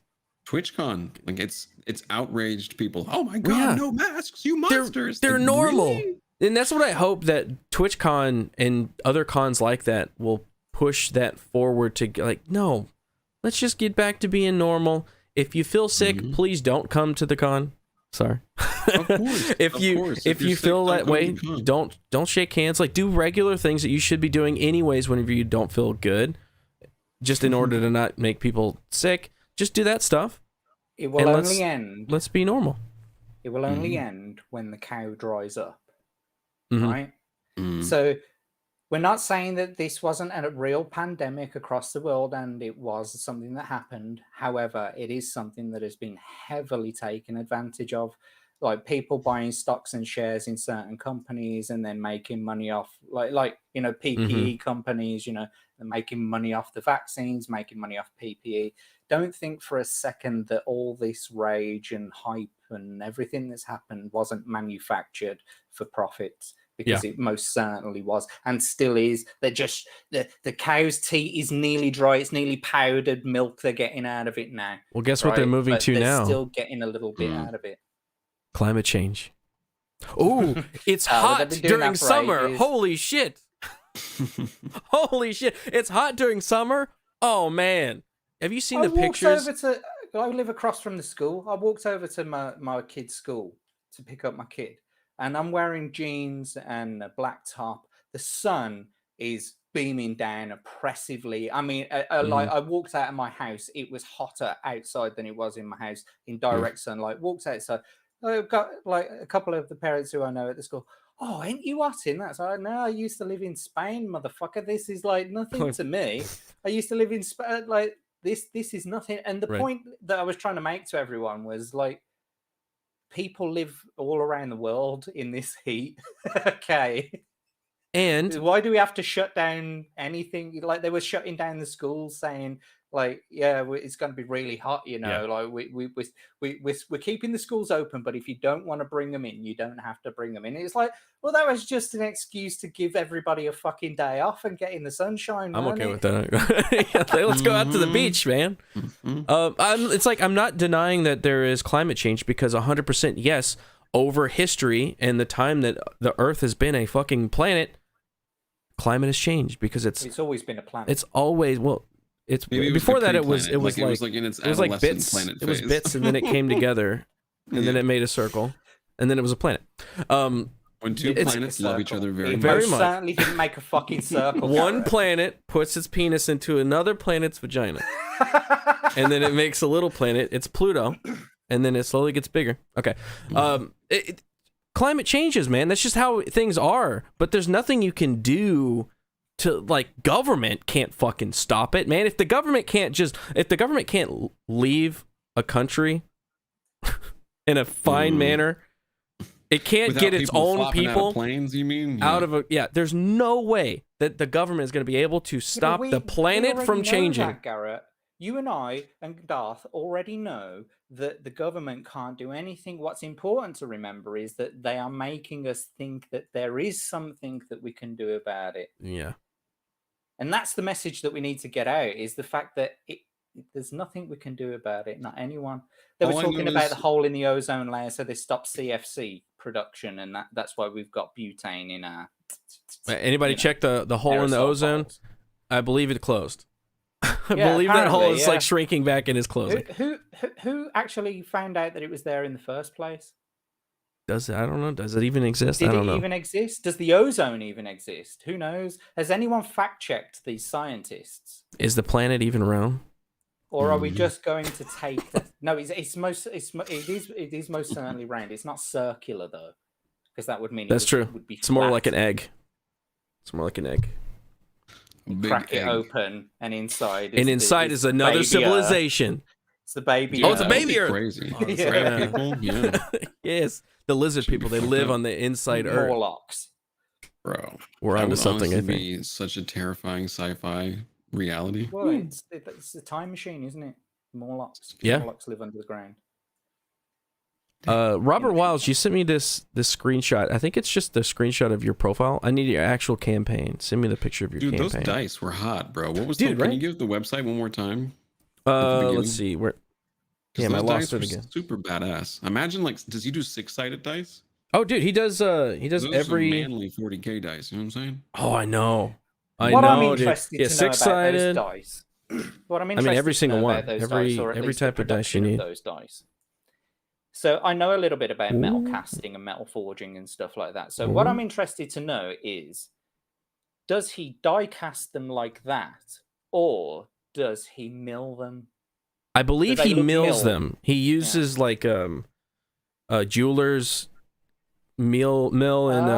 Speaker 2: TwitchCon. Like, it's outraged people. Oh my god, no masks, you monsters.
Speaker 1: They're
Speaker 2: like,
Speaker 1: normal.
Speaker 2: Really?
Speaker 1: And that's what I hope that TwitchCon and other cons like that will push that forward to, like, no, let's just get back to being normal. If you feel sick, please don't come to the con. Sorry.
Speaker 2: Of course.
Speaker 1: If you feel that way, don't shake hands. Like, do regular things that you should be doing anyways whenever you don't feel good, just in order to not make people sick. Just do that stuff.
Speaker 3: It will only end.
Speaker 1: Let's be normal.
Speaker 3: It will only end when the cow dries up,
Speaker 1: Mm-hmm.
Speaker 3: right? So we're not saying that this wasn't a real pandemic across the world, and it was something that happened. However, it is something that has been heavily taken advantage of, like people buying stocks and shares in certain companies and then making money off, like PPE companies, they're making money off the vaccines, making money off PPE. Don't think for a second that all this rage and hype and everything that's happened wasn't manufactured for profits, because it most certainly was and still is. They're just, the cow's teat is nearly dry. It's nearly powdered milk they're getting out of it now.
Speaker 1: Well, guess what they're moving to
Speaker 3: they're
Speaker 1: now?
Speaker 3: Still getting a little bit out of it.
Speaker 1: Climate change. Oh, it's hot during summer. Holy shit. Holy shit. It's hot during summer. Oh, man. Have you seen the pictures?
Speaker 3: I live across from the school. I walked over to my kid's school to pick up my kid, and I'm wearing jeans and a black top. The sun is beaming down oppressively. I mean, like, I walked out of my house. It was hotter outside than it was in my house in direct sunlight. Walked outside. I've got like a couple of the parents who I know at the school. Oh, ain't you hot in that? So I know, I used to live in Spain, motherfucker. This is like nothing to me. I used to live in Spain. Like, this is nothing. And the point that I was trying to make to everyone was, like, people live all around the world in this heat. Okay.
Speaker 1: And
Speaker 3: why do we have to shut down anything? Like, they were shutting down the schools, saying, like, yeah, it's going to be really hot, like we're keeping the schools open, but if you don't want to bring them in, you don't have to bring them in. It's like, well, that was just an excuse to give everybody a fucking day off and get in the sunshine.
Speaker 1: I'm okay with that. Let's go out to the beach, man. It's like, I'm not denying that there is climate change, because 100% yes, over history and the time that the Earth has been a fucking planet, climate has changed because
Speaker 3: it's always been a planet.
Speaker 1: It's always it's
Speaker 2: Maybe
Speaker 1: before that it was
Speaker 2: like in its adolescent planet phase.
Speaker 1: It was bits and then it came together and then it made a circle and then it was a planet.
Speaker 2: When two planets love each other very
Speaker 3: much.
Speaker 1: much.
Speaker 3: Certainly didn't make a fucking circle.
Speaker 1: One planet puts its penis into another planet's vagina. And then it makes a little planet. It's Pluto. And then it slowly gets bigger. Okay. Climate changes, man. That's just how things are. But there's nothing you can do to, like, government can't fucking stop it, man. If the government can't leave a country in a fine manner, it can't
Speaker 2: without
Speaker 1: get its own people
Speaker 2: out of planes, you mean?
Speaker 1: out of a there's no way that the government is going to be able to stop the planet from changing.
Speaker 3: That, Garrett. You and I and Darth already know that the government can't do anything. What's important to remember is that they are making us think that there is something that we can do about it.
Speaker 1: Yeah.
Speaker 3: And that's the message that we need to get out, is the fact that there's nothing we can do about it. Not anyone. They were talking about the hole in the ozone layer, so they stopped CFC production, and that's why we've got butane in our...
Speaker 1: Anybody check the hole in the ozone?
Speaker 3: Bottles.
Speaker 1: I believe it closed. I believe that hole is like shrinking back and is closing.
Speaker 3: Who actually found out that it was there in the first place?
Speaker 1: I don't know. Does it even exist?
Speaker 3: Did
Speaker 1: I don't know.
Speaker 3: it even exist? Does the ozone even exist? Who knows? Has anyone fact-checked these scientists?
Speaker 1: Is the planet even round?
Speaker 3: Or are we just going to take? No, it is most certainly round. It's not circular though, because that would mean
Speaker 1: that's true.
Speaker 3: Would be
Speaker 1: it's more like an egg. It's more like an egg.
Speaker 3: Crack it open, and inside.
Speaker 1: Is another civilization.
Speaker 3: It's the baby.
Speaker 1: Oh, it's a baby Earth.
Speaker 2: Crazy.
Speaker 3: Yeah.
Speaker 2: People? Yeah.
Speaker 1: Yes, the lizard people. They live on the inside Earth.
Speaker 3: Morlocks.
Speaker 2: Bro,
Speaker 1: we're onto something. I think.
Speaker 2: Be such a terrifying sci-fi reality.
Speaker 3: Well, it's a time machine, isn't it? Morlocks.
Speaker 1: Yeah.
Speaker 3: Morlocks live under the ground.
Speaker 1: Robert Wiles, you sent me this screenshot. I think it's just the screenshot of your profile. I need your actual campaign. Send me the picture of your campaign.
Speaker 2: Dude, those dice were hot, bro. What was Can you give the website one more time?
Speaker 1: Let's see. Where? Damn, I lost it again.
Speaker 2: Super badass. Imagine, like, does he do 6-sided dice?
Speaker 1: Oh, dude, he does.
Speaker 2: Those
Speaker 1: every
Speaker 2: manly 40k dice. You know what I'm saying?
Speaker 1: Oh, I know.
Speaker 3: I'm interested to know about those dice. What I'm interested
Speaker 1: every single one.
Speaker 3: Every
Speaker 1: type of dice you need.
Speaker 3: Those dice. So I know a little bit about metal casting and metal forging and stuff like that. So what I'm interested to know is, does he die cast them like that, or does he mill them?
Speaker 1: I believe he mills them. He uses like a jeweler's mill and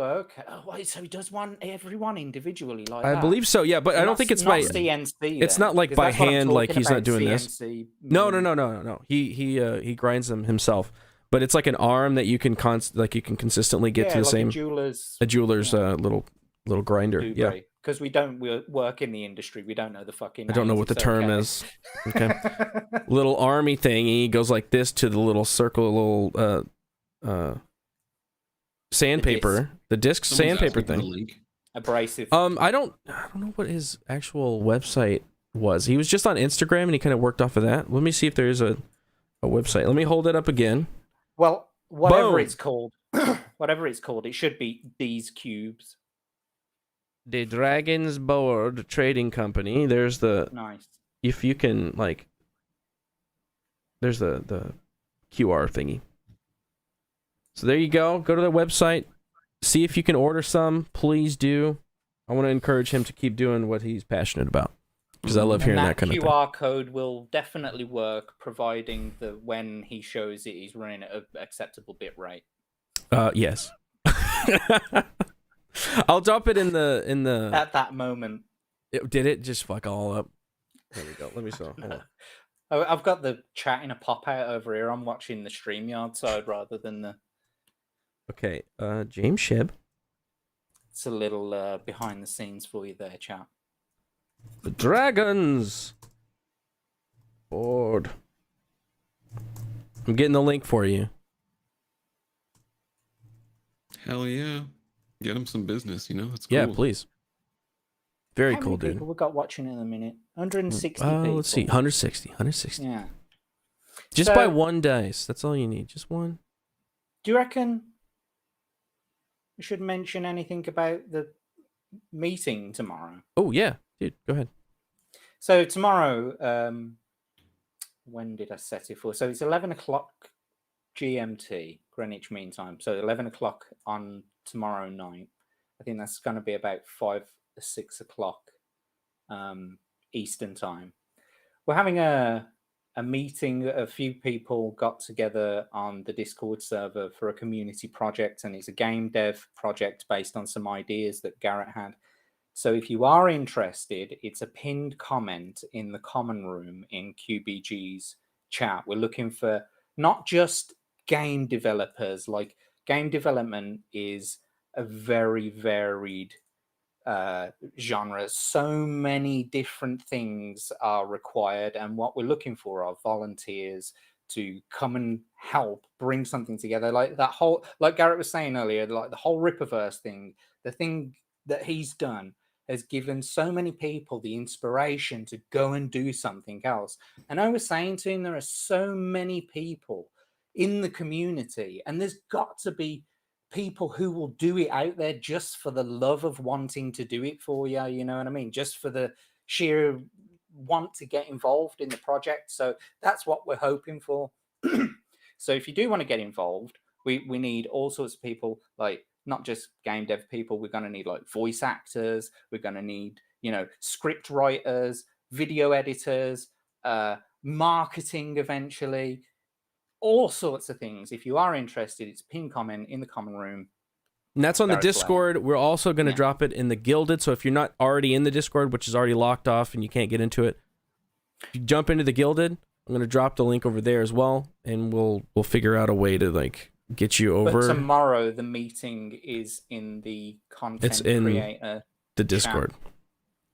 Speaker 3: okay. Oh, wait, so he does every one individually like that?
Speaker 1: I believe so. Yeah, but I don't think it's by
Speaker 3: CNC.
Speaker 1: It's not like by hand. Like he's not doing this. No. He grinds them himself. But it's like an arm that you can consistently get to the same. A jeweler's little grinder. Yeah.
Speaker 3: Because we don't work in the industry, we don't know the fucking.
Speaker 1: I don't know what the term is. Okay. Little army thingy goes like this to the little circle, little sandpaper, the disc sandpaper thing.
Speaker 3: Abrasive.
Speaker 1: I don't know what his actual website was. He was just on Instagram and he kind of worked off of that. Let me see if there's a website. Let me hold it up again.
Speaker 3: Well, whatever it's called, it should be These Cubes.
Speaker 1: The Dragon's Board Trading Company. There's the
Speaker 3: nice.
Speaker 1: If you can there's the QR thingy. So there you go. Go to their website. See if you can order some. Please do. I want to encourage him to keep doing what he's passionate about, because I love hearing that kind of thing.
Speaker 3: QR code will definitely work, providing that when he shows it, he's running at an acceptable bit rate.
Speaker 1: Yes. I'll drop it in the
Speaker 3: at that moment.
Speaker 1: Did it just fuck all up? There we go. Let me see. Hold on.
Speaker 3: I've got the chat in a pop out over here. I'm watching the StreamYard side rather than the.
Speaker 1: Okay, James Shib.
Speaker 3: It's a little behind the scenes for you there, chat.
Speaker 1: The Dragons Board. I'm getting the link for you.
Speaker 2: Hell yeah. Get him some business, you know? It's cool.
Speaker 1: Yeah, please. Very cool, dude.
Speaker 3: People we got watching in a minute? 160 people.
Speaker 1: Let's see. 160.
Speaker 3: Yeah.
Speaker 1: Just buy one dice. That's all you need. Just one.
Speaker 3: Do you reckon we should mention anything about the meeting tomorrow?
Speaker 1: Oh yeah, dude, go ahead.
Speaker 3: So tomorrow, when did I set it for? So it's 11 o'clock GMT, Greenwich Mean Time. So 11 o'clock on tomorrow night. I think that's going to be about 5 or 6 o'clock Eastern Time. We're having a meeting. A few people got together on the Discord server for a community project, and it's a game dev project based on some ideas that Garrett had. So if you are interested, it's a pinned comment in the common room in QBG's chat. We're looking for not just game developers. Like, game development is a very varied genre. So many different things are required, and what we're looking for are volunteers to come and help bring something together. Like that whole, like Garrett was saying earlier, like the whole Rippaverse thing, the thing that he's done has given so many people the inspiration to go and do something else. And I was saying to him, there are so many people in the community, and there's got to be people who will do it out there just for the love of wanting to do it for you. You know what I mean? Just for the sheer want to get involved in the project. So that's what we're hoping for. So if you do want to get involved, we need all sorts of people, like not just game dev people. We're going to need like voice actors. We're going to need, script writers, video editors, marketing eventually, all sorts of things. If you are interested, it's a pinned comment in the common room.
Speaker 1: And that's on the Discord. We're also going to drop it in the Guilded. So if you're not already in the Discord, which is already locked off and you can't get into it, if you jump into the Guilded, I'm going to drop the link over there as well, and we'll figure out a way to like get you over.
Speaker 3: But tomorrow the meeting is in the content creator
Speaker 1: the Discord.
Speaker 3: Chat.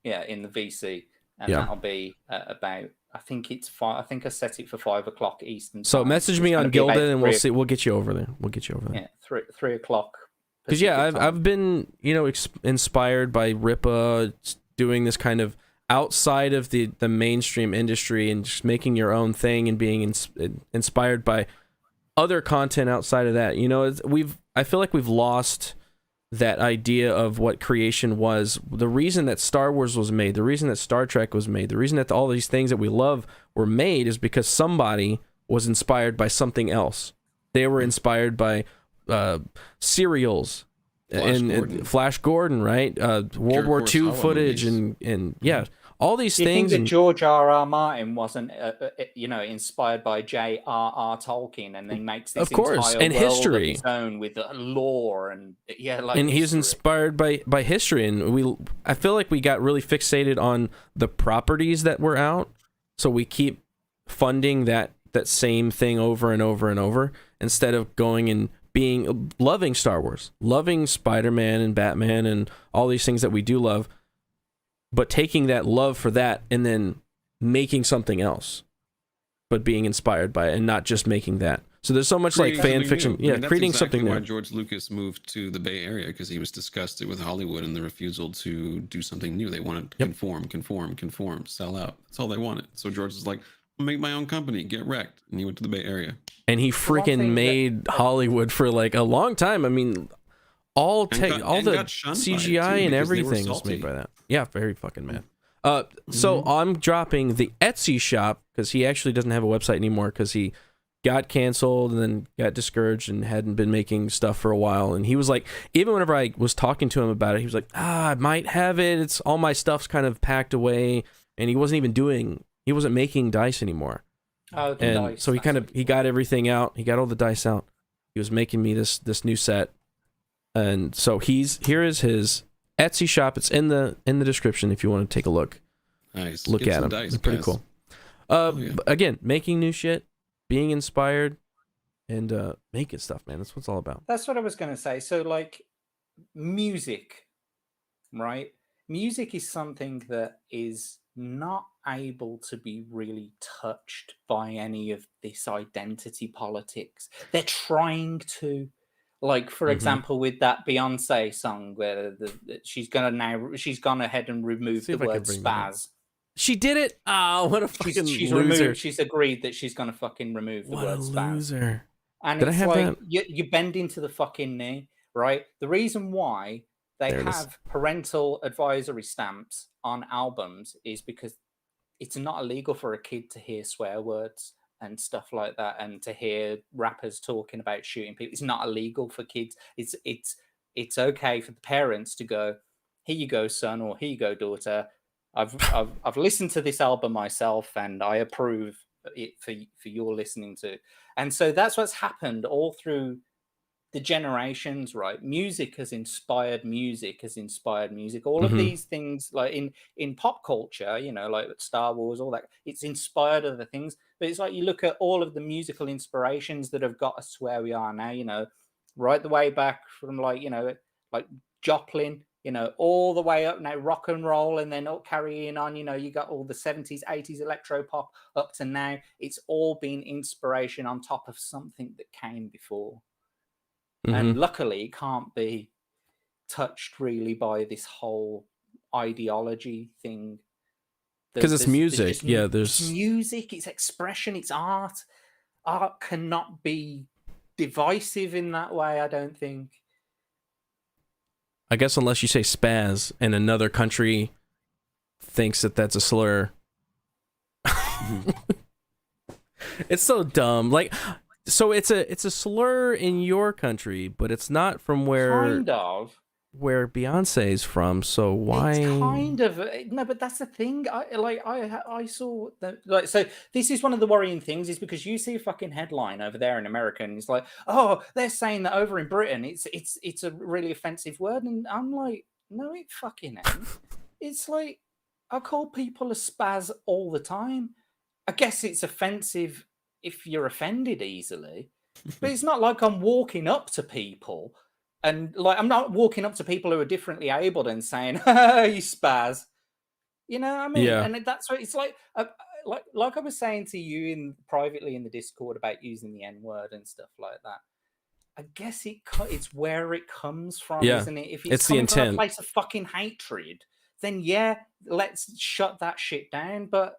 Speaker 3: Yeah, in the VC, and that'll be about. I think it's 5. I think I set it for 5 o'clock Eastern.
Speaker 1: So message me on Guilded, and we'll see. We'll get you over there.
Speaker 3: Yeah, 3 o'clock.
Speaker 1: Because I've been inspired by Rippa doing this kind of outside of the mainstream industry and just making your own thing and being inspired by other content outside of that. I feel like we've lost that idea of what creation was. The reason that Star Wars was made, the reason that Star Trek was made, the reason that all these things that we love were made is because somebody was inspired by something else. They were inspired by serials and Flash Gordon, right? World War II footage and all these
Speaker 3: things.
Speaker 1: You
Speaker 3: think that George R.R. Martin wasn't, inspired by J.R.R. Tolkien, and then makes this entire
Speaker 1: and
Speaker 3: world
Speaker 1: history
Speaker 3: of his own with lore and
Speaker 1: and he's inspired by history, and I feel like we got really fixated on the properties that were out, so we keep funding that same thing over and over and over instead of going and loving Star Wars, loving Spider-Man and Batman and all these things that we do love, but taking that love for that and then making something else, but being inspired by it and not just making that. So there's so much like fan fiction, creating something new.
Speaker 2: Why George Lucas moved to the Bay Area, because he was disgusted with Hollywood and the refusal to do something new. They wanted to conform, sell out. That's all they wanted. So George was like, I'll make my own company, get wrecked, and he went to the Bay Area.
Speaker 1: And he freaking made Hollywood for like a long time. I mean, all the CGI and everything was made by that. Yeah, very fucking mad. So I'm dropping the Etsy shop because he actually doesn't have a website anymore because he got canceled and then got discouraged and hadn't been making stuff for a while. And he was like, even whenever I was talking to him about it, he was like, I might have it. It's all my stuff's kind of packed away. And he wasn't making dice anymore.
Speaker 3: Oh,
Speaker 1: and
Speaker 3: dice.
Speaker 1: So he got everything out. He got all the dice out. He was making me this new set. And so here is his Etsy shop. It's in the description if you want to take a look.
Speaker 2: Nice.
Speaker 1: Look at him. It's pretty cool. Again, making new shit, being inspired, and making stuff, man. That's what it's all about.
Speaker 3: That's what I was going to say. So, like, music, right? Music is something that is not able to be really touched by any of this identity politics. They're trying to. Like, for example, with that Beyonce song where she's gone ahead and removed the word spaz.
Speaker 1: She did it. Oh, what a fucking loser!
Speaker 3: She's agreed that she's gonna fucking remove the word spaz.
Speaker 1: Loser.
Speaker 3: And
Speaker 1: Did I
Speaker 3: it's
Speaker 1: have
Speaker 3: like
Speaker 1: that?
Speaker 3: you bend into the fucking knee, right? The reason why they
Speaker 1: There it is.
Speaker 3: have parental advisory stamps on albums is because it's not illegal for a kid to hear swear words and stuff like that, and to hear rappers talking about shooting people. It's not illegal for kids. It's okay for the parents to go, here you go, son, or here you go, daughter. I've listened to this album myself, and I approve it for your listening to. And so that's what's happened all through the generations, right? Music has inspired music, all of these things, like in pop culture, you know, like Star Wars, all that, it's inspired other things. But it's like you look at all of the musical inspirations that have got us to where we are now, you know, right the way back from, like, you know, like Joplin, you know, all the way up now, rock and roll, and then all carrying on, you know, you got all the 70s 80s electro pop up to now. It's all been inspiration on top of something that came before. And luckily, it can't be touched really by this whole ideology thing.
Speaker 1: Because it's music.
Speaker 3: It's music, it's expression, it's art. Art cannot be divisive in that way, I don't think.
Speaker 1: I guess unless you say spaz and another country thinks that that's a slur. It's so dumb. Like, so it's a slur in your country, but it's not from where Beyonce's from. So why?
Speaker 3: It's kind of no, but that's the thing. I saw that, like, so this is one of the worrying things, is because you see a fucking headline over there in America, and it's like, oh, they're saying that over in Britain it's a really offensive word, and I'm like, no, it fucking ain't. It's like, I call people a spaz all the time. I guess it's offensive if you're offended easily, but it's not like I'm walking up to people and, like, I'm not walking up to people who are differently abled and saying, you spaz. You know what I mean?
Speaker 1: Yeah.
Speaker 3: And that's what it's like. Like I was saying to you privately in the Discord about using the N-word and stuff like that. I guess it's where it comes from, isn't it? If it's coming from a place of fucking hatred, then yeah, let's shut that shit down. But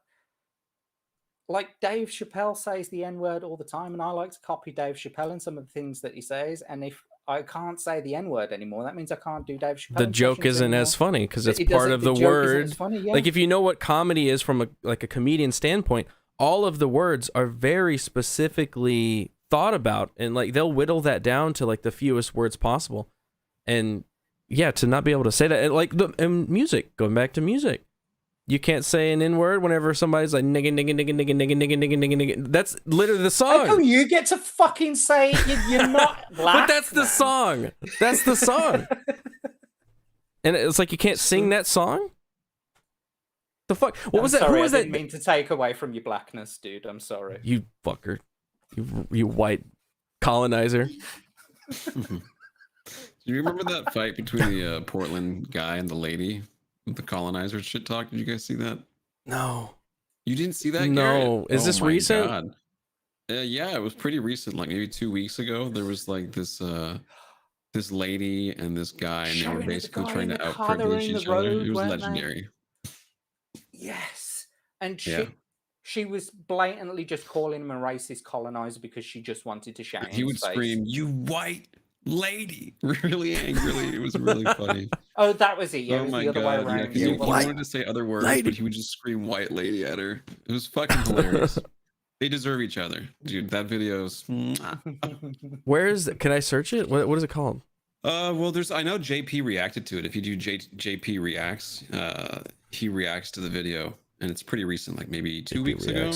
Speaker 3: like Dave Chappelle says the N-word all the time, and I like to copy Dave Chappelle and some of the things that he says. And if I can't say the N-word anymore, that means I can't do Dave Chappelle.
Speaker 1: The joke isn't as funny because it's part of the word. Like, if you know what comedy is from a comedian standpoint, all of the words are very specifically thought about, and like they'll whittle that down to like the fewest words possible. And yeah, to not be able to say that, like music, going back to music. You can't say an N-word whenever somebody's like nigga, nigga, nigga, nigga, nigga, nigga, nigga, nigga, nigga. That's literally the song.
Speaker 3: How come you get to fucking say it? You're not black.
Speaker 1: But that's the song. That's the song. And it's like you can't sing that song? The fuck? What was that?
Speaker 3: Sorry,
Speaker 1: who was
Speaker 3: I
Speaker 1: that?
Speaker 3: didn't mean to take away from your blackness, dude. I'm sorry.
Speaker 1: You fucker. You white colonizer.
Speaker 2: Do you remember that fight between the Portland guy and the lady? The colonizer shit talk. Did you guys see that?
Speaker 1: No.
Speaker 2: You didn't see that?
Speaker 1: No.
Speaker 2: Garrett?
Speaker 1: Is this recent?
Speaker 2: God. Yeah, it was pretty recent. Like maybe 2 weeks ago, there was like this lady and this guy, and they were basically trying to out-privilege each other. It was legendary.
Speaker 3: Yes, and she was blatantly just calling him a racist colonizer because she just wanted to shout.
Speaker 2: He would scream, "You white lady!" really angrily. It was really funny.
Speaker 3: Oh, that was it. Yeah,
Speaker 2: oh
Speaker 3: it was
Speaker 2: my
Speaker 3: the other
Speaker 2: God.
Speaker 3: way around.
Speaker 2: Yeah, he wanted to say other words, but he would just scream "white lady" at her. It was fucking hilarious. They deserve each other, dude. That video's.
Speaker 1: Where is it? Can I search it? What is it called?
Speaker 2: Well, I know JP reacted to it. If you do JP reacts, he reacts to the video, and it's pretty recent, like maybe 2 weeks ago.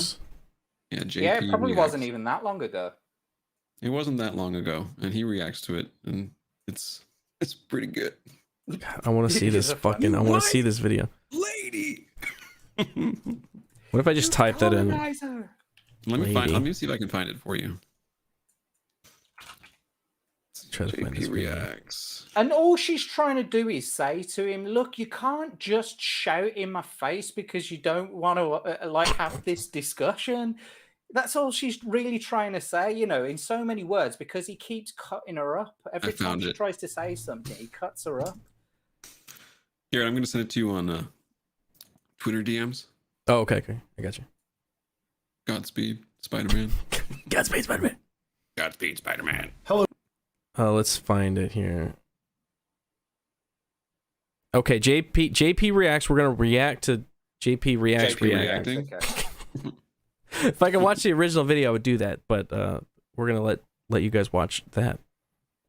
Speaker 2: Yeah, JP.
Speaker 3: Yeah, it probably wasn't even that long ago.
Speaker 2: It wasn't that long ago, and he reacts to it, and it's pretty good.
Speaker 1: God, I want to see this fucking. I want to see this video.
Speaker 2: Lady.
Speaker 1: What if I just type that in?
Speaker 2: Let me see if I can find it for you.
Speaker 1: Try to find this
Speaker 2: reacts.
Speaker 3: And all she's trying to do is say to him, look, you can't just shout in my face because you don't want to like have this discussion. That's all she's really trying to say, you know, in so many words, because he keeps cutting her up. Every time she tries to say something, he cuts her up.
Speaker 2: Here, I'm going to send it to you on Twitter DMs.
Speaker 1: Oh, okay. I got you.
Speaker 2: Godspeed, Spider-Man.
Speaker 1: Godspeed, Spider-Man.
Speaker 2: Godspeed, Spider-Man.
Speaker 4: Hello.
Speaker 1: Let's find it here. Okay, JP reacts. We're gonna react to JP reacts.
Speaker 2: reacting.
Speaker 3: Okay.
Speaker 1: If I could watch the original video, I would do that. But we're gonna let you guys watch that.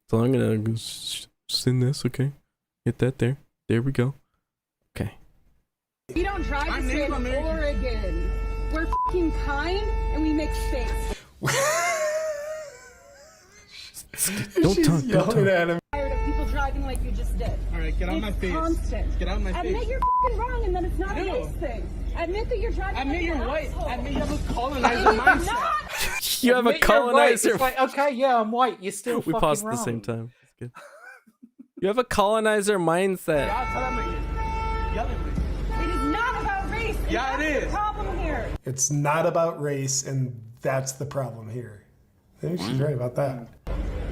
Speaker 1: So I'm gonna send this. Okay, hit that there. There we go. Okay.
Speaker 5: We don't drive this way in Oregon. We're fucking kind and we make space.
Speaker 1: Don't talk.
Speaker 4: At him.
Speaker 5: Tired of people driving like you just did.
Speaker 4: All right, get out my face.
Speaker 5: Constant.
Speaker 4: Get out my face.
Speaker 5: Admit you're fucking wrong and then it's not a
Speaker 4: No.
Speaker 5: race thing. Admit that you're driving
Speaker 4: Admit
Speaker 5: like
Speaker 4: you're
Speaker 5: an
Speaker 4: white.
Speaker 5: asshole.
Speaker 4: Admit you have a colonizer
Speaker 5: You're
Speaker 4: mindset.
Speaker 5: not.
Speaker 1: You have a
Speaker 3: Admit you're white.
Speaker 1: colonizer.
Speaker 3: It's like, okay, yeah, I'm white. You're still
Speaker 1: We
Speaker 3: fucking
Speaker 1: paused at
Speaker 3: wrong.
Speaker 1: the same time. That's good. You have a colonizer mindset.
Speaker 4: Yeah, tell him again. Yell at me.
Speaker 5: It is not about race. And
Speaker 4: Yeah, it
Speaker 5: that's
Speaker 4: is.
Speaker 5: the problem here.
Speaker 4: It's not about race, and that's the problem here. I think she's right about that.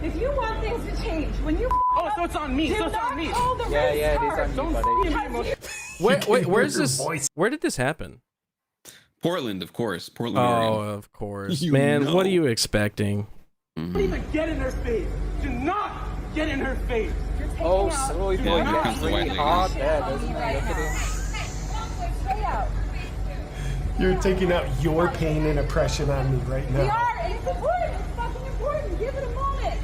Speaker 5: If you want things to change, when you
Speaker 4: Oh, so it's on me.
Speaker 5: do
Speaker 4: So it's
Speaker 5: not
Speaker 4: on me.
Speaker 5: call the
Speaker 3: Yeah,
Speaker 5: race
Speaker 3: yeah, it is
Speaker 5: card.
Speaker 3: on you,
Speaker 4: Don't
Speaker 3: buddy.
Speaker 4: see me emotion.
Speaker 1: Wait, where's
Speaker 4: Your
Speaker 1: this?
Speaker 4: voice.
Speaker 1: Where did this happen?
Speaker 2: Portland, of course. Portland,
Speaker 1: Oh,
Speaker 2: Oregon.
Speaker 1: of course.
Speaker 2: You
Speaker 1: Man,
Speaker 2: know.
Speaker 1: what are you expecting?
Speaker 4: Don't even get in her face. Do not get in her face.
Speaker 5: You're taking
Speaker 3: Oh,
Speaker 5: out
Speaker 3: soy boy,
Speaker 2: here
Speaker 3: gets
Speaker 2: comes the white
Speaker 3: really
Speaker 2: lady.
Speaker 3: hard there, doesn't he?
Speaker 5: right
Speaker 3: Look at
Speaker 5: now.
Speaker 3: him.
Speaker 5: Stay out.
Speaker 4: You're taking out your pain and oppression on me right
Speaker 5: We
Speaker 4: now.
Speaker 5: are. And it's important. It's fucking important. Give it a moment.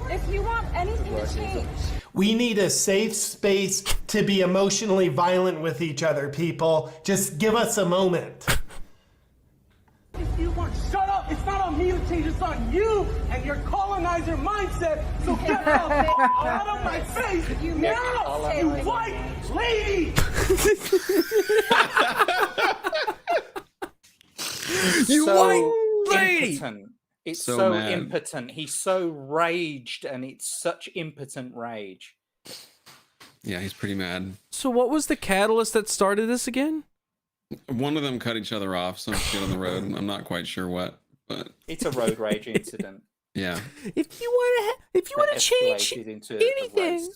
Speaker 5: If you want anything to change.
Speaker 4: We need a safe space to be emotionally violent with each other, people. Just give us a moment. If you want, shut up. It's not on me to change. It's on you and your colonizer mindset. So get out of my face now, you white lady.
Speaker 1: You
Speaker 3: So
Speaker 1: white lady!
Speaker 3: impotent. It's
Speaker 2: So
Speaker 3: so
Speaker 2: mad.
Speaker 3: impotent. He's so raged, and it's such impotent rage.
Speaker 2: Yeah, he's pretty mad.
Speaker 1: So what was the catalyst that started this again?
Speaker 2: One of them cut each other off, some shit on the road. I'm not quite sure what, but
Speaker 3: It's a road rage incident.
Speaker 2: yeah.
Speaker 1: If you want
Speaker 3: that
Speaker 1: to change
Speaker 3: escalated into a
Speaker 1: anything,
Speaker 3: race.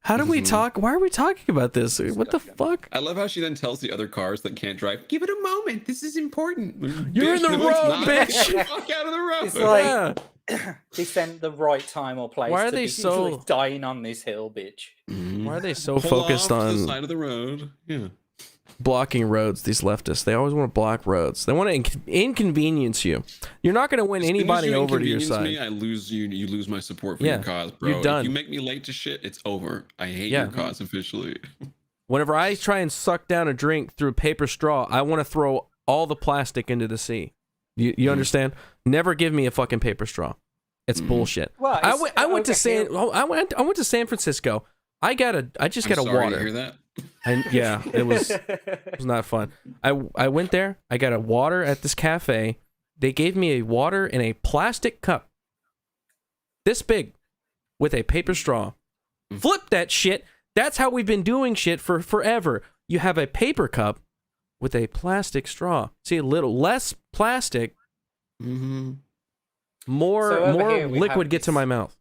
Speaker 1: how do we
Speaker 2: Mhm.
Speaker 1: talk? Why are we talking about this? What the
Speaker 3: Discussion.
Speaker 1: fuck?
Speaker 2: I love how she then tells the other cars that can't drive, give it a moment. This is important.
Speaker 1: You're in the
Speaker 2: no, it's
Speaker 1: road,
Speaker 2: not.
Speaker 1: bitch.
Speaker 2: Get the fuck out of the road.
Speaker 3: It's like
Speaker 1: Yeah.
Speaker 3: this ain't the right time or place.
Speaker 1: Why are
Speaker 3: to
Speaker 1: they
Speaker 3: be
Speaker 1: so-
Speaker 3: dying on this hill, bitch?
Speaker 2: Mhm.
Speaker 1: Why are they so
Speaker 2: Pull
Speaker 1: focused
Speaker 2: off to the
Speaker 1: on
Speaker 2: side of the road. Yeah.
Speaker 1: blocking roads? These leftists, they always want to block roads. They want to inconvenience you. You're not going to win
Speaker 2: As soon as
Speaker 1: anybody
Speaker 2: you
Speaker 1: over to your
Speaker 2: inconvenience
Speaker 1: side.
Speaker 2: Me, I lose you. You lose my support for
Speaker 1: Yeah,
Speaker 2: your cause, bro.
Speaker 1: you're done.
Speaker 2: If you make me late to shit, it's over. I hate
Speaker 1: Yeah.
Speaker 2: your cause officially.
Speaker 1: Whenever I try and suck down a drink through a paper straw, I want to throw all the plastic into the sea. You understand? Never give me a fucking paper straw. It's bullshit.
Speaker 3: Well,
Speaker 1: I
Speaker 3: it's
Speaker 1: went. I went to
Speaker 3: over
Speaker 1: San.
Speaker 3: here.
Speaker 1: I went to San Francisco. I just got
Speaker 2: I'm
Speaker 1: a
Speaker 2: sorry
Speaker 1: water.
Speaker 2: to hear that.
Speaker 1: And yeah, it was not fun. I went there. I got a water at this cafe. They gave me a water in a plastic cup, this big, with a paper straw. Flip that shit. That's how we've been doing shit for forever. You have a paper cup with a plastic straw. See, a little less plastic,
Speaker 2: Mm-hmm.
Speaker 1: more
Speaker 3: So over
Speaker 1: more
Speaker 3: here we
Speaker 1: liquid
Speaker 3: have
Speaker 1: get to
Speaker 3: this-
Speaker 1: my mouth.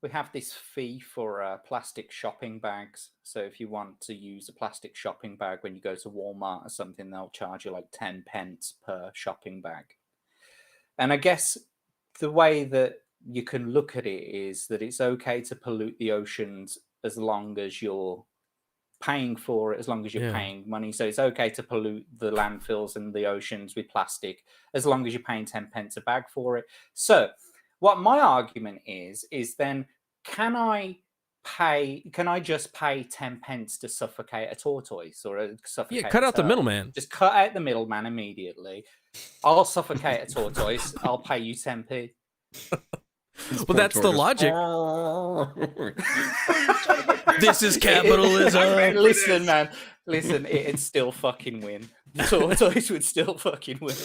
Speaker 3: We have this fee for plastic shopping bags. So if you want to use a plastic shopping bag when you go to Walmart or something, they'll charge you like 10 pence per shopping bag. And I guess the way that you can look at it is that it's okay to pollute the oceans as long as you're paying for it, as long as you're
Speaker 1: Yeah.
Speaker 3: paying money. So it's okay to pollute the landfills and the oceans with plastic as long as you're paying 10 pence a bag for it. So what my argument is then can I just pay 10 pence to suffocate a tortoise or suffocate
Speaker 1: Yeah, cut
Speaker 3: a
Speaker 1: out the
Speaker 3: turtle?
Speaker 1: middleman.
Speaker 3: Just cut out the middleman immediately. I'll suffocate a tortoise. I'll pay you 10p.
Speaker 1: Well, that's the logic. This is capitalism.
Speaker 3: Listen, man. Listen, it'd still fucking win. The tortoise would still fucking win.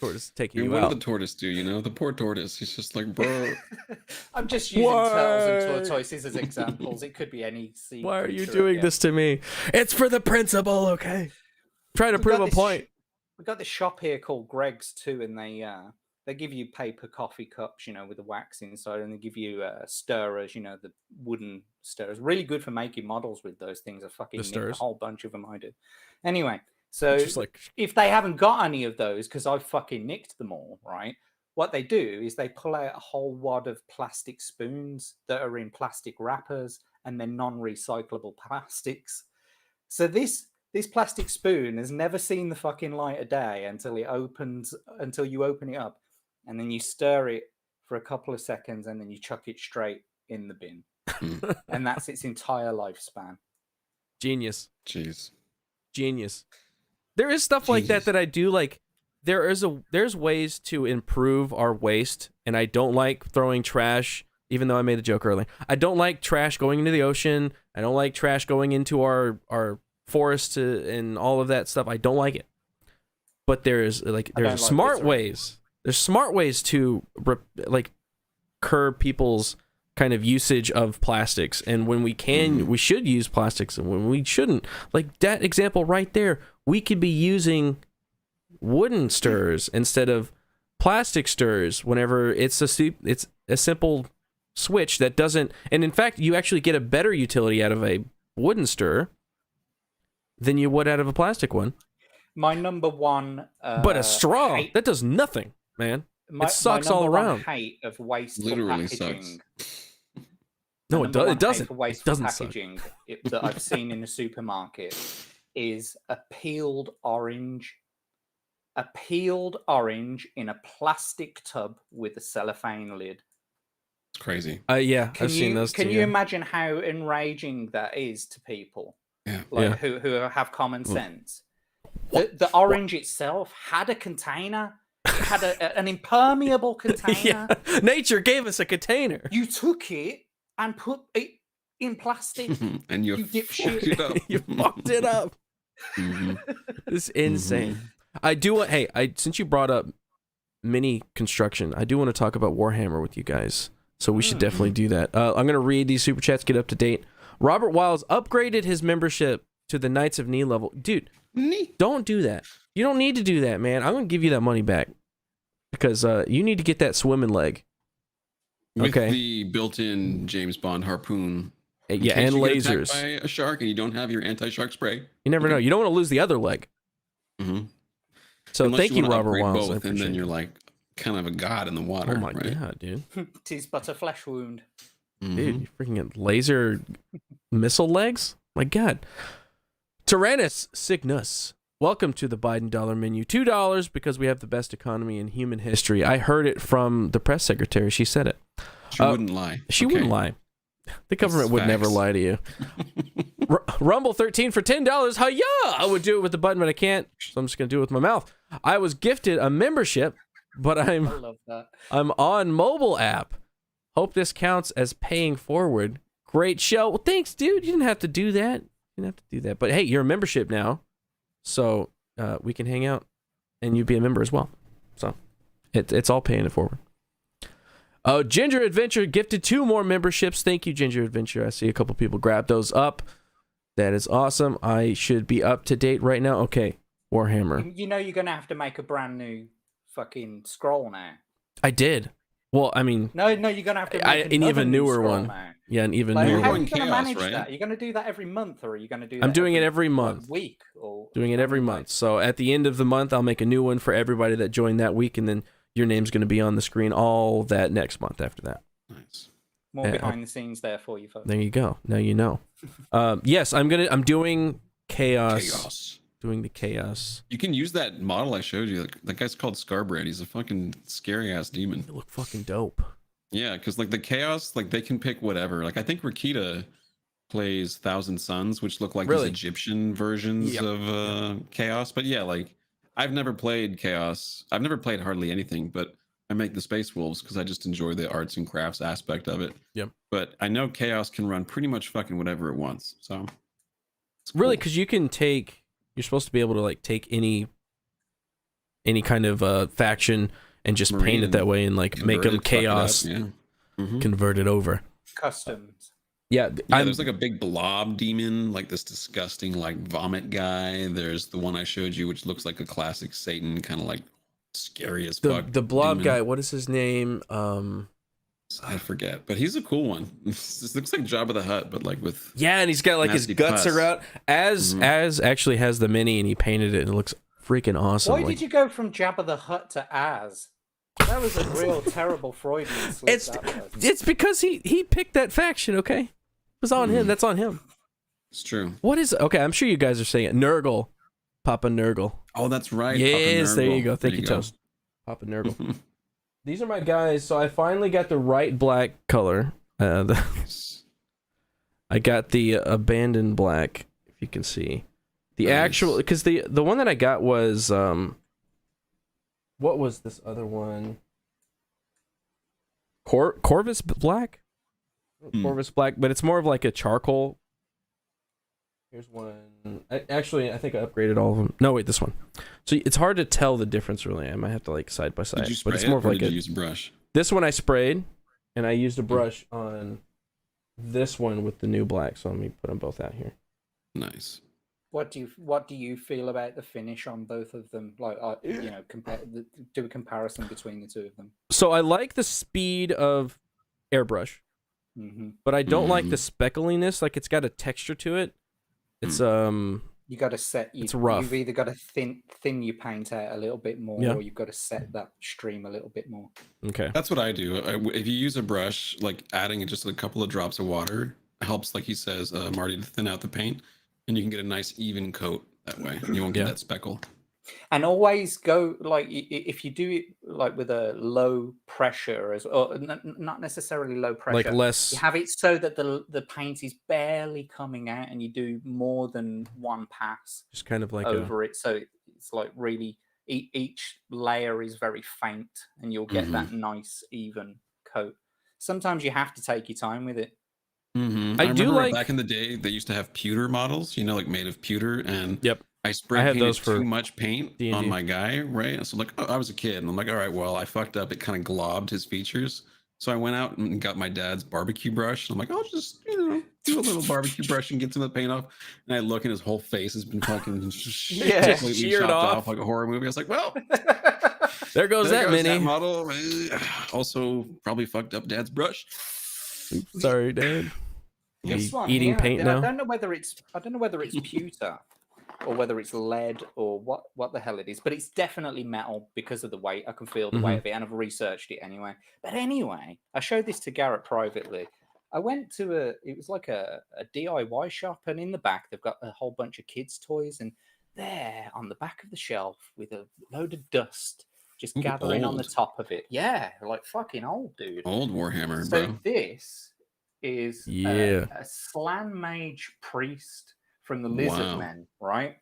Speaker 1: Tortoise taking
Speaker 2: I mean,
Speaker 1: you
Speaker 2: what
Speaker 1: out.
Speaker 2: did the tortoise do? You know, the poor tortoise. He's just like, bro.
Speaker 3: I'm just using turtles and
Speaker 1: Why?
Speaker 3: tortoises as examples. It could be any sea
Speaker 1: Why are you
Speaker 3: creature,
Speaker 1: doing
Speaker 3: yeah.
Speaker 1: this to me? It's for the principle, okay? Trying to
Speaker 3: We've
Speaker 1: prove
Speaker 3: got
Speaker 1: a
Speaker 3: this
Speaker 1: point.
Speaker 3: We've got this shop here called Greg's too, and they give you paper coffee cups, with the wax inside, and they give you stirrers, the wooden stirrers. Really good for making models with those things. I fucking nicked a
Speaker 1: stirrers?
Speaker 3: whole bunch of them. I do. Anyway, so
Speaker 1: Just like
Speaker 3: if they haven't got any of those, because I fucking nicked them all, right? what they do is they pull out a whole wad of plastic spoons that are in plastic wrappers and then non-recyclable plastics. So this plastic spoon has never seen the fucking light of day until you open it up, and then you stir it for a couple of seconds, and then you chuck it straight in the bin. And that's its entire lifespan.
Speaker 1: Genius.
Speaker 2: Jeez.
Speaker 1: Genius. There is stuff like that I do like. There's ways to improve our waste, and I don't like throwing trash, even though I made a joke earlier. I don't like trash going into the ocean. I don't like trash going into our forests and all of that stuff. I don't like it. But there's smart ways. There's smart ways to like curb people's kind of usage of plastics, and when we can, we should use plastics, and when we shouldn't. Like that example right there, we could be using wooden stirrers instead of plastic stirrers whenever it's a simple switch that doesn't, and in fact you actually get a better utility out of a wooden stirrer than you would out of a plastic one.
Speaker 3: My number one
Speaker 1: but a straw that does nothing, man. It sucks all around.
Speaker 3: Hate of wasteful
Speaker 2: Literally
Speaker 3: packaging.
Speaker 1: No, it doesn't.
Speaker 3: It doesn't packaging that I've seen in a supermarket is a peeled orange in a plastic tub with a cellophane lid.
Speaker 2: It's crazy.
Speaker 1: Yeah, I've seen those.
Speaker 3: Can you imagine how enraging that is to people?
Speaker 2: Yeah.
Speaker 3: Like who have common sense. The orange itself had a container. It had an impermeable container.
Speaker 1: Yeah. Nature gave us a container.
Speaker 3: You took it and put it in plastic.
Speaker 2: And you fucked it up.
Speaker 1: You fucked it up. It's insane. I do want. Hey, since you brought up mini construction, I do want to talk about Warhammer with you guys. So we should definitely do that. I'm gonna read these super chats, get up to date. Robert Wiles upgraded his membership to the Knights of Knee level. Dude, don't do that. You don't need to do that, man. I'm gonna give you that money back because you need to get that swimming leg.
Speaker 2: With the built-in James Bond harpoon.
Speaker 1: Yeah, and lasers.
Speaker 2: By a shark, and you don't have your anti-shark spray.
Speaker 1: You never know. You don't want to lose the other leg. So
Speaker 2: unless
Speaker 1: thank you,
Speaker 2: wanna
Speaker 1: Robert Wiles.
Speaker 2: both, and then you're like kind of a god in the water.
Speaker 1: Oh my god, dude!
Speaker 3: Tis but a flesh wound.
Speaker 1: Dude, you freaking laser missile legs? My god. Tyrannus Cygnus. Welcome to the Biden dollar menu. $2 because we have the best economy in human history. I heard it from the press secretary. She said it.
Speaker 2: She wouldn't lie.
Speaker 1: She wouldn't lie. The government would never lie to you. Rumble 13 for $10. Hi-ya! I would do it with the button, but I can't, so I'm just going to do it with my mouth. I was gifted a membership, but
Speaker 3: I love that.
Speaker 1: I'm on mobile app. Hope this counts as paying forward. Great show. Well, thanks, dude. You didn't have to do that. But hey, you're a membership now, so we can hang out, and you be a member as well. So it's all paying it forward. Oh, Ginger Adventure gifted 2 more memberships. Thank you, Ginger Adventure. I see a couple people grab those up. That is awesome. I should be up to date right now. Okay, Warhammer.
Speaker 3: You know you're going to have to make a brand new fucking scroll now.
Speaker 1: I did. Well, I mean...
Speaker 3: No, you're going to have to make
Speaker 1: an even newer one.
Speaker 3: Now.
Speaker 1: Yeah, an even
Speaker 3: like,
Speaker 1: newer
Speaker 3: how
Speaker 1: one.
Speaker 3: are you going to manage
Speaker 2: right?
Speaker 3: that? You're going to do that every month, or are you going to do that
Speaker 1: I'm doing it every month.
Speaker 3: Week? Or
Speaker 1: doing it every month. So at the end of the month, I'll make a new one for everybody that joined that week, and then your name's going to be on the screen all that next month after that.
Speaker 2: Nice.
Speaker 3: More behind the scenes there for you folks.
Speaker 1: There you go. Now you know. Yes, I'm doing chaos. Doing the chaos.
Speaker 2: You can use that model I showed you. That guy's called Scarbrand. He's a fucking scary ass demon.
Speaker 1: They look fucking dope.
Speaker 2: Yeah, because like the chaos, like they can pick whatever. Like I think Rakita plays Thousand Suns, which look like these Egyptian versions of chaos. But yeah, like I've never played chaos. I've never played hardly anything, but I make the Space Wolves because I just enjoy the arts and crafts aspect of it.
Speaker 1: Yep.
Speaker 2: But I know chaos can run pretty much fucking whatever it wants. So
Speaker 1: it's really, because you can take. You're supposed to be able to like take any kind of faction and just paint it that way and like make them chaos. Convert it over.
Speaker 3: Customs.
Speaker 1: Yeah,
Speaker 2: there's like a big blob demon, like this disgusting like vomit guy. There's the one I showed you, which looks like a classic Satan, kind of like scary as fuck.
Speaker 1: The blob
Speaker 2: demon.
Speaker 1: guy, what is his name?
Speaker 2: I forget, but he's a cool one. This looks like Jabba the Hutt, but like with
Speaker 1: and he's got like his guts are out. As actually has the mini, and he painted it, and it looks freaking awesome.
Speaker 3: Why did you go from Jabba the Hutt to Az? That was a real terrible Freudian slip.
Speaker 1: It's because he picked that faction. Okay, it was on him. That's on him.
Speaker 2: It's true.
Speaker 1: What is okay? I'm sure you guys are saying it. Nurgle, Papa Nurgle.
Speaker 2: Oh, that's right.
Speaker 1: Yes,
Speaker 2: Papa
Speaker 1: there
Speaker 2: Nurgle.
Speaker 1: you go. Thank you, Toast. Papa Nurgle. These are my guys. So I finally got the right black color. I got the abandoned black. If you can see, the actual because the one that I got was what was this other one? Corvus black. Corvus black, but it's more of like a charcoal. Here's one. Actually, I think I upgraded all of them. No, wait, this one. So it's hard to tell the difference, really. I might have to like side by side.
Speaker 2: Did you spray
Speaker 1: but it's more of like
Speaker 2: did you use a brush?
Speaker 1: This one I sprayed, and I used a brush on this one with the new black. So let me put them both out here.
Speaker 2: Nice.
Speaker 3: What do you feel about the finish on both of them? Like, do a comparison between the two of them.
Speaker 1: So I like the speed of airbrush, but I don't like the speckliness. Like it's got a texture to it. It's
Speaker 3: you got to set.
Speaker 1: It's rough.
Speaker 3: You've either got to thin your paint out a little bit more,
Speaker 1: Yeah.
Speaker 3: or you've got to set that stream a little bit more.
Speaker 1: Okay.
Speaker 2: That's what I do. If you use a brush, like adding just a couple of drops of water helps, like he says, Marty, to thin out the paint, and you can get a nice even coat that way. You won't get that speckle.
Speaker 3: And always go like if you do it like with a low pressure, or not necessarily low pressure,
Speaker 1: Like less.
Speaker 3: You have it so that the paint is barely coming out, and you do more than one pass.
Speaker 1: Just kind of like
Speaker 3: over it, so it's like really each layer is very faint, and you'll get that nice even coat. Sometimes you have to take your time with it.
Speaker 2: I do like back in the day they used to have pewter models, like made of pewter, and I spray painted too much paint on my guy, right? So I'm like, I was a kid, and I'm like, all right, well, I fucked up. It kind of globbed his features. So I went out and got my dad's barbecue brush. I'm like, I'll just, do a little barbecue brush and get some of the paint off. And I look, and his whole face has been fucking completely chopped off like a horror movie. I was like, well,
Speaker 1: there goes that mini.
Speaker 2: That model. Also, probably fucked up dad's brush.
Speaker 1: Oops, sorry, Dad.
Speaker 3: Eating
Speaker 1: paint now.
Speaker 3: I don't know whether it's pewter or whether it's lead or what the hell it is, but it's definitely metal because of the weight. I can feel the weight of it, and I've researched it anyway. But anyway, I showed this to Garrett privately. I went to it was like a DIY shop, and in the back they've got a whole bunch of kids' toys, and there on the back of the shelf with a load of dust just gathering on the top of it. Yeah, like fucking old, dude.
Speaker 2: Old Warhammer,
Speaker 3: so
Speaker 2: bro.
Speaker 3: This is a slan mage priest from the Lizard Men, right?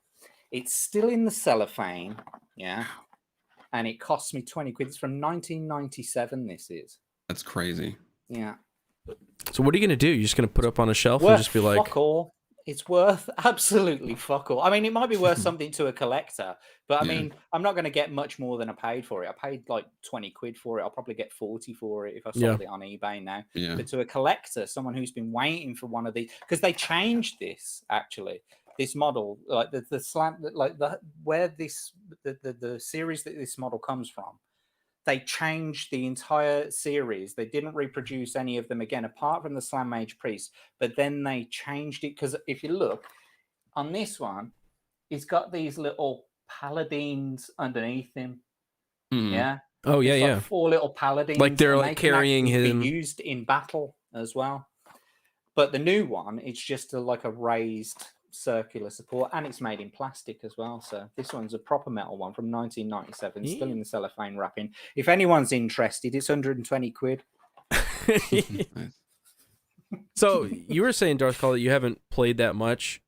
Speaker 3: It's still in the cellophane, and it cost me 20 quid. It's from 1997. This is.
Speaker 2: That's crazy.
Speaker 3: Yeah.
Speaker 1: So what are you gonna do? You're just gonna put up on a shelf and just be like,
Speaker 3: fuck all. It's worth absolutely fuck all. I mean, it might be worth something to a collector, but I mean, I'm not going to get much more than I paid for it. I paid like 20 quid for it. I'll probably get 40 for it if I sold it on eBay now.
Speaker 2: Yeah.
Speaker 3: But to a collector, someone who's been waiting for one of these, because they changed this actually, this model, like the slant, like the series that this model comes from. They changed the entire series. They didn't reproduce any of them again, apart from the Slam Mage Priest. But then they changed it because if you look on this one, he's got these little paladins underneath him. Yeah.
Speaker 1: Oh yeah,
Speaker 3: it's
Speaker 1: yeah.
Speaker 3: like 4 little paladins,
Speaker 1: like they're like carrying him.
Speaker 3: Be used in battle as well. But the new one, it's just like a raised circular support, and it's made in plastic as well. So this one's a proper metal one from 1997, still in the cellophane wrapping. If anyone's interested, it's 120 quid.
Speaker 1: So you were saying, Darth Call, that you haven't played that much.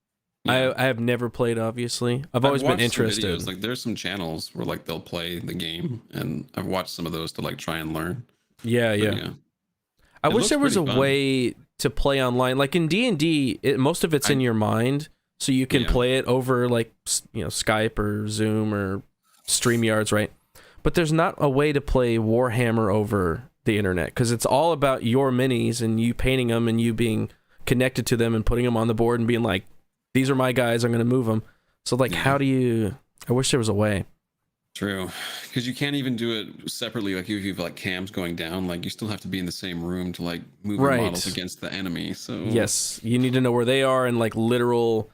Speaker 1: I have never played, obviously. I've always been interested.
Speaker 2: Videos. Like there's some channels where like they'll play the game, and I've watched some of those to like try and learn.
Speaker 1: Yeah. I wish there was a way to play online. Like in D&D, most of it's in your mind. So you can play it over like, Skype or Zoom or StreamYards, right? But there's not a way to play Warhammer over the internet because it's all about your minis and you painting them and you being connected to them and putting them on the board and being like, these are my guys, I'm going to move them. So like, how do you... I wish there was a way.
Speaker 2: True, because you can't even do it separately. Like if you've like cams going down, like you still have to be in the same room to like move your models against the enemy. So
Speaker 1: yes, you need to know where they are and like literal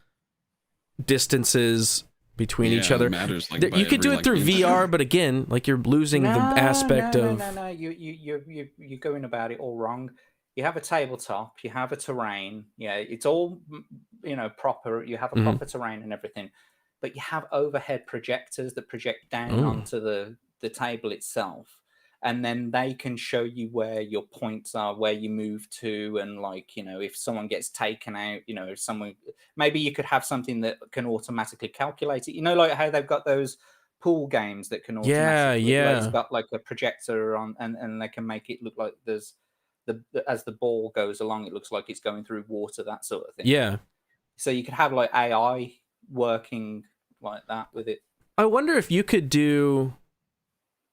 Speaker 1: distances between each other.
Speaker 2: It matters, like,
Speaker 1: You could do it through VR, but again, like you're losing the aspect of.
Speaker 3: No. You're going about it all wrong. You have a tabletop, you have a terrain. Yeah, it's all proper. You have a proper terrain and everything, but you have overhead projectors that project down onto the table itself, and then they can show you where your points are, where you move to, and like if someone gets taken out, if someone, maybe you could have something that can automatically calculate it. Like how they've got those pool games that can automatically, like, it's got like a projector on, and they can make it look like there's as the ball goes along, it looks like it's going through water, that sort of thing.
Speaker 1: Yeah.
Speaker 3: So you could have like AI working like that with it.
Speaker 1: I wonder if you could do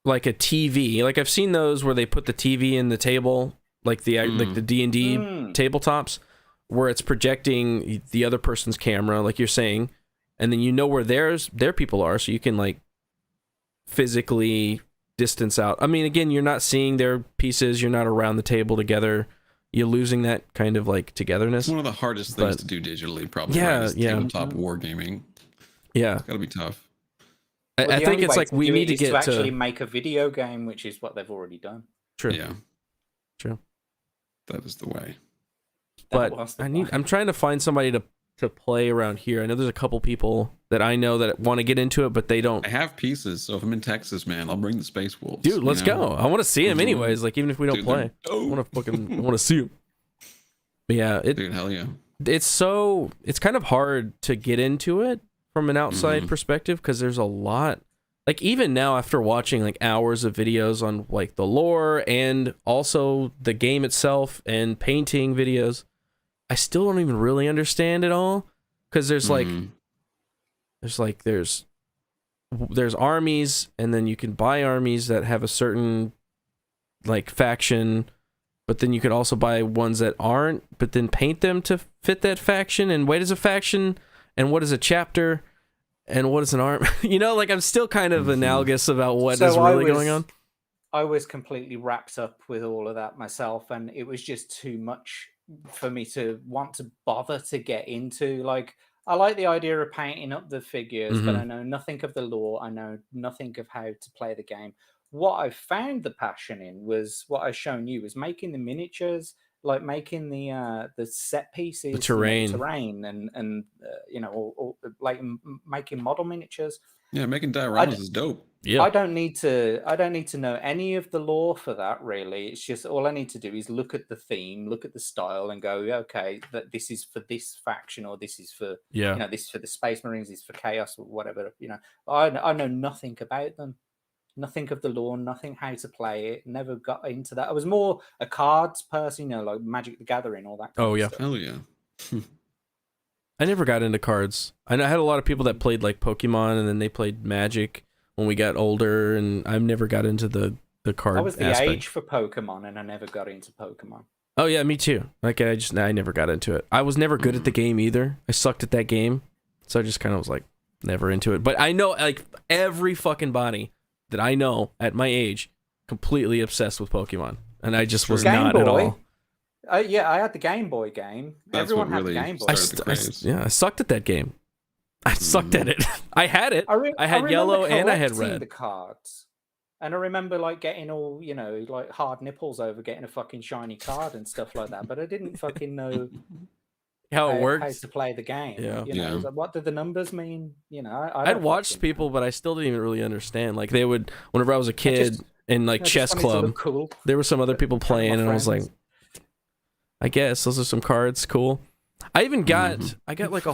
Speaker 1: like a TV. Like I've seen those where they put the TV in the table, like the D&D tabletops, where it's projecting the other person's camera, like you're saying, and then where their people are, so you can like physically distance out. I mean, again, you're not seeing their pieces, you're not around the table together, you're losing that kind of like togetherness.
Speaker 2: It's one of the hardest things to do digitally, probably. Right? Tabletop wargaming.
Speaker 1: Yeah,
Speaker 2: it's gotta be tough.
Speaker 1: I think it's like we need to get
Speaker 3: to actually make a video game, which is what they've already done.
Speaker 1: True.
Speaker 2: Yeah.
Speaker 1: True.
Speaker 2: That is the way.
Speaker 1: But I'm trying to find somebody to play around here. I know there's a couple people that I know that want to get into it, but they don't.
Speaker 2: I have pieces, so if I'm in Texas, man, I'll bring the Space Wolves.
Speaker 1: Dude, let's go. I want to see them anyways. Like even if we don't play, I want to see them. But yeah,
Speaker 2: dude, hell yeah.
Speaker 1: It's kind of hard to get into it from an outside perspective because there's a lot. Like even now, after watching like hours of videos on like the lore and also the game itself and painting videos, I still don't even really understand it all because there's there's armies, and then you can buy armies that have a certain like faction, but then you could also buy ones that aren't, but then paint them to fit that faction. And what is a faction, and what is a chapter, and what is an arm? Like I'm still kind of analogous about what is really going on.
Speaker 3: I was completely wrapped up with all of that myself, and it was just too much for me to want to bother to get into. Like, I like the idea of painting up the figures, but I know nothing of the lore. I know nothing of how to play the game. What I found the passion in was what I've shown you, was making the miniatures, like making the set pieces,
Speaker 1: the terrain,
Speaker 3: and or like making model miniatures.
Speaker 2: Yeah, making dioramas is dope.
Speaker 1: Yeah,
Speaker 3: I don't need to know any of the lore for that, really. It's just all I need to do is look at the theme, look at the style, and go, okay, that this is for this faction, or this is for this is for the Space Marines, this is for Chaos, or whatever. I know nothing about them, nothing of the lore, nothing how to play it. Never got into that. I was more a cards person, like Magic the Gathering, all that. Kind of stuff.
Speaker 2: Hell yeah.
Speaker 1: I never got into cards. I had a lot of people that played like Pokemon, and then they played Magic when we got older, and I never got into the card.
Speaker 3: I was the
Speaker 1: aspect.
Speaker 3: age for Pokemon, and I never got into Pokemon.
Speaker 1: Oh yeah, me too. Like I never got into it. I was never good at the game either. I sucked at that game, so I just kind of was like never into it. But I know like every fucking body that I know at my age completely obsessed with Pokemon, and I just was not at all.
Speaker 3: Yeah, I had the Game Boy game. Everyone had the Game Boy.
Speaker 1: I sucked at that game. I sucked at it. I had it. I had yellow and I had red.
Speaker 3: The cards, and I remember like getting all like hard nipples over getting a fucking shiny card and stuff like that. But I didn't fucking know
Speaker 1: how it worked,
Speaker 3: how to play the game.
Speaker 1: Yeah,
Speaker 3: Like, what did the numbers mean?
Speaker 1: I'd watched people, but I still didn't even really understand. Like they would, whenever I was a kid in like chess club,
Speaker 3: cool.
Speaker 1: There were some other people playing, and I was like, I guess those are some cards. Cool. I even got I got like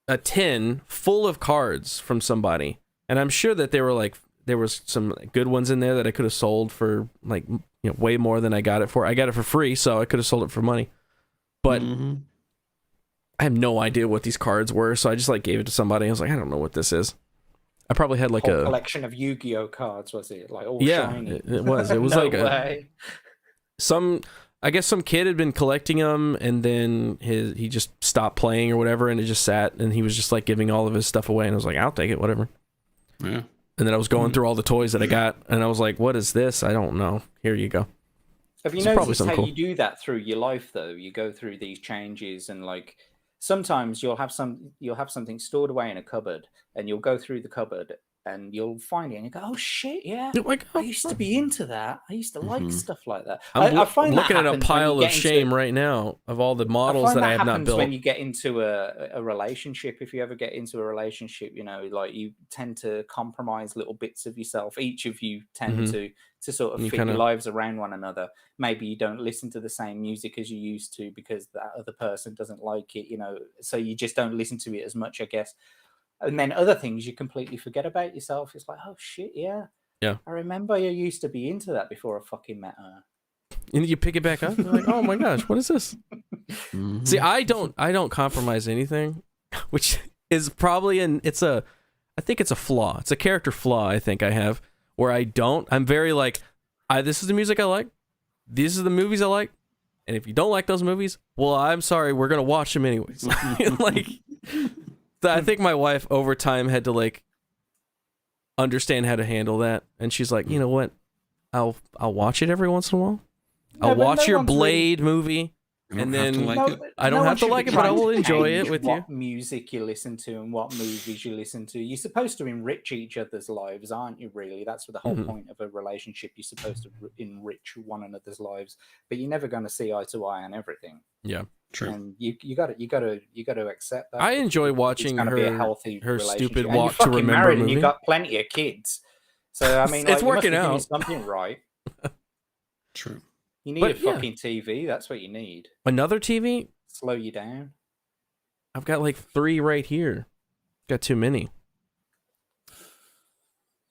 Speaker 1: a tin full of cards from somebody, and I'm sure that there was some good ones in there that I could have sold for like way more than I got it for. I got it for free, so I could have sold it for money, but I have no idea what these cards were, so I just like gave it to somebody. I was like, I don't know what this is. I probably had like a
Speaker 3: collection of Yu-Gi-Oh cards. Was it like all shiny?
Speaker 1: It was
Speaker 3: no
Speaker 1: like
Speaker 3: way.
Speaker 1: I guess some kid had been collecting them, and then he just stopped playing or whatever, and it just sat, and he was just like giving all of his stuff away, and I was like, I'll take it, whatever.
Speaker 2: Yeah.
Speaker 1: And then I was going through all the toys that I got, and I was like, what is this? I don't know. Here you go.
Speaker 3: Have you noticed how you do that through your life, though? You go through these changes, and like sometimes you'll have something stored away in a cupboard, and you'll go through the cupboard and you'll find it and you go, oh shit, yeah,
Speaker 1: like,
Speaker 3: I used to be into that. I used to like stuff like that.
Speaker 1: I'm
Speaker 3: find
Speaker 1: looking
Speaker 3: that
Speaker 1: at a
Speaker 3: happens when
Speaker 1: pile
Speaker 3: you
Speaker 1: of
Speaker 3: get
Speaker 1: shame right now of all the models that I have not
Speaker 3: happens
Speaker 1: built.
Speaker 3: when you get into a relationship. If you ever get into a relationship, you know, like you tend to compromise little bits of yourself. Each of you tend to sort of fit your lives around one another. Maybe you don't listen to the same music as you used to because that other person doesn't like it, you know, so you just don't listen to it as much, I guess. And then other things you completely forget about yourself. It's like, oh shit, yeah. I remember you used to be into that before I fucking met her.
Speaker 1: And you pick it back up. You're like, oh my gosh, what is this? See, I don't compromise anything, which is probably I think it's a flaw. It's a character flaw. I think I have where I'm very like, this is the music I like. These are the movies I like. And if you don't like those movies, well, I'm sorry, we're gonna watch them anyways. Like. I think my wife over time had to like understand how to handle that, and she's like, you know what, I'll watch it every once in a while. I'll watch your Blade movie, and then I don't have to like it, but I will enjoy it with you.
Speaker 3: What music you listen to and what movies you listen to. You're supposed to enrich each other's lives, aren't you? Really, that's the whole point of a relationship. You're supposed to enrich one another's lives, but you're never going to see eye to eye on everything.
Speaker 1: Yeah. True.
Speaker 3: And you got to accept that.
Speaker 1: I enjoy watching her stupid walk to remember
Speaker 3: married
Speaker 1: movie.
Speaker 3: And you got plenty of kids, so I mean,
Speaker 1: it's working out.
Speaker 3: Something right.
Speaker 2: True.
Speaker 3: You need a fucking TV. That's what you need.
Speaker 1: Another TV?
Speaker 3: Slow you down.
Speaker 1: I've got like 3 right here. Got too many.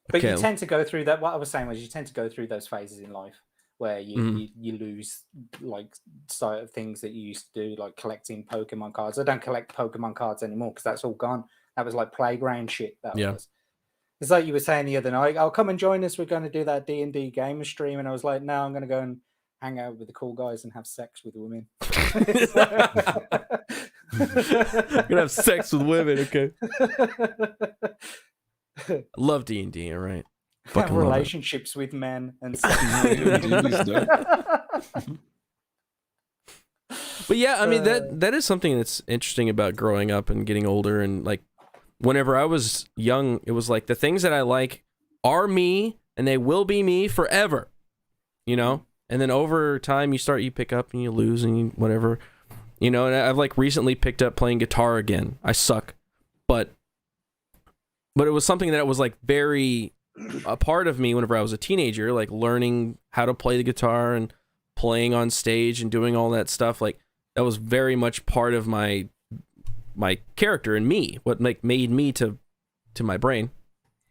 Speaker 3: But you tend to go through that. What I was saying was you tend to go through those phases in life where you lose like sight of things that you used to do, like collecting Pokemon cards. I don't collect Pokemon cards anymore because that's all gone. That was like playground shit. That was. It's like you were saying the other night, I'll come and join us. We're going to do that D&D gamer stream. And I was like, no, I'm going to go and hang out with the cool guys and have sex with women.
Speaker 1: You're gonna have sex with women, okay? I love D&D, all right.
Speaker 3: Have relationships with men and sex.
Speaker 1: But yeah, I mean that is something that's interesting about growing up and getting older. And like whenever I was young, it was like the things that I like are me and they will be me forever, you know. And then over time, you pick up and you lose and whatever, you know. And I've like recently picked up playing guitar again. I suck, but it was something that was like very a part of me whenever I was a teenager, like learning how to play the guitar and playing on stage and doing all that stuff. Like that was very much part of my character and me. What made me to my brain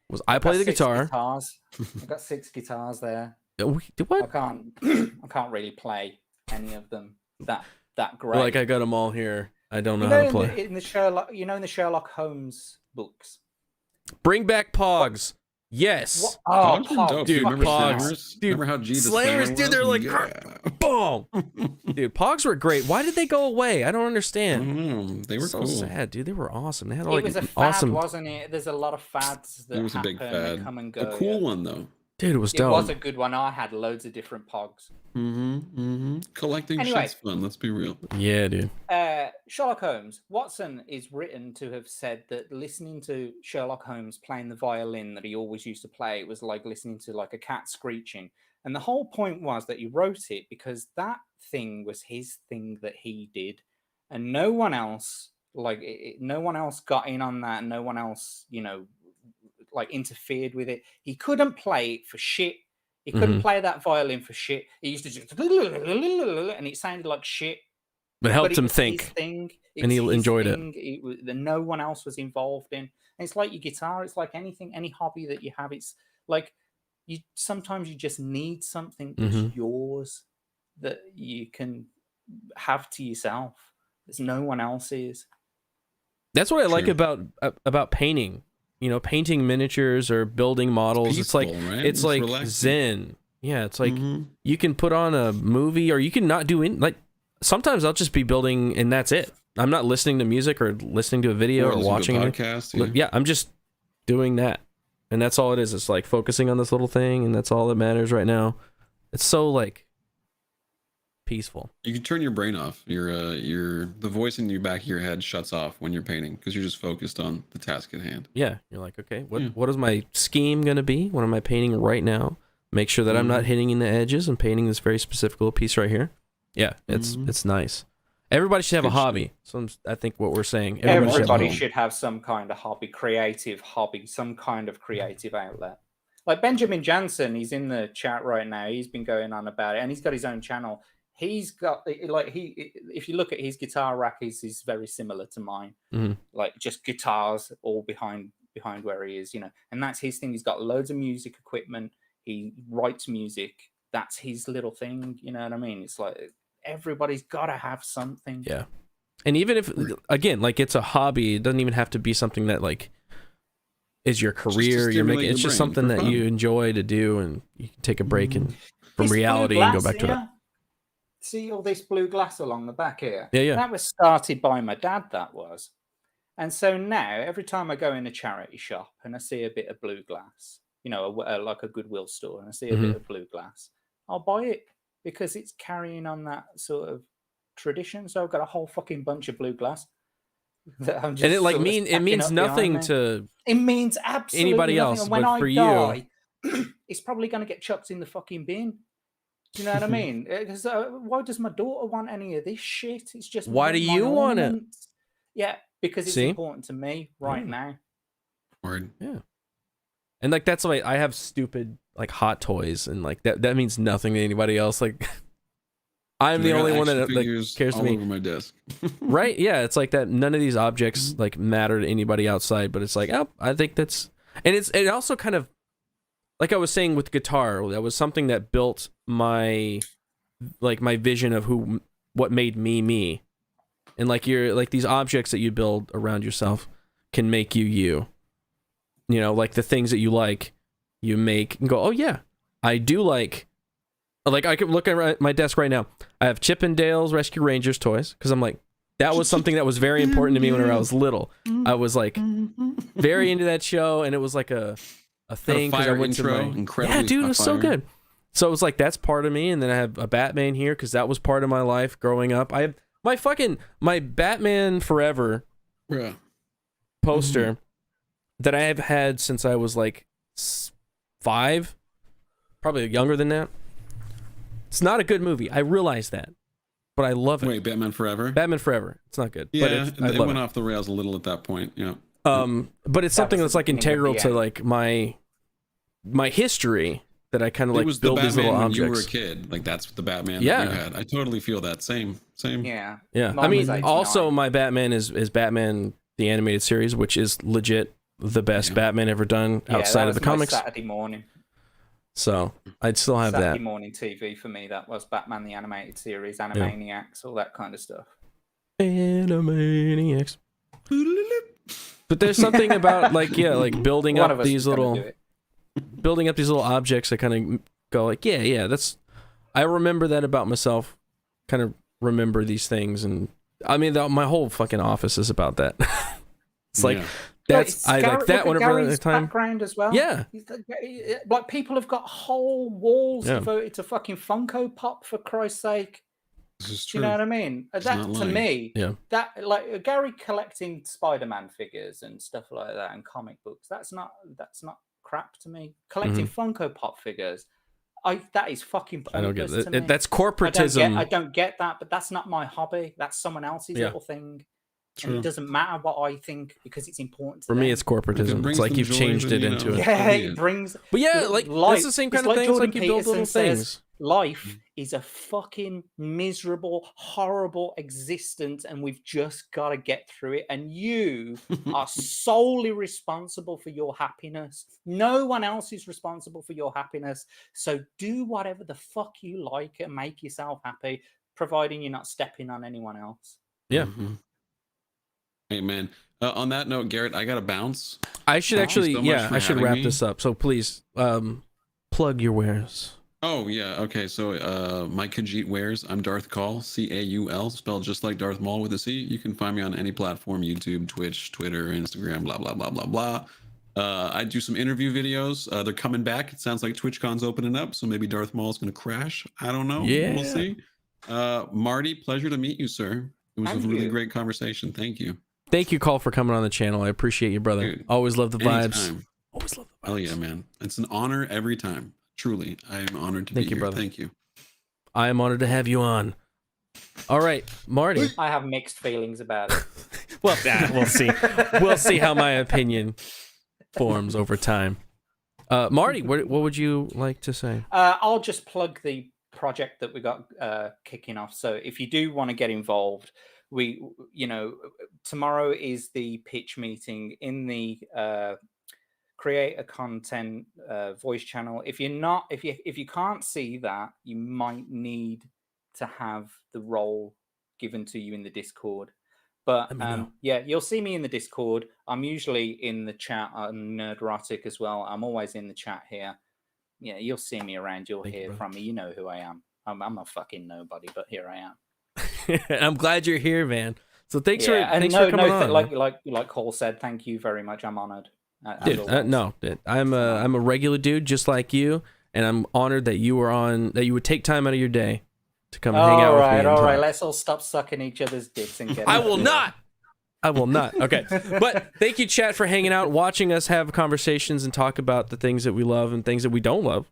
Speaker 1: was I play the guitar.
Speaker 3: I've got 6 guitars there.
Speaker 1: What?
Speaker 3: I can't really play any of them that great.
Speaker 1: Like I got them all here. I don't know how to play.
Speaker 3: In the Sherlock Holmes books.
Speaker 1: Bring back Pogs. Yes.
Speaker 3: What? Oh,
Speaker 2: Pogs,
Speaker 1: dude,
Speaker 2: Pogs. Dude, remember how G the
Speaker 1: Slammers, dude, they're like, boom. Dude, Pogs were great. Why did they go away? I don't understand.
Speaker 2: They were
Speaker 1: so
Speaker 2: cool.
Speaker 1: sad, dude. They were awesome. They had
Speaker 3: it
Speaker 1: like
Speaker 3: was a fad,
Speaker 1: awesome,
Speaker 3: wasn't it? There's a lot of fads that
Speaker 2: was a big fad.
Speaker 3: and come and go.
Speaker 2: A cool one though.
Speaker 1: Dude, it was dope.
Speaker 3: It was a good one. I had loads of different Pogs.
Speaker 2: Collecting shit's fun. Let's be real.
Speaker 1: Yeah, dude.
Speaker 3: Sherlock Holmes. Watson is written to have said that listening to Sherlock Holmes playing the violin that he always used to play was like listening to like a cat screeching. And the whole point was that he wrote it because that thing was his thing that he did, and no one else no one else got in on that. No one else, you know, like interfered with it. He couldn't play it for shit. He couldn't play that violin for shit. He used to just and it sounded like shit.
Speaker 1: But it helped him think. And he enjoyed it.
Speaker 3: No one else was involved in. And it's like your guitar. It's like anything, any hobby that you have. It's like sometimes you just need something that's yours that you can have to yourself. There's no one else's.
Speaker 1: That's what I like about painting. You know, painting miniatures or building models. It's like
Speaker 2: right?
Speaker 1: it's like relaxing. Zen. Yeah, it's like you can put on a movie or you can not do like sometimes I'll just be building and that's it. I'm not listening to music or listening to a video or watching
Speaker 2: a podcast.
Speaker 1: Yeah, I'm just doing that. And that's all it is. It's like focusing on this little thing and that's all that matters right now. It's so like peaceful.
Speaker 2: You can turn your brain off. The voice in the back of your head shuts off when you're painting because you're just focused on the task at hand.
Speaker 1: Yeah, you're like, okay, what is my scheme gonna be? What am I painting right now? Make sure that I'm not hitting in the edges and painting this very specific little piece right here. Yeah, it's nice. Everybody should have a hobby. So I think what we're saying.
Speaker 3: Everybody should have some kind of hobby, creative hobby, some kind of creative outlet. Like Benjamin Jansen, he's in the chat right now. He's been going on about it, and he's got his own channel. He's got if you look at his guitar rack, he's very similar to mine. Like just guitars all behind where he is, and that's his thing. He's got loads of music equipment. He writes music. That's his little thing. You know what I mean? It's like everybody's got to have something.
Speaker 1: Yeah. And even if, again, like it's a hobby, it doesn't even have to be something that like is your career. You're making, it's just something that you enjoy to do, and you can take a break and from reality and go back to it.
Speaker 3: See all this blue glass along the back here?
Speaker 1: Yeah.
Speaker 3: That was started by my dad, that was. And so now, every time I go in a charity shop and I see a bit of blue glass, like a Goodwill store, and I see a bit of blue glass, I'll buy it because it's carrying on that sort of tradition. So I've got a whole fucking bunch of blue glass. That I'm just
Speaker 1: and it means nothing to
Speaker 3: it means absolutely
Speaker 1: anybody
Speaker 3: nothing.
Speaker 1: else,
Speaker 3: and when
Speaker 1: but
Speaker 3: I
Speaker 1: for
Speaker 3: die, it's probably going to get chucked in the fucking bin. Do you know what I mean? Because why does my daughter want any of this shit? It's just
Speaker 1: why do you want it?
Speaker 3: Yeah, because it's important to me right now.
Speaker 2: Word.
Speaker 1: Yeah. And like that's why I have stupid like hot toys, and like that means nothing to anybody else. Like I'm the only one that cares to me.
Speaker 2: Over my desk.
Speaker 1: Right? Yeah, it's like that. None of these objects like matter to anybody outside, but it's like, oh, I think that's, and it also kind of, like I was saying with guitar, that was something that built my vision of what made me, and like these objects that you build around yourself can make you. Like the things that you like, you make and go, oh yeah, I do like I could look at my desk right now. I have Chip and Dale's Rescue Rangers toys because I'm like, that was something that was very important to me when I was little. I was like very into that show, and it was like a thing because I went to yeah, dude, it was so good. So it was like that's part of me, and then I have a Batman here because that was part of my life growing up. I have my Batman Forever poster that I have had since I was like 5, probably younger than that. It's not a good movie. I realize that, but I love it.
Speaker 2: Wait, Batman Forever?
Speaker 1: Batman Forever. It's not good.
Speaker 2: Yeah,
Speaker 1: but
Speaker 2: it went off the rails a little at that point. Yeah.
Speaker 1: But it's something that's like integral to like my history that I kind of like build these little objects.
Speaker 2: When you were a kid, like that's the Batman that you had. I totally feel that. Same.
Speaker 3: Yeah.
Speaker 1: Yeah. I mean, also my Batman is Batman the animated series, which is legit the best Batman ever done outside of the comics.
Speaker 3: Saturday morning.
Speaker 1: So I'd still have
Speaker 3: Saturday
Speaker 1: that.
Speaker 3: morning TV for me. That was Batman the animated series, Animaniacs, all that kind of stuff.
Speaker 1: Animaniacs. But there's something about like building up these little objects that kind of go like that's. I remember that about myself. Kind of remember these things, and I mean my whole fucking office is about that. It's like. That's I like that whenever at the time.
Speaker 3: Background as well.
Speaker 1: Yeah,
Speaker 3: like people have got whole walls devoted to fucking Funko Pop, for Christ's sake.
Speaker 2: This is true.
Speaker 3: You know what I mean? That to me, that like Gary collecting Spider-Man figures and stuff like that and comic books. That's not crap to me. Collecting Funko Pop figures, that is fucking.
Speaker 1: I don't get it. That's corporatism.
Speaker 3: I don't get that, but that's not my hobby. That's someone else's little thing. True. And it doesn't matter what I think because it's important
Speaker 1: for me. It's corporatism. It's like you've changed it into it.
Speaker 3: Yeah, it brings.
Speaker 1: But yeah, like life, that's the same kind of thing. It's like you build little things.
Speaker 3: Life is a fucking miserable, horrible existence, and we've just got to get through it. And you are solely responsible for your happiness. No one else is responsible for your happiness. So do whatever the fuck you like and make yourself happy, providing you're not stepping on anyone else.
Speaker 1: Yeah.
Speaker 2: Amen. On that note, Garrett, I got to bounce.
Speaker 1: I should actually, I should wrap this up. So please, plug your wares.
Speaker 2: Oh, yeah. Okay. So, my Khajiit wares. I'm Darth Caul, Caul, spelled just like Darth Maul with a C. You can find me on any platform: YouTube, Twitch, Twitter, Instagram, blah, blah, blah, blah, blah. I do some interview videos. They're coming back. It sounds like TwitchCon's opening up, so maybe Darth Maul's going to crash. I don't know.
Speaker 1: Yeah.
Speaker 2: We'll see. Marty, pleasure to meet you, sir. It was
Speaker 3: And
Speaker 2: a really
Speaker 3: you.
Speaker 2: great conversation. Thank you.
Speaker 1: Thank you, Call, for coming on the channel. I appreciate you, brother.
Speaker 2: Dude,
Speaker 1: Always love the vibes.
Speaker 2: anytime.
Speaker 1: Always love the vibes.
Speaker 2: Oh yeah, man. It's an honor every time. Truly, I am honored to
Speaker 1: Thank
Speaker 2: be
Speaker 1: you,
Speaker 2: here.
Speaker 1: brother.
Speaker 2: Thank you.
Speaker 1: I am honored to have you on. All right, Marty.
Speaker 3: I have mixed feelings about it.
Speaker 1: Well, we'll see. We'll see how my opinion forms over time. Marty, what would you like to say?
Speaker 3: I'll just plug the project that we got kicking off. So if you do want to get involved, tomorrow is the pitch meeting in the create a content voice channel. If you can't see that, you might need to have the role given to you in the Discord. But yeah, you'll see me in the Discord. I'm usually in the chat on Nerdrotic as well. I'm always in the chat here. Yeah, you'll see me around. You'll hear from me. You know who I am. I'm a fucking nobody, but here I am.
Speaker 1: I'm glad you're here, man. So thanks for coming on.
Speaker 3: Like Cole said, thank you very much. I'm honored.
Speaker 1: Dude, I'm a regular dude just like you, and I'm honored that you would take time out of your day to come and hang out with me.
Speaker 3: All right, let's all stop sucking each other's dicks and get.
Speaker 1: I will not. Okay, but thank you, chat, for hanging out, watching us have conversations and talk about the things that we love and things that we don't love,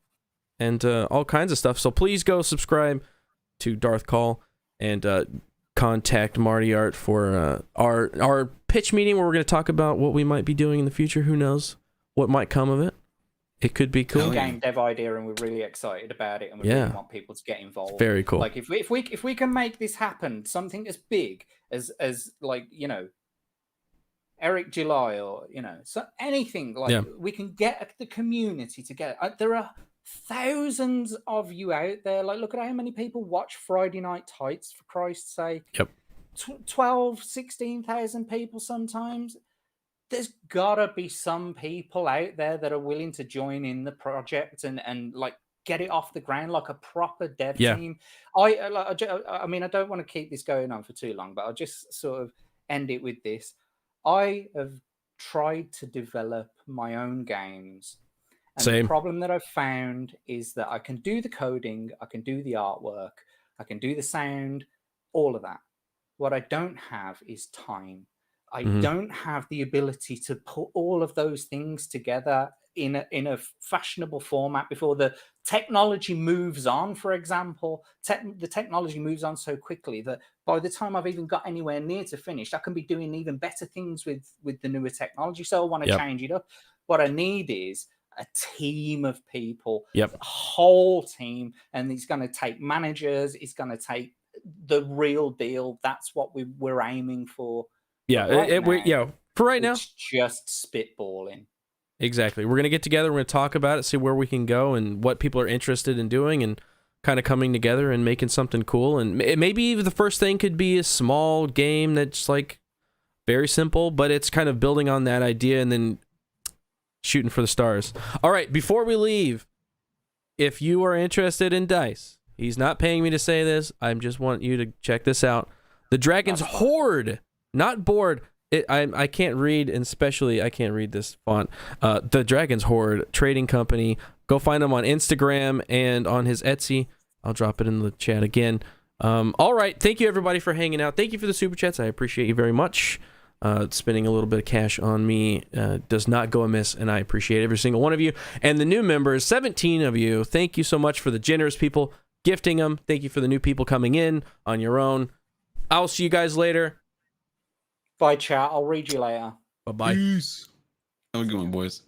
Speaker 1: and all kinds of stuff. So please go subscribe to Darth Call and contact Marty Art for our pitch meeting where we're going to talk about what we might be doing in the future. Who knows what might come of it? It could be cool.
Speaker 3: Game dev idea, and we're really excited about it, and we really want people to get involved.
Speaker 1: Very cool.
Speaker 3: Like if we can make this happen, something as big as like Eric July or so anything like we can get the community together. There are thousands of you out there. Like, look at how many people watch Friday Night Tights, for Christ's sake.
Speaker 1: Yep.
Speaker 3: 12, 16,000 people sometimes. There's gotta be some people out there that are willing to join in the project and like get it off the ground like a proper dev team. I mean, I don't want to keep this going on for too long, but I'll just sort of end it with this. I have tried to develop my own games. And the problem that I've found is that I can do the coding, I can do the artwork, I can do the sound, all of that. What I don't have is time. I don't have the ability to put all of those things together in a fashionable format before the technology moves on. For example, the technology moves on so quickly that by the time I've even got anywhere near to finished, I can be doing even better things with the newer technology. So I want to change it up. What I need is a team of people, a whole team, and it's going to take managers. It's going to take the real deal. That's what we're aiming for. For right now, it's just spitballing.
Speaker 1: Exactly. We're going to get together. We're going to talk about it, see where we can go and what people are interested in doing, and kind of coming together and making something cool. And maybe the first thing could be a small game that's like very simple, but it's kind of building on that idea and then shooting for the stars. All right. Before we leave, if you are interested in dice, he's not paying me to say this. I just want you to check this out. The Dragon's Horde. Not bored. I can't read, and especially I can't read this font. The Dragon's Horde trading company. Go find him on Instagram and on his Etsy. I'll drop it in the chat again. All right. Thank you, everybody, for hanging out. Thank you for the super chats. I appreciate you very much. Spending a little bit of cash on me does not go amiss, and I appreciate every single one of you. And the new members, 17 of you, thank you so much for the generous people gifting them. Thank you for the new people coming in on your own. I'll see you guys later.
Speaker 3: Bye, chat. I'll read you later.
Speaker 1: Bye-bye.
Speaker 2: Peace. Have a good one, boys.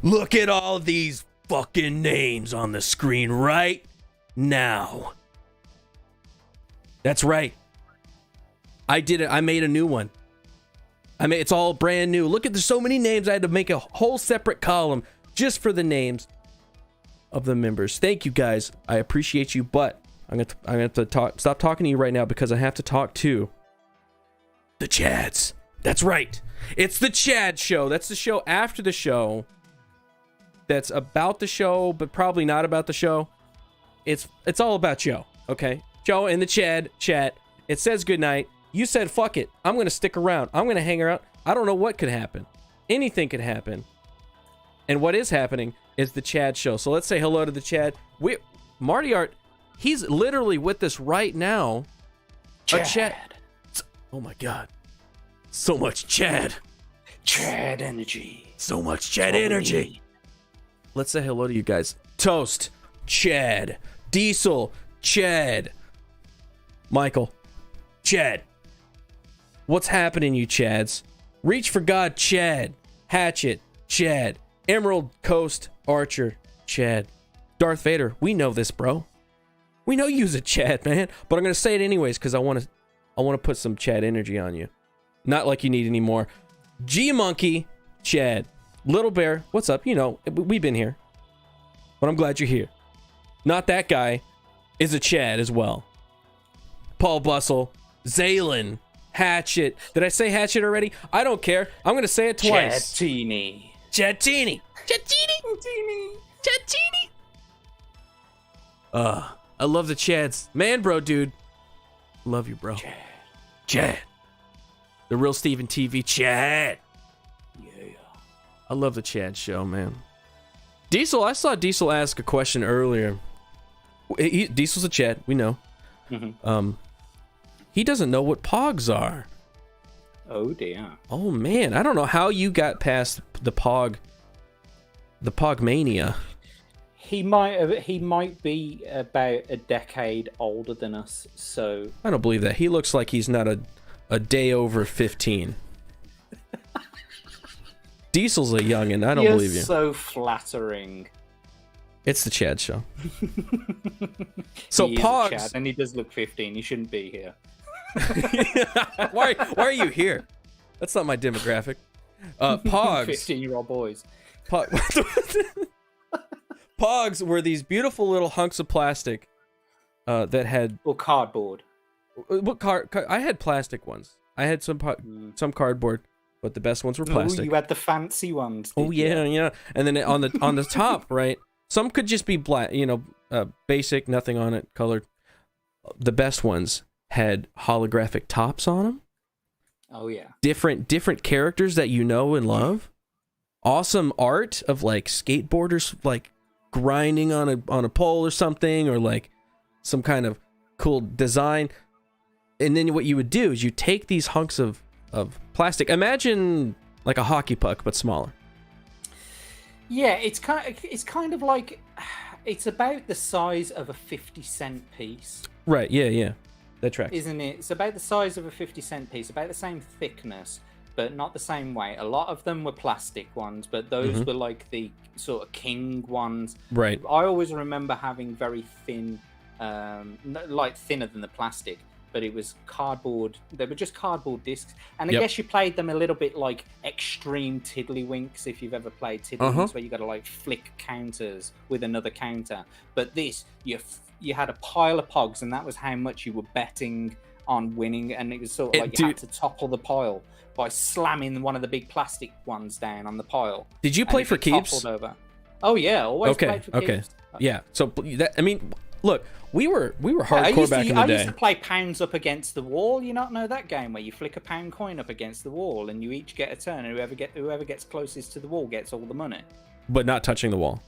Speaker 1: Look at all these fucking names on the screen right now. That's right. I did it. I made a new one. It's all brand new. Look at, there's so many names. I had to make a whole separate column just for the names of the members. Thank you guys. I appreciate you, but I'm gonna have to stop talking to you right now because I have to talk to the Chads. That's right. It's the Chad Show. That's the show after the show. That's about the show, but probably not about the show. It's all about Joe. Okay, Joe and the Chad chat. It says goodnight. You said fuck it. I'm gonna stick around. I'm gonna hang around. I don't know what could happen. Anything could happen. And what is happening is the Chad Show. So let's say hello to the Chad. Marty Art, he's literally with us right now.
Speaker 3: Chad.
Speaker 1: Oh my God. So much Chad.
Speaker 3: Chad energy.
Speaker 1: So much Chad energy. Let's say hello to you guys. Toast, Chad. Diesel, Chad. Michael, Chad. What's happening, you Chads? Reach for God, Chad. Hatchet, Chad. Emerald Coast Archer, Chad. Darth Vader, we know this, bro. We know you's a Chad, man. But I'm gonna say it anyways because I want to put some Chad energy on you. Not like you need any more. G Monkey, Chad. Little Bear, what's up? You know, we've been here. But I'm glad you're here. Not that guy is a Chad as well. Paul Bustle, Zaylin, Hatchet. Did I say Hatchet already? I don't care. I'm going to say it twice.
Speaker 3: Chatini.
Speaker 1: Chatini. I love the Chads. Man, bro, dude. Love you, bro. Chad. The real Steven TV, Chad.
Speaker 3: Yeah.
Speaker 1: I love the Chad Show, man. Diesel, I saw Diesel ask a question earlier. Diesel's a Chad, we know.
Speaker 3: Mm-hmm.
Speaker 1: He doesn't know what Pogs are.
Speaker 3: Oh dear.
Speaker 1: Oh man, I don't know how you got past the Pog mania.
Speaker 3: He might be about a decade older than us, so
Speaker 1: I don't believe that. He looks like he's not a day over 15. Diesel's a youngin'. I don't believe you.
Speaker 3: So flattering.
Speaker 1: It's the Chad Show. So
Speaker 3: He is a
Speaker 1: Pogs,
Speaker 3: Chad, and he does look 15. He shouldn't be here.
Speaker 1: why are you here? That's not my demographic. Pogs.
Speaker 3: 15-year-old boys.
Speaker 1: Pogs were these beautiful little hunks of plastic that had
Speaker 3: Or cardboard.
Speaker 1: what I had plastic ones. I had some cardboard, but the best ones were plastic.
Speaker 3: Oh, you had the fancy ones.
Speaker 1: Oh yeah. And then on the top, right? Some could just be black, basic, nothing on it, colored. The best ones had holographic tops on them.
Speaker 3: Oh yeah.
Speaker 1: Different characters that you know and love. Awesome art of like skateboarders like grinding on a pole or something, or like some kind of cool design. And then what you would do is you take these hunks of plastic. Imagine like a hockey puck but smaller.
Speaker 3: Yeah, it's kind of like it's about the size of a 50-cent piece.
Speaker 1: Right, yeah. That tracks.
Speaker 3: Isn't it? It's about the size of a 50-cent piece, about the same thickness, but not the same weight. A lot of them were plastic ones, but those were like the sort of king ones.
Speaker 1: Right.
Speaker 3: I always remember having very thin, like thinner than the plastic, but it was cardboard. They were just cardboard discs. And I guess you played them a little bit like extreme tiddlywinks, if you've ever played tiddlywinks, where you got to like flick counters with another counter. But this, you had a pile of Pogs, and that was how much you were betting on winning. And it was sort of like you had to topple the pile by slamming one of the big plastic ones down on the pile.
Speaker 1: Did you play for keeps?
Speaker 3: Over. Oh yeah, always played for keeps.
Speaker 1: Yeah. So that, I mean, look, we were hardcore back in the day.
Speaker 3: I used to play pounds up against the wall. You not know that game where you flick a pound coin up against the wall and you each get a turn, and whoever gets closest to the wall gets all the money.
Speaker 1: But not touching the wall.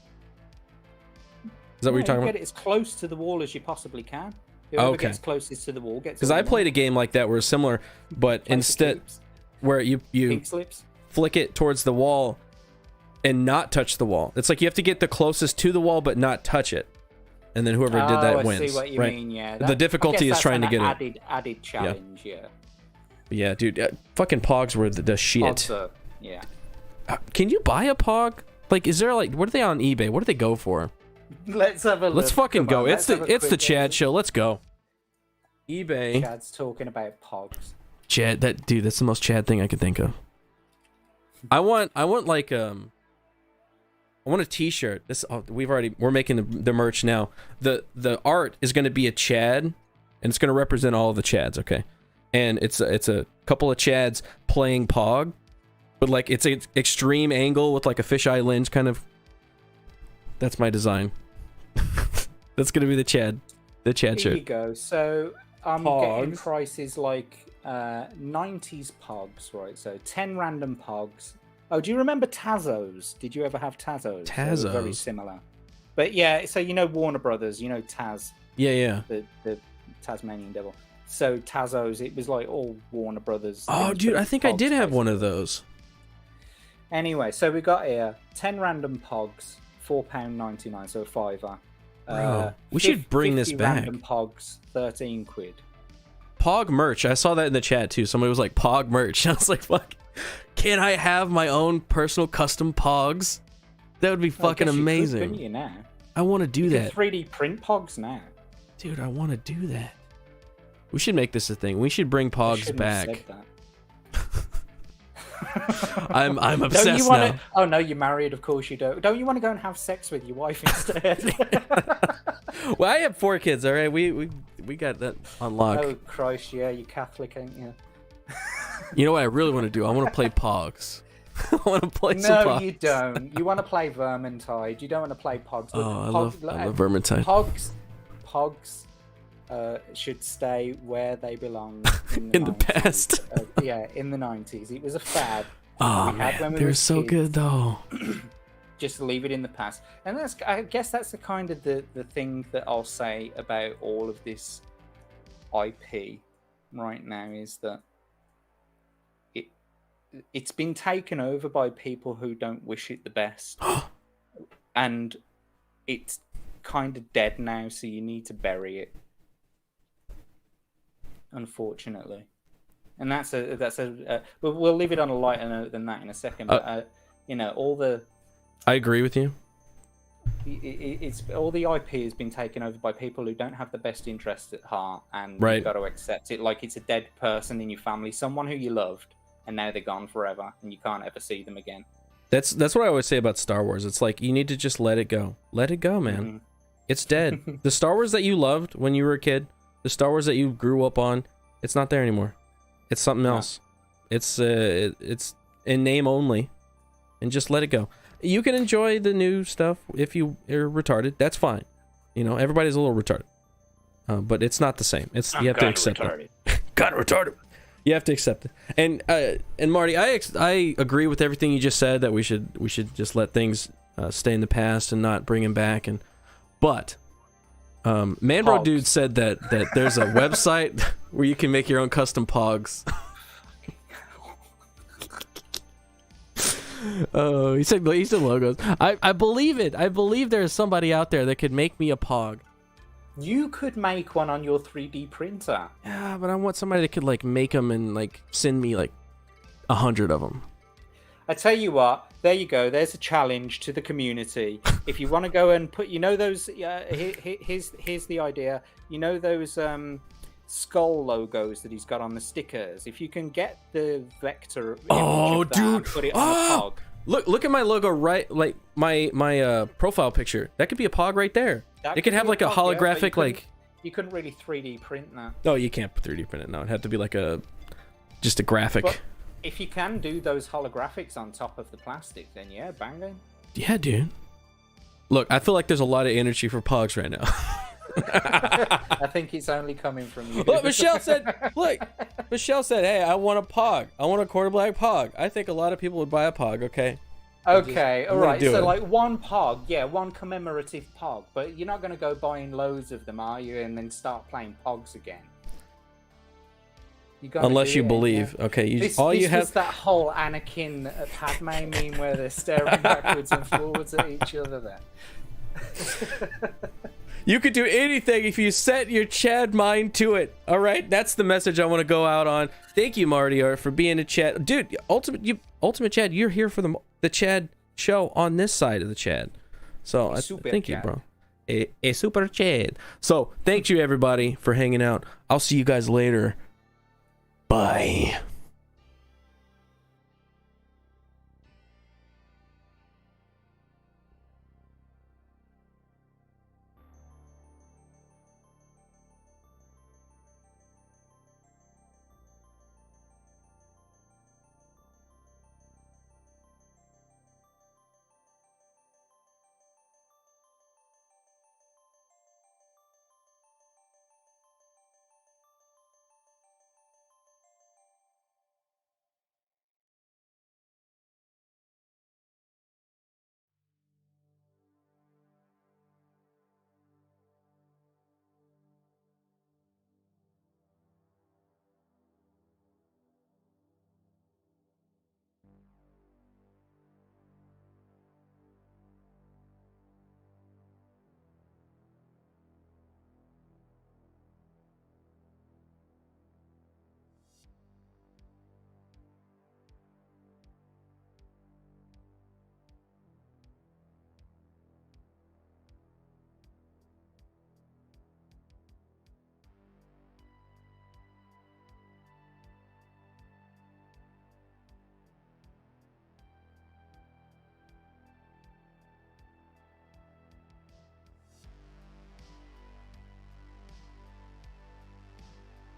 Speaker 1: Is that what you're talking about?
Speaker 3: Get it as close to the wall as you possibly can. Whoever gets closest to the wall gets.
Speaker 1: Because I played a game like that where it's similar, but instead where you
Speaker 3: pink slips,
Speaker 1: flick it towards the wall and not touch the wall. It's like you have to get the closest to the wall but not touch it. And then whoever did that wins.
Speaker 3: I see what you mean, yeah.
Speaker 1: The difficulty is trying to get it.
Speaker 3: Added challenge,
Speaker 1: Yeah, dude. Fucking Pogs were the shit.
Speaker 3: Pogs yeah.
Speaker 1: Can you buy a Pog? Like, is there like, what are they on eBay? What do they go for?
Speaker 3: Let's have a look.
Speaker 1: Let's fucking go.
Speaker 3: On,
Speaker 1: it's the Chad Show. Let's go. eBay.
Speaker 3: Chad's talking about Pogs.
Speaker 1: Chad, that's the most Chad thing I could think of. I want like I want a T-shirt. We're making the merch now. The art is going to be a Chad, and it's going to represent all of the Chads. Okay, and it's a couple of Chads playing Pog, but like it's an extreme angle with like a fisheye lens kind of. That's my design. That's going to be the Chad shirt.
Speaker 3: Here you go. So I'm getting prices like 90s Pogs, right? So 10 random Pogs. Oh, do you remember Tazos? Did you ever have Tazos?
Speaker 1: Tazos?
Speaker 3: They were very similar. But yeah, so you know Warner Brothers, you know Taz.
Speaker 1: Yeah.
Speaker 3: The Tasmanian Devil. So Tazos, it was like all Warner Brothers.
Speaker 1: Oh, dude, I think I did have one of those.
Speaker 3: Anyway, so we got here 10 random Pogs, £4.99, so a fiver.
Speaker 1: Bro, we should bring this back.
Speaker 3: Random Pogs, 13 quid.
Speaker 1: Pog merch. I saw that in the chat too. Somebody was like, Pog merch. I was like, fuck. Can I have my own personal custom Pogs? That would be fucking amazing.
Speaker 3: Couldn't you now?
Speaker 1: I want to do that.
Speaker 3: 3D print Pogs now.
Speaker 1: Dude, I want to do that. We should make this a thing. We should bring Pogs back. I'm obsessed now.
Speaker 3: Oh no, you're married. Of course you don't. Don't you want to go and have sex with your wife instead?
Speaker 1: Well, I have 4 kids. All right, we got that on lock.
Speaker 3: Oh Christ, yeah, you Catholic, ain't you?
Speaker 1: You know what I really want to do? I want to play Pogs. I want to play some Pogs.
Speaker 3: No, you don't. You want to play Vermintide. You don't want to play Pogs.
Speaker 1: Oh, I love Vermintide.
Speaker 3: Pogs should stay where they belong
Speaker 1: in the past.
Speaker 3: Yeah, in the 90s. It was a fad.
Speaker 1: Oh man, they're so good though.
Speaker 3: Just leave it in the past. And I guess that's the kind of the thing that I'll say about all of this IP right now is that it's been taken over by people who don't wish it the best. And it's kind of dead now, so you need to bury it. Unfortunately. And we'll leave it on a lighter note than that in a second. But all the
Speaker 1: I agree with you.
Speaker 3: It's all the IP has been taken over by people who don't have the best interest at heart, and you've got to accept it like it's a dead person in your family, someone who you loved, and now they're gone forever, and you can't ever see them again.
Speaker 1: That's what I always say about Star Wars. It's like you need to just let it go. Let it go, man. Mm-hmm. It's dead. The Star Wars that you loved when you were a kid, the Star Wars that you grew up on, it's not there anymore. It's something else. It's in name only, and just let it go. You can enjoy the new stuff if you are retarded. That's fine. You know, everybody's a little retarded, but it's not the same. You have to accept it. Kind of retarded. You have to accept it. And Marty, I agree with everything you just said that we should just let things stay in the past and not bring them back. But Manbro Dude said that there's a website where you can make your own custom Pogs. Oh, he said logos. I believe it. I believe there's somebody out there that could make me a Pog.
Speaker 3: You could make one on your 3D printer.
Speaker 1: Yeah, but I want somebody that could like make them and like send me like 100 of them.
Speaker 3: I tell you what, there you go. There's a challenge to the community. If you want to go and put, those. Here's the idea. Those skull logos that he's got on the stickers. If you can get the vector, and put it on a Pog.
Speaker 1: Look at my logo, right? Like my profile picture. That could be a Pog right there. It could have like a holographic
Speaker 3: You couldn't really 3D print that.
Speaker 1: No, you can't 3D print it. No, it'd have to be like just a graphic.
Speaker 3: But if you can do those holographics on top of the plastic, then yeah, banging.
Speaker 1: Yeah, dude. Look, I feel like there's a lot of energy for Pogs right now.
Speaker 3: I think it's only coming from you.
Speaker 1: Look, Michelle said, hey, I want a Pog. I want a quarter black Pog. I think a lot of people would buy a Pog, okay?
Speaker 3: Okay, all right. So like one Pog, one commemorative Pog. But you're not going to go buying loads of them, are you? And then start playing Pogs again.
Speaker 1: Unless you believe. Yeah. Okay,
Speaker 3: this was that whole Anakin Padme meme where they're staring backwards and forwards at each other there.
Speaker 1: You could do anything if you set your Chad mind to it. All right, that's the message I want to go out on. Thank you, Marty, for being a Chad dude. Ultimate Chad, you're here for the Chad show on this side of the Chad. So thank you, bro. A super Chad. So thank you, everybody, for hanging out. I'll see you guys later. Bye.